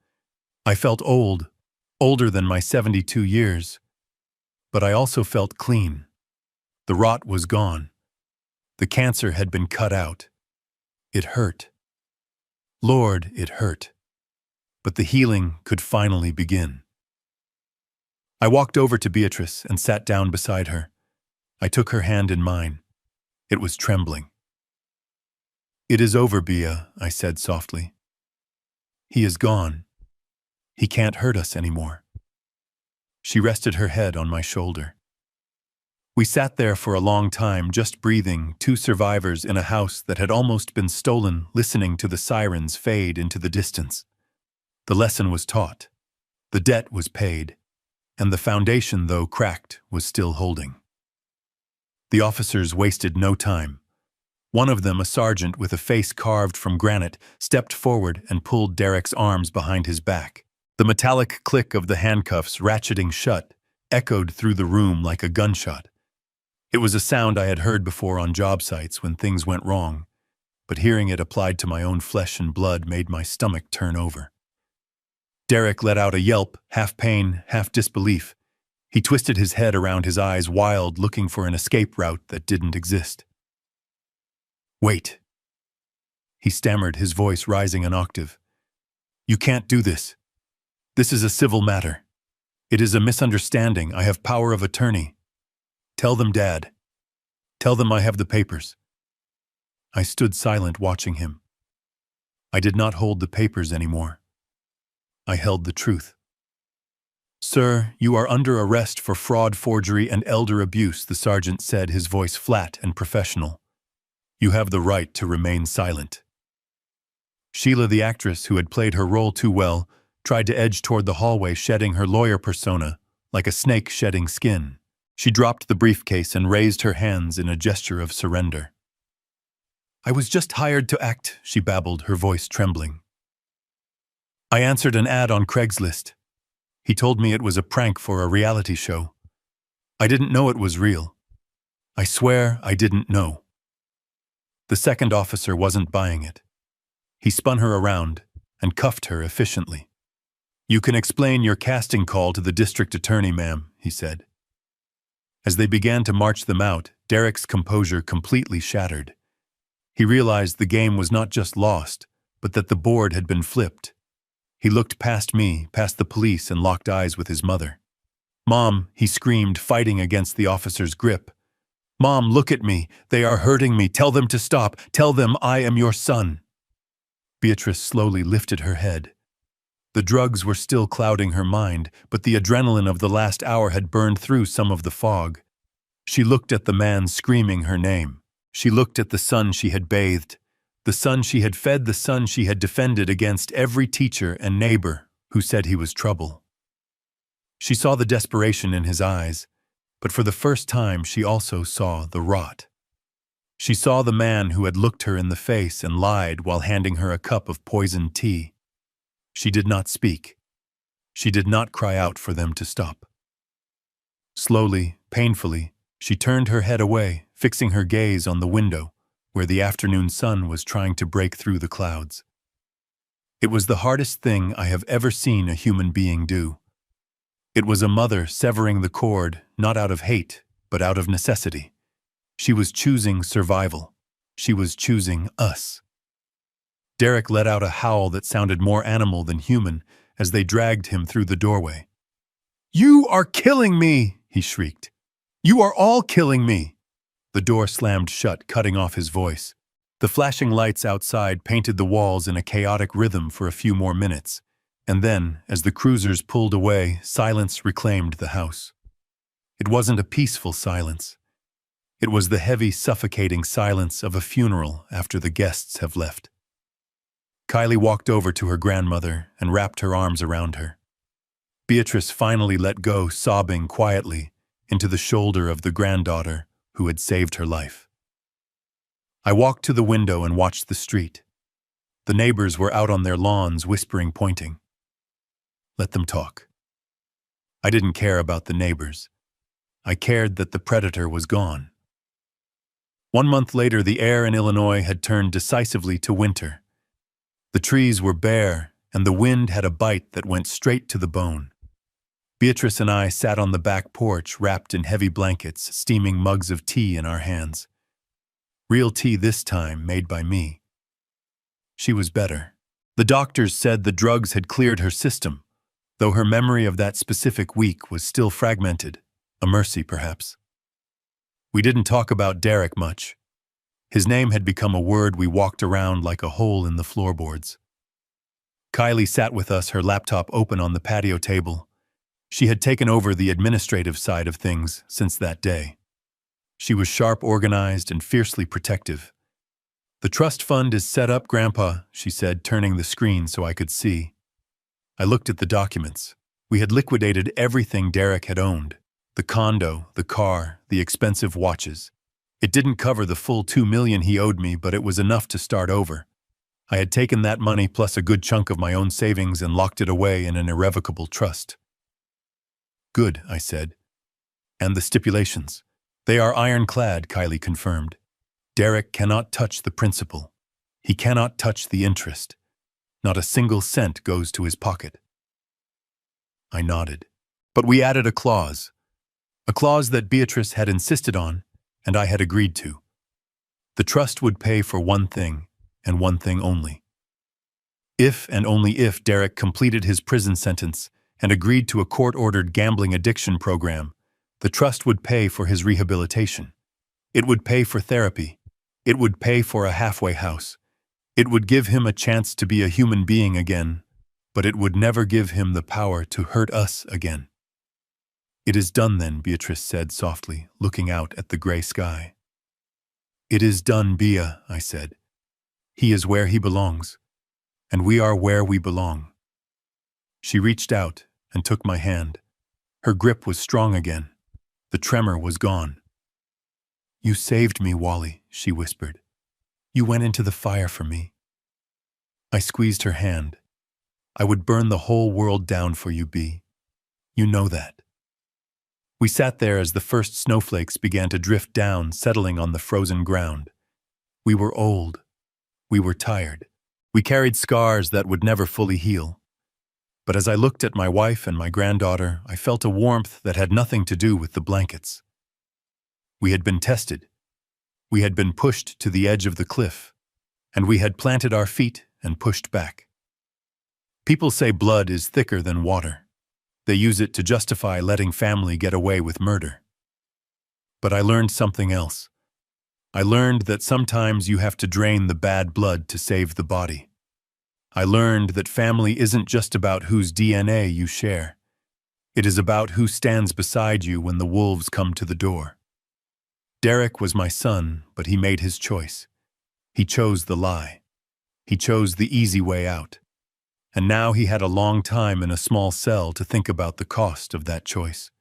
I felt old, older than my 72 years. But I also felt clean. The rot was gone. The cancer had been cut out. It hurt. Lord, it hurt. But the healing could finally begin. I walked over to Beatrice and sat down beside her. I took her hand in mine. It was trembling. "It is over, Bea," I said softly. "He is gone. He can't hurt us anymore." She rested her head on my shoulder. We sat there for a long time, just breathing, two survivors in a house that had almost been stolen, listening to the sirens fade into the distance. The lesson was taught. The debt was paid. And the foundation, though cracked, was still holding. The officers wasted no time. One of them, a sergeant with a face carved from granite, stepped forward and pulled Derek's arms behind his back. The metallic click of the handcuffs ratcheting shut echoed through the room like a gunshot. It was a sound I had heard before on job sites when things went wrong, but hearing it applied to my own flesh and blood made my stomach turn over. Derek let out a yelp, half pain, half disbelief. He twisted his head around his eyes, wild, looking for an escape route that didn't exist. "Wait," he stammered, his voice rising an octave. "You can't do this. This is a civil matter. It is a misunderstanding. I have power of attorney. Tell them, Dad. Tell them I have the papers." I stood silent, watching him. I did not hold the papers anymore. I held the truth. "Sir, you are under arrest for fraud, forgery, and elder abuse," the sergeant said, his voice flat and professional. "You have the right to remain silent." Sheila, the actress who had played her role too well, tried to edge toward the hallway, shedding her lawyer persona, like a snake shedding skin. She dropped the briefcase and raised her hands in a gesture of surrender. "I was just hired to act," she babbled, her voice trembling. "I answered an ad on Craigslist. He told me it was a prank for a reality show. I didn't know it was real. I swear I didn't know." The second officer wasn't buying it. He spun her around and cuffed her efficiently. "You can explain your casting call to the district attorney, ma'am," he said. As they began to march them out, Derek's composure completely shattered. He realized the game was not just lost, but that the board had been flipped. He looked past me, past the police, and locked eyes with his mother. "Mom," he screamed, fighting against the officer's grip. "Mom, look at me. They are hurting me. Tell them to stop. Tell them I am your son." Beatrice slowly lifted her head. The drugs were still clouding her mind, but the adrenaline of the last hour had burned through some of the fog. She looked at the man screaming her name. She looked at the son she had bathed, the son she had fed, the son she had defended against every teacher and neighbor who said he was trouble. She saw the desperation in his eyes, but for the first time she also saw the rot. She saw the man who had looked her in the face and lied while handing her a cup of poisoned tea. She did not speak. She did not cry out for them to stop. Slowly, painfully, she turned her head away, fixing her gaze on the window, where the afternoon sun was trying to break through the clouds. It was the hardest thing I have ever seen a human being do. It was a mother severing the cord, not out of hate, but out of necessity. She was choosing survival. She was choosing us. Derek let out a howl that sounded more animal than human as they dragged him through the doorway. "You are killing me!" he shrieked. "You are all killing me!" The door slammed shut, cutting off his voice. The flashing lights outside painted the walls in a chaotic rhythm for a few more minutes, and then, as the cruisers pulled away, silence reclaimed the house. It wasn't a peaceful silence. It was the heavy, suffocating silence of a funeral after the guests have left. Kylie walked over to her grandmother and wrapped her arms around her. Beatrice finally let go, sobbing quietly, into the shoulder of the granddaughter who had saved her life. I walked to the window and watched the street. The neighbors were out on their lawns, whispering, pointing. Let them talk. I didn't care about the neighbors. I cared that the predator was gone. 1 month later, the air in Illinois had turned decisively to winter. The trees were bare, and the wind had a bite that went straight to the bone. Beatrice and I sat on the back porch, wrapped in heavy blankets, steaming mugs of tea in our hands. Real tea this time, made by me. She was better. The doctors said the drugs had cleared her system, though her memory of that specific week was still fragmented, a mercy perhaps. We didn't talk about Derek much. His name had become a word we walked around like a hole in the floorboards. Kylie sat with us, her laptop open on the patio table. She had taken over the administrative side of things since that day. She was sharp, organized, and fiercely protective. "The trust fund is set up, Grandpa," she said, turning the screen so I could see. I looked at the documents. We had liquidated everything Derek had owned. The condo, the car, the expensive watches. It didn't cover the full $2 million he owed me, but it was enough to start over. I had taken that money plus a good chunk of my own savings and locked it away in an irrevocable trust. "Good," I said. "And the stipulations?" "They are ironclad," Kylie confirmed. "Derek cannot touch the principal. He cannot touch the interest. Not a single cent goes to his pocket." I nodded. But we added a clause that Beatrice had insisted on, and I had agreed to. The trust would pay for one thing, and one thing only. If and only if Derek completed his prison sentence and agreed to a court-ordered gambling addiction program, the trust would pay for his rehabilitation. It would pay for therapy. It would pay for a halfway house. It would give him a chance to be a human being again, but it would never give him the power to hurt us again. "It is done then," Beatrice said softly, looking out at the gray sky. "It is done, Bea," I said. "He is where he belongs, and we are where we belong." She reached out and took my hand. Her grip was strong again. The tremor was gone. "You saved me, Wally," she whispered. "You went into the fire for me." I squeezed her hand. "I would burn the whole world down for you, Bea. You know that." We sat there as the first snowflakes began to drift down, settling on the frozen ground. We were old. We were tired. We carried scars that would never fully heal. But as I looked at my wife and my granddaughter, I felt a warmth that had nothing to do with the blankets. We had been tested. We had been pushed to the edge of the cliff, and we had planted our feet and pushed back. People say blood is thicker than water. They use it to justify letting family get away with murder. But I learned something else. I learned that sometimes you have to drain the bad blood to save the body. I learned that family isn't just about whose DNA you share. It is about who stands beside you when the wolves come to the door. Derek was my son, but he made his choice. He chose the lie. He chose the easy way out. And now he had a long time in a small cell to think about the cost of that choice.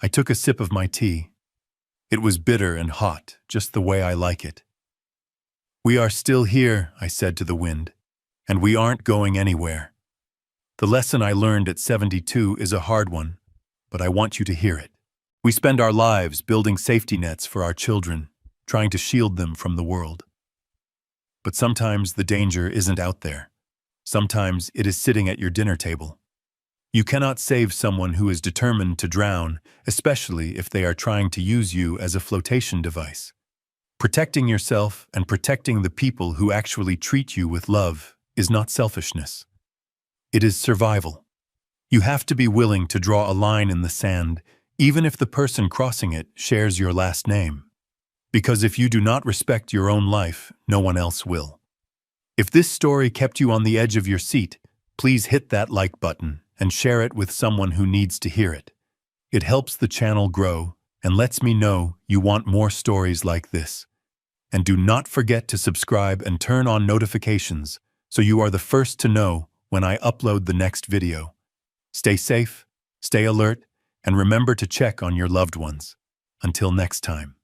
I took a sip of my tea. It was bitter and hot, just the way I like it. "We are still here," I said to the wind, "and we aren't going anywhere. The lesson I learned at 72 is a hard one, but I want you to hear it. We spend our lives building safety nets for our children, trying to shield them from the world. But sometimes the danger isn't out there. Sometimes it is sitting at your dinner table. You cannot save someone who is determined to drown, especially if they are trying to use you as a flotation device. Protecting yourself and protecting the people who actually treat you with love is not selfishness. It is survival. You have to be willing to draw a line in the sand, even if the person crossing it shares your last name. Because if you do not respect your own life, no one else will. If this story kept you on the edge of your seat, please hit that like button and share it with someone who needs to hear it. It helps the channel grow and lets me know you want more stories like this. And do not forget to subscribe and turn on notifications so you are the first to know when I upload the next video. Stay safe, stay alert, and remember to check on your loved ones. Until next time.